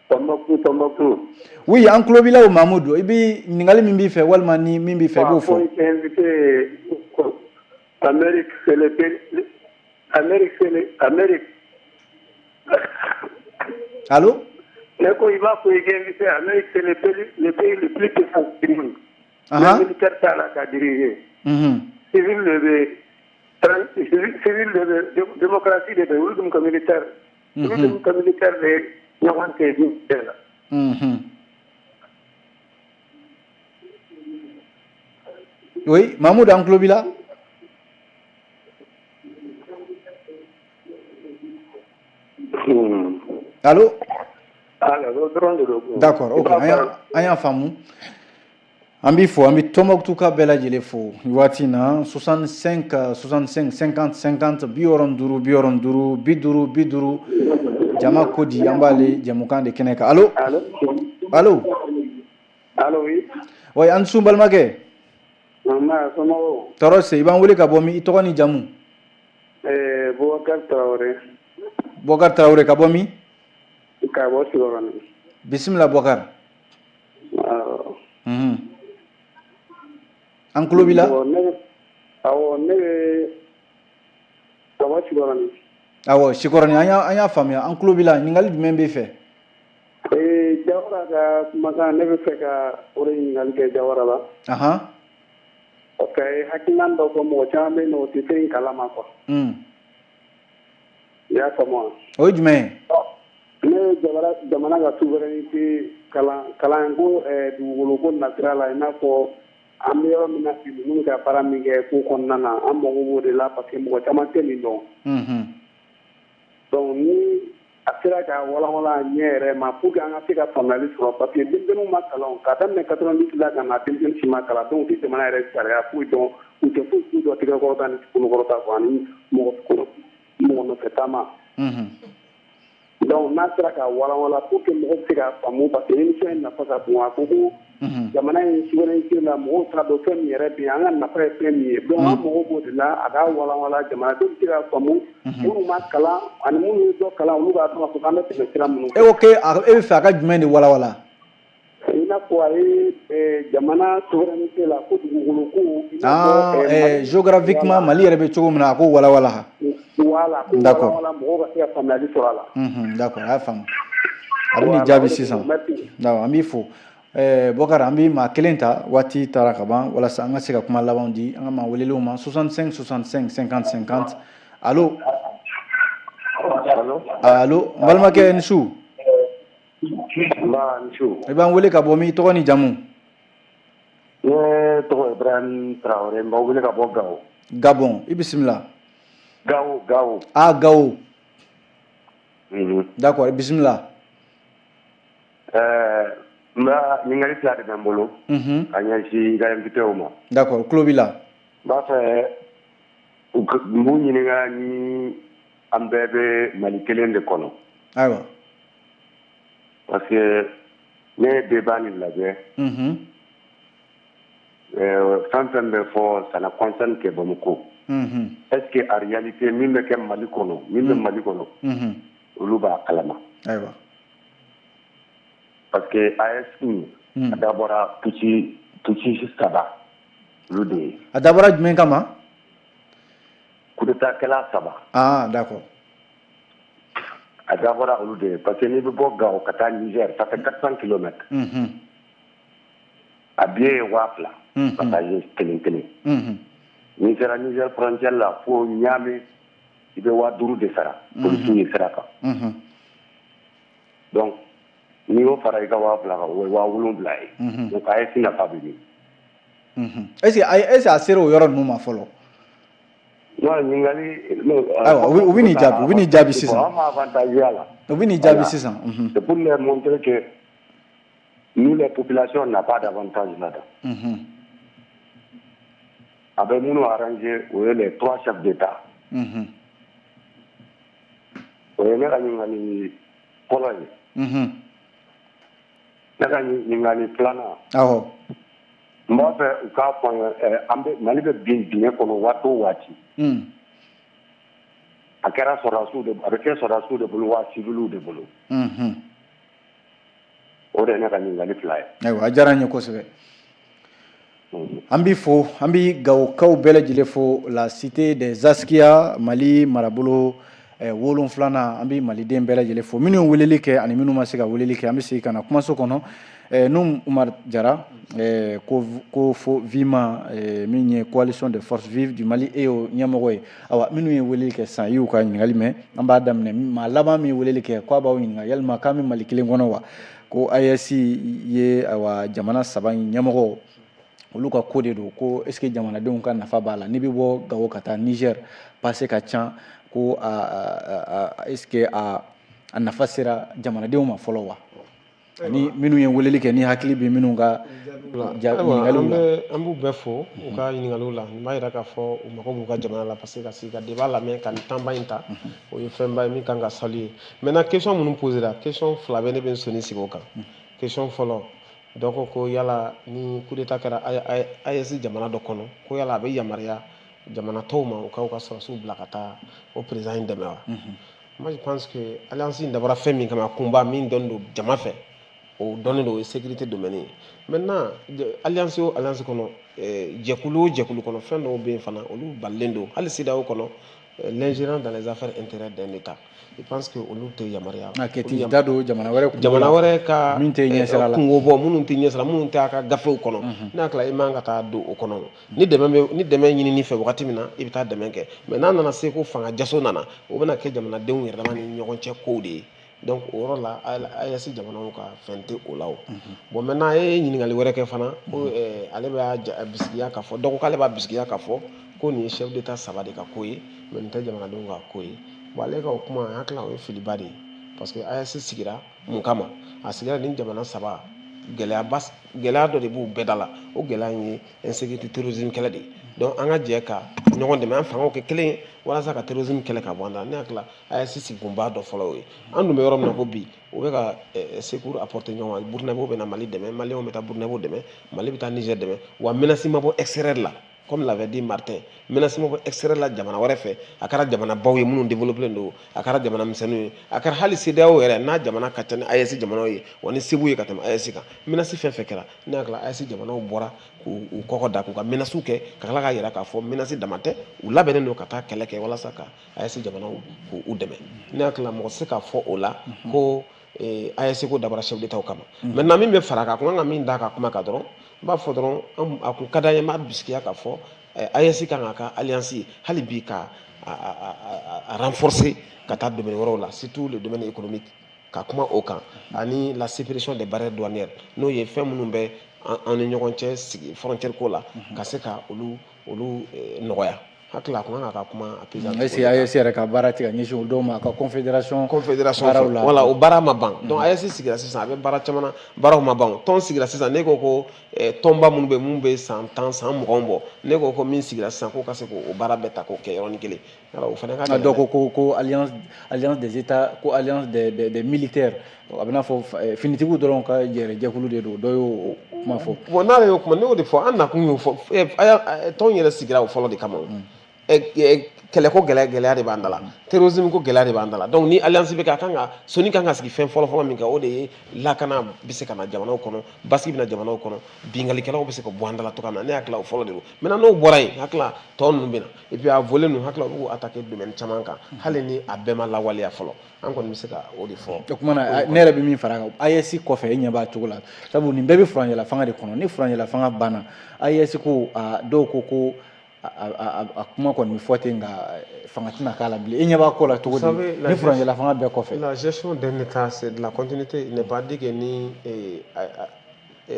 Tombouctou oui an tulo b'i la o Mamadou i bɛ ɲininkali min b'i fɛ walima ni min b'i fɛ i b'o fɔ Amérique c'est le pays Amérique allo ne ko i b'a fɔ i kɛ invité Amérique c'est le pays le plus puissant du monde le militaire t'a la ka diriger civil de démocratie de olu dun ka militaire olu dun ka militaire de ɲɔgɔn tɛ di bɛɛ la oui Mamadou an tulo b'i la allo d'accord ok an y'a faamu an b'i fɔ an bɛ Tombouctou ka bɛɛ lajɛlen fo waati na 65 65 50 50 65 50 jama ko di an b'ale jamukan de kɛnɛ kan allo allo oui an sun balimakɛ tɔɔrɔ se i b'an wele ka bɔ min i tɔgɔ ni jamu Bokar Traoré ka bɔ min ka bɔ Sikɔrɔni bisimila Bokar an tulo b'i la awɔ ne bɛ ka bɔ Sikɔrɔni awɔ Sikɔrɔni an y'a faamuya an tulo b'i la ɲininkali jumɛn b'i fɛ Jawara ka kumakan ne bɛ fɛ ka o de ɲininkali kɛ Jawara la parce que hakilina dɔ fɔ mɔgɔ caman bɛ yen nɔ o tɛ fɛn in kalama quoi i y'a faamu wa o ye jumɛn ye ne ye jamana ka souveraineté kalan ko dugukolo ko nasira la i n'a fɔ an bɛ yɔrɔ min na bi minnu ka baara min kɛ ko kɔnɔna na an mago b'o de la parce que mɔgɔ caman tɛ nin dɔn donc ni a sera ka walawala a ɲɛ yɛrɛ ma pour que an ka se ka faamuyali sɔrɔ parce que denmisɛnninw ma kalan k'a daminɛ 90 la ka na denmisɛnnin si ma kalan donc u tɛ jamana yɛrɛ sariya foyi dɔn u tɛ foyi dɔn tigɛkɔrɔta ni kulukɔrɔta quoi ani mɔgɔ nɔfɛ taama donc n'a sera ka walawala pour que mɔgɔw bɛ se ka faamu parce que émission in nafa ka bon a ko ko jamana in souveraineté la mɔgɔw t'a dɔn fɛn min yɛrɛ bɛ yen an ka nafa ye fɛn min ye donc an mago b'o de la a k'a walawala jamanadenw bɛ se ka faamu minnu ma kalan ani minnu ye dɔ kalan olu k'a dɔn k'a fɔ k'an bɛ tɛmɛ sira minnu fɛ. e ko e bɛ fɛ a ka jumɛn de walawala. i n'a fɔ a ye jamana souveraineté la ko dugukolo ko. géographiquement Mali yɛrɛ bɛ cogo min na a ko walawala. voilà ko walawala mɔgɔw ka se ka faamuyali sɔrɔ a la. d'accord a y'a faamu a bɛ nin jaabi sisan d'accord an b'i fo Bokar an bɛ maa kelen ta waati taara ka ban walasa an ka se ka kuma laban di an ka maa welelenw ma 65 65 50 50 allo allo n balimakɛ ni su. i b'an wele ka bɔ min i tɔgɔ ni jamu. ne tɔgɔ ye Ibrahim Traoré n b'aw wele ka bɔ Gawo. Gabon i bisimila. Gawo. Gawo. d'accord bisimila. n b'a ɲininkali fila de bɛ n bolo. ka ɲɛsin i ka invité ma. d'accord tulo b'i la. n b'a fɛ n b'u ɲininka ni an bɛɛ bɛ Mali kelen de kɔnɔ. ayiwa. parce que ne ye débat nin lajɛ. fɛn fɛn bɛ fɔ ça ne concerne que Bamakɔ. est ce que en réalité min bɛ kɛ Mali kɔnɔ min bɛ Mali kɔnɔ. olu olu b'a kalama ayiwa parce que AS a dabɔra puci saba olu de ye a dabɔra jumɛn kama coup d'état kɛla saba d'accord a dabɔra olu de ye parce que n'i bɛ bɔ Gao ka taa Niger ça fait 400 km a billet ye 2000 passager kelen n'i sera Niger frontière la fo Niamey i bɛ 5000 de sara policiers ye sira kan donc n'i y'o fara i ka 2000 kan o ye 7000 ye donc AES nafa bɛ min est-ce que a sera o yɔrɔ ninnu ma fɔlɔ non ɲininkali ayiwa u bɛ n'i jaabi sisan an ma avantage y'a la u bɛ n'i jaabi sisan c'est pour leur montrer que nous les populations n'a pas d'avantage là-dedans a bɛ minnu arrangé o ye les 3 chefs d'État o ye ne ka ɲininkali fɔlɔ ye ne ka ɲininkali filanan awɔ n b'a fɛ u k'a fɔ an bɛ Mali bɛ bin dingɛ kɔnɔ waati o waati a kɛra sɔrɔdasiw de a bɛ kɛ sɔrɔdasiw de bolo wa civiliw de bolo o de ye ne ka ɲininkali fila ye ayiwa a diyara n ye kosɛbɛ an b'i fo an bɛ Gawokaw bɛɛ lajɛlen fo la cité des Askia Mali marabolo 7nan an bɛ maliden bɛɛ lajɛlen fo minnu ye weleli kɛ ani minnu ma se ka weleli kɛ an bɛ segin ka na kumaso kɔnɔ Num Umar Jara ko fo Vima min ye coalition des forces vives du Mali e y'o ɲɛmɔgɔ ye awa minnu ye weleli kɛ sisan i y'u ka ɲininkali mɛn an b'a daminɛ maa laban min ye weleli kɛ k'a b'aw ɲininka yalima k'an bɛ Mali kelen kɔnɔ wa ko AES ye awa jamana 3 in ɲɛmɔgɔ olu ka ko de don ko est-ce que jamanadenw ka nafa b'a la n'i bɛ bɔ Gao ka taa Niger passé ka ca ko est-ce que a nafa sera jamanadenw ma fɔlɔ wa ani minnu ye weleli kɛ ni hakili bɛ minnu ka ɲininkaliw la an b'u bɛɛ fo u ka ɲininkaliw la nin b'a jira k'a fɔ u mago b'u ka jamana la parce que ka sigi ka débat lamɛn ka nin temps ba in ta o ye fɛnba ye min kan ka saluer maintenant question minnu posera question fila bɛ ne bɛ n sɔnni sigi o kan question fɔlɔ dɔ ko yala ni coup d'état kɛra AES jamana dɔ kɔnɔ ko yala a bɛ yamaruya jamana tɔw ma u ka sɔrɔdasiw bila ka taa o président in dɛmɛ wa moi je pense que alliance in dabɔra fɛn min kama kunba min dɔnnen don jama fɛ o dɔnnen don o ye sécurité domaine ye maintenant alliance o alliance kɔnɔ jɛkulu o jɛkulu kɔnɔ fɛn dɔw bɛ yen fana olu balilen don hali CEDEAO kɔnɔ l'ingérence dans les affaires intérieures d'un État je pense que olu tɛ yamaruya kɛti da don jamana wɛrɛ ka min tɛ ɲɛsira la kungo bɔ minnu tɛ ɲɛsira minnu tɛ a ka gafew kɔnɔ n'a tila i man ka taa don o kɔnɔ ni dɛmɛ ɲinini fɛ wagati min na i bɛ taa dɛmɛ kɛ mais n'a nana se ko fanga jaso nana o bɛna kɛ jamanadenw yɛrɛ dama ni ɲɔgɔn cɛ kow de ye donc o yɔrɔ la AES jamanaw ka fɛn tɛ o la o bon maintenant a ye ɲininkali wɛrɛ kɛ fana ko ale b'a bisikiya k'a fɔ dɔ ko k'ale b'a bisikiya k'a fɔ ko nin ye chef d'état 3 de ka ko ye mais nin tɛ jamanadenw ka ko ye bon ale ka o kuma an hakili la o ye filiba de ye parce que AES sigira mun kama a sigira ni jamana 3 gɛlɛya dɔ de b'u bɛɛ da la o gɛlɛya in ye insécurité terrorisme kɛlɛ de ye donc an ka jɛ ka ɲɔgɔn dɛmɛ an fangaw kɛ kelen ye walasa ka terrorisme kɛlɛ ka bɔ an da ne hakili la AES sigikunba dɔ fɔlɔ o ye an dun bɛ yɔrɔ min na ko bi o bɛ ka secours apporter ɲɔgɔn ma Burkinabé bɛ na Mali dɛmɛ Maliens bɛ taa Burkinabé dɛmɛ Mali bɛ taa Niger dɛmɛ wa menace ma bɔ extérieur la comme l'avait dit Martin menace ma bɔ extérieur la jamana wɛrɛ fɛ a kɛra jamanabaw ye minnu développé don a kɛra jamana misɛnninw ye a kɛra hali CEDEAO yɛrɛ n'a jamana ka ca ni AES jamanaw ye wa ni se b'u ye ka tɛmɛ AES kan menace fɛn fɛn kɛra ne hakili la AES jamanaw bɔra k'u kɔkɔ da k'u ka menaces kɛ ka tila k'a jira k'a fɔ menace dama tɛ u labɛnnen don ka taa kɛlɛ kɛ walasa ka AES jamanaw k'u dɛmɛ ne hakili la mɔgɔ tɛ se k'a fɔ o la ko AES ko dabɔra chef d'état kama maintenant min bɛ fara a kan ko an ka min d'a ka kuma kan dɔrɔn n b'a fɔ dɔrɔn a kun ka d'an ye n b'a bisikiya k'a fɔ AES kan k'a ka alliance ye hali bi ka a renforcer ka taa domaine wɛrɛw la surtout le domaine économique ka kuma o kan ani la suppression des barrières douanières n'o ye fɛn minnu bɛ an ni ɲɔgɔn cɛ sigi frontière ko la ka se ka olu nɔgɔya hakili la a kun kan ka kuma a président est-ce que AES yɛrɛ ka baara tɛ ka ɲɛsin o dɔw ma a ka confédération baaraw la voilà o baara ma ban donc AES sigira sisan a bɛ baara caman na baaraw ma ban tɔn sigira sisan ne ko tɔnba minnu bɛ mun bɛ san 10 san 20 bɔ ne ko min sigira sisan ko ka se k'o baara bɛɛ ta k'o kɛ yɔrɔnin kelen o fana ka dɔ ko alliance des états ko alliance des militaires a bɛ n'a fɔ finitigiw dɔrɔn ka yɛrɛjɛkulu de don dɔ y'o kuma fɔ bon n'ale y'o kuma ne y'o de fɔ an nakun y'o fɔ tɔn yɛrɛ sigira o fɔlɔ de kama kɛlɛ ko gɛlɛya de b'an da la terrorisme ko gɛlɛya de b'an da la donc ni alliance bɛ kɛ a kan ka soni kan ka sigi fɛn fɔlɔ min kɛ o de ye lakana bɛ se ka na jamanaw kɔnɔ basigi bɛ na jamanaw kɔnɔ bingalikɛlaw bɛ se ka bɔ an da la cogoya min na ne hakili la o fɔlɔ de don maintenant n'o bɔra yen hakili la tɔ ninnu bɛ na et puis a volet ninnu hakili la u b'u attaquer domaine caman kan hali ni a bɛɛ ma lawaleya fɔlɔ an kɔni bɛ se ka o de fɔ. o kuma na ne yɛrɛ bɛ min fara a kan AES kɔfɛ e ɲɛ b'a cogo la sabu nin bɛɛ bɛ furancɛla fanga de kɔnɔ ni furancɛla fanga banna AES ko dɔw ko a kuma kɔni bɛ fɔ ten nka fanga tɛna k'a la bilen e ɲɛ b'a ko la cogo di ni furancɛla fanga bɛɛ kɔfɛ. La gestion d'un état c'est de la continuité il n'est pas dit que ni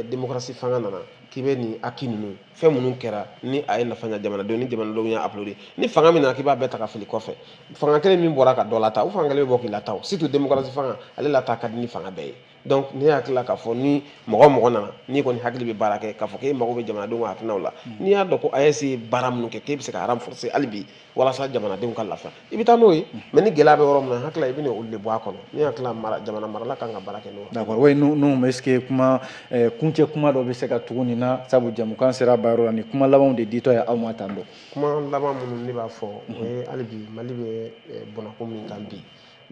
démocratie fanga nana k'i bɛ nin acquis ninnu fɛn minnu kɛra ni a ye nafa ɲa jamanadenw ni jamanadenw y'a applaudir ni fanga min nana k'i b'a bɛɛ ta ka fili kɔfɛ fanga kelen min bɔra ka dɔ lata o fanga kelen bɛ bɔ k'i lata o surtout démocratie fanga ale lata ka di ni fanga bɛɛ ye donc ne hakili la k'a fɔ ni mɔgɔ o mɔgɔ nana n'i kɔni hakili bɛ baara kɛ k'a fɔ k'e mago bɛ jamanadenw ka hakilinaw la n'i y'a dɔn ko AES ye baara minnu kɛ k'e bɛ se ka renforcer hali bi walasa jamanadenw ka lafiya i bɛ taa n'o ye mais ni gɛlɛya bɛ yɔrɔ min na hakili la i bɛ olu de bɔ a kɔnɔ ne hakili la jamana marala kan ka baara kɛ n'o ye. d'accord oui nous est-ce que kuma kuncɛ kuma dɔ bɛ se ka tugu nin na sabu jamukan sera bayɔrɔ la ni kuma labanw de ditɔ ye aw ma tan dɔn. kuma laban minnu ne b'a fɔ o ye hali bi Mali bɛ bɔnako min kan bi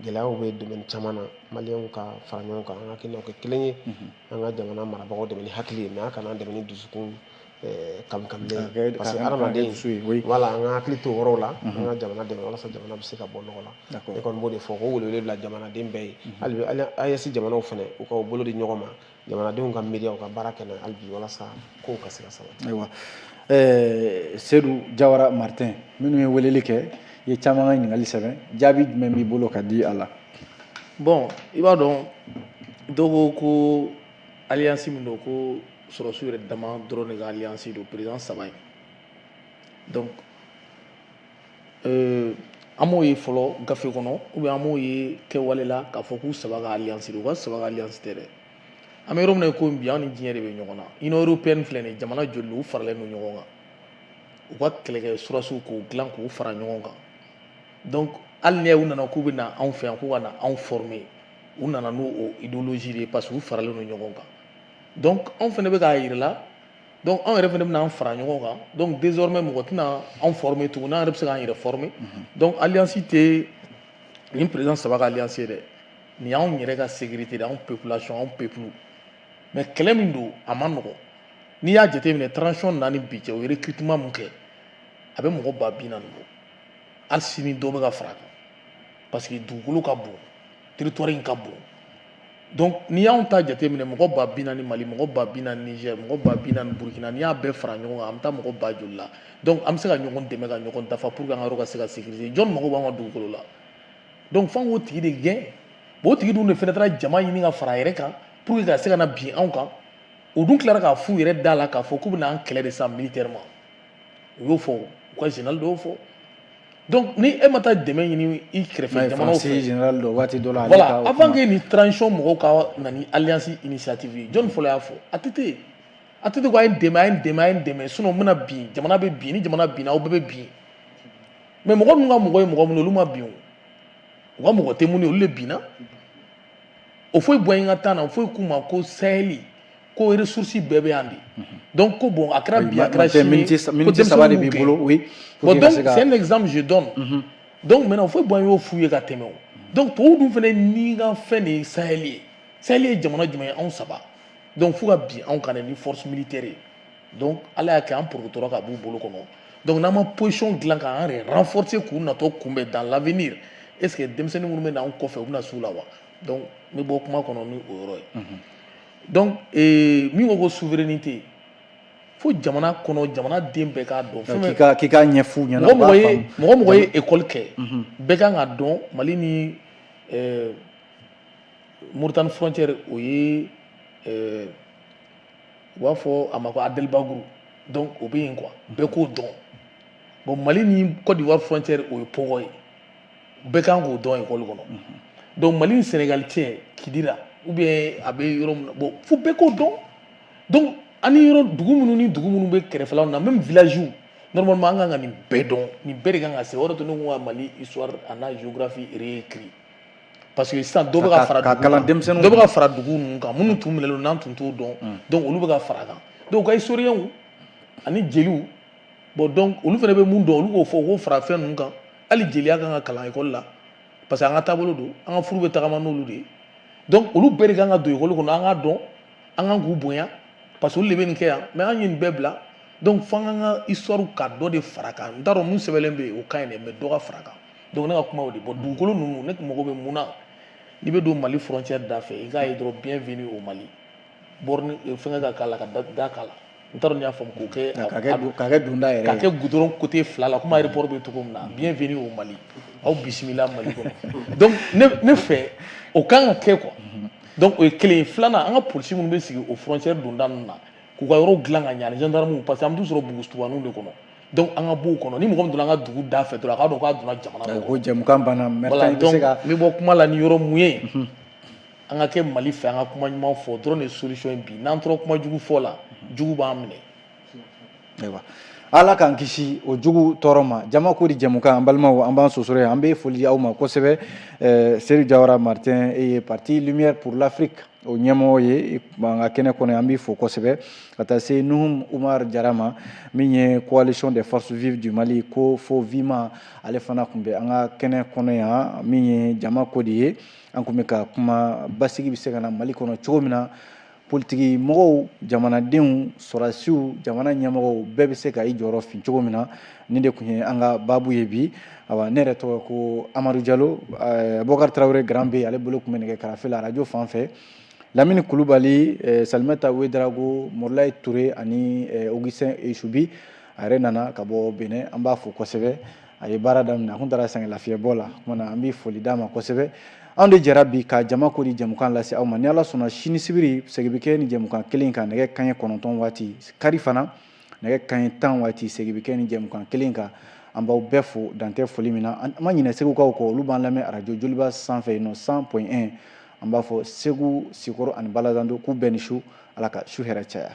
gɛlɛyaw bɛ domaine caman na maliyɛnw ka fara ɲɔgɔn kan an ka hakilinaw kɛ kelen ye an ka jamana marabagaw dɛmɛ ni hakili ye mais an kana dɛmɛ ni dusukun kamikaminen parce que adamaden voilà an ka hakili to o yɔrɔw la an ka jamana dɛmɛ walasa jamana bɛ se ka bɔ nɔgɔ la ne kɔni b'o de fɔ ko welewele bila jamanaden bɛɛ ye hali bi AES jamanaw fana u ka bolo di ɲɔgɔn ma jamanadenw ka miiriya u ka baara kɛ n'a hali bi walasa kow ka se ka sabati. ayiwa Seydou Jawara Martin minnu ye weleli kɛ i ye caman ka ɲininkali sɛbɛn jaabi jumɛn b'i bolo ka di a la. bon i b'a dɔn dɔw ko alliance min don ko sɔrɔsiw yɛrɛ dama dɔrɔn de ka alliance don président saba in donc an m'o ye fɔlɔ gafe kɔnɔ ou bien an m'o ye kɛwale la k'a fɔ k'u saba ka alliance don u ka saba ka alliance tɛ dɛ an bɛ yɔrɔ min na ko bi an ni diɲɛ de bɛ ɲɔgɔn na Union européenne filɛ nin ye jamana joli u faralen don ɲɔgɔn kan u ka kɛlɛkɛ sɔrɔsiw k'u dilan k'u fara ɲɔgɔn kan donc hali ni u nana k'u bɛ na anw fɛ yan k'u ka na anw former u nana n'o idéologie de ye parce que u faralen don ɲɔgɔn kan donc anw fana bɛ k'a yira la donc anw yɛrɛ fana bɛ n'an fara ɲɔgɔn kan donc désormais mɔgɔ tɛna anw former tugun n'an yɛrɛ bɛ se k'an yɛrɛ former donc alliance tɛ nin président saba ka alliance ye dɛ nin y'anw yɛrɛ ka sécurité de anw population anw peuple mais kɛlɛ min don a ma nɔgɔn n'i y'a jateminɛ transition nana ni bi cɛ o ye recrutement mun kɛ a bɛ mɔgɔ 40,000 bɔ hali sini dɔw bɛ ka fara a kan parce que dugukolo ka bon territoire in ka bon donc n'i y'anw ta jateminɛ mɔgɔ 40,000 Mali mɔgɔ 40,000 Niger mɔgɔ 40,000 Burkina n'i y'a bɛɛ fara ɲɔgɔn kan an bɛ taa mɔgɔ 10,000 la donc an bɛ se ka ɲɔgɔn dɛmɛ ka ɲɔgɔn dafa pour que an ka yɔrɔ ka se ka sécuriser jɔn mago b'an ka dugukolo la donc f'an k'o tigi de gɛn bon o tigi dun de fana taara jama ɲini ka fara a yɛrɛ kan pour que ka se ka na bin anw kan o dun tilara k'a f'u yɛrɛ da la k'a fɔ k'u bɛ na an kɛlɛ de sa militairement u y'o fɔ u ka général dɔw fɔ donc ni e ma taa dɛmɛ ɲini i kɛrɛfɛ jamanaw fɛ général dɔ waati dɔ la voilà avant que ni transition mɔgɔw ka na ni alliance initiative ye jɔn fɔlɔ y'a fɔ a tɛ ten a tɛ ten ko a ye n dɛmɛ sinon n bɛna bin jamana bɛ bin ni jamana binna aw bɛɛ bɛ bin mais mɔgɔ minnu ka mɔgɔ ye mɔgɔ minnu olu ma bin o u ka mɔgɔ tɛ mun ye olu de binna o foyi bɔ n ka taa na o foyi k'u ma ko saheli ko ressources bɛɛ bɛ yan de donc ko bon a kɛra bi a kɛra sini ko denmisɛnninw b'u kɛ bon donc c'est un exemple je donne donc maintenant foyi bɔ n y'o f'u ye ka tɛmɛ o donc tubabu dun fana ni ka fɛn de ye saheli ye jamana jumɛn ye anw saba donc fo ka bin anw kan ni force militaire ye donc ala y'a kɛ an porokotora ka b'u bolo kɔnɔ donc n'an ma position dilan k'an yɛrɛ renforcer k'u natɔ kunbɛn dans l'avenir est ce que denmisɛnnin minnu bɛ na anw kɔfɛ u bɛna s'u la wa donc n bɛ bɔ kuma kɔnɔ ni o yɔrɔ ye donc min ko souveraineté fo jamana kɔnɔ jamana den bɛɛ k'a dɔn k'i ka ɲɛf'u ɲɛna mɔgɔ ye école kɛ bɛɛ kan ka dɔn Mali ni Mauritanie frontière o ye u b'a fɔ a ma ko Adelbaguru donc o bɛ yen quoi bɛɛ k'o dɔn bon Mali ni Côte d'Ivoire frontière o ye Pɔgɔ ye bɛɛ kan k'o dɔn école kɔnɔ donc Mali ni Sénégal cɛ Kidira ou bien a bɛ yɔrɔ min na bon fo bɛɛ k'o dɔn donc ani yɔrɔ dugu minnu ni dugu minnu bɛ kɛrɛfɛlaw na même village normalement an kan ka nin bɛɛ dɔn nin bɛɛ de kan ka se o de to ne ko ka Mali histoire a n'a géographie réécrit parce que sisan dɔ bɛ ka fara dugu ninnu kan minnu tun minɛlen don n'an tun t'o dɔn donc olu bɛ ka fara a kan donc u ka historiens ani jeliw bon donc olu fana bɛ mun dɔn olu k'o fɔ u k'o fara fɛn ninnu kan ali jeliya kan ka kalan école la parce que an ka taabolo don an ka furu bɛ tagama n'olu de ye donc olu bɛɛ de kan ka don école kɔnɔ an ka dɔn an kan k'u bonya parce que olu de bɛ nin kɛ yan mais an ye nin bɛɛ bila donc fo an ka histoire ka dɔ de fara kan n t'a dɔn mun sɛbɛnlen bɛ yen o ka ɲi dɛ mais dɔ ka fara kan donc ne ka kuma o de bon dugukolo ninnu ne tun mago bɛ mun na n'i bɛ don Mali frontière da fɛ i k'a ye dɔrɔn bienvenue au Mali borne fɛngɛ ka k'a la ka da k'a la n t'a dɔn n'i y'a faamu k'o kɛ k'a kɛ donda yɛrɛ k'a kɛ goudron côté fila la comme aéroport bɛ cogo min na bienvenue au Mali aw bisimila Mali kɔnɔ donc ne fɛ o kan ka kɛ quoi donc o ye kelen ye filanan an ka polisi minnu bɛ sigi o frontière donda ninnu na k'u ka yɔrɔ dilan ka ɲa ni gendarmew parce que an bɛ t'u sɔrɔ bugustubaninw de kɔnɔ donc an ka b'o kɔnɔ ni mɔgɔ min donna an ka dugu da fɛ dɔrɔn a k'a dɔn k'a donna jamana kɔnɔ ko jɛmukan banna voilà donc n bɛ bɔ kuma la ni yɔrɔ mun ye an ka kɛ Mali fɛ an ka kuma ɲuman fɔ dɔrɔn de solution ye bi n'an tora kuma jugu fɔ la jugu b'an minɛ ayiwa ala k'an kisi o jugu tɔɔrɔ ma jama ko di jɛmukan an balimaw an b'an sosoro yan an bɛ foli aw ma kosɛbɛ Seydou Diawara Martin e ye parti Lumière pour l'Afrique o ɲɛmɔgɔ ye an ka kɛnɛ kɔnɔ an b'i fo kosɛbɛ ka taa se Nuhum Umar Jara ma min ye coalition des forces vives du Mali ko fo Vima ale fana tun bɛ an ka kɛnɛ kɔnɔ yan min ye jama ko de ye an tun bɛ ka kuma basigi bɛ se ka na Mali kɔnɔ cogo min na politiki mɔgɔw jamanadenw sɔrɔdasiw jamana ɲɛmɔgɔw bɛɛ bɛ se ka i jɔyɔrɔ fin cogo min na nin de tun ye an ka baabu ye bi awa ne yɛrɛ tɔgɔ ko Amadu Jalo Bokar Tarawele Grand B ale bolo tun bɛ nɛgɛ karafe la radio fan fɛ Lamini Kulubali Salimata Ouedraogo Morlaye Touré ani Augustin Eshubi a yɛrɛ nana ka bɔ Benin an b'a fo kosɛbɛ a ye baara daminɛ a kun taara sɛgɛn lafiɲɛbɔ la kumana an bɛ foli d'a ma kosɛbɛ anw de jɛra bi ka jama ko di jɛmukan lase aw ma ni Ala sɔnna sini sibiri segin bɛ kɛ ni jɛmukan kelen kan nɛgɛ kanɲɛ 9 waati kari fana nɛgɛ kanɲɛ 10 waati segin bɛ kɛ ni jɛmukan kelen kan an b'aw bɛɛ fo dan tɛ foli min na an ma ɲinɛ segukaw kɔ olu b'an lamɛn radio Joliba sanfɛ yen nɔ 100.1 an b'a fɔ Segu Sikɔrɔ ani Balazando k'u bɛɛ ni su Ala ka su hɛrɛ caya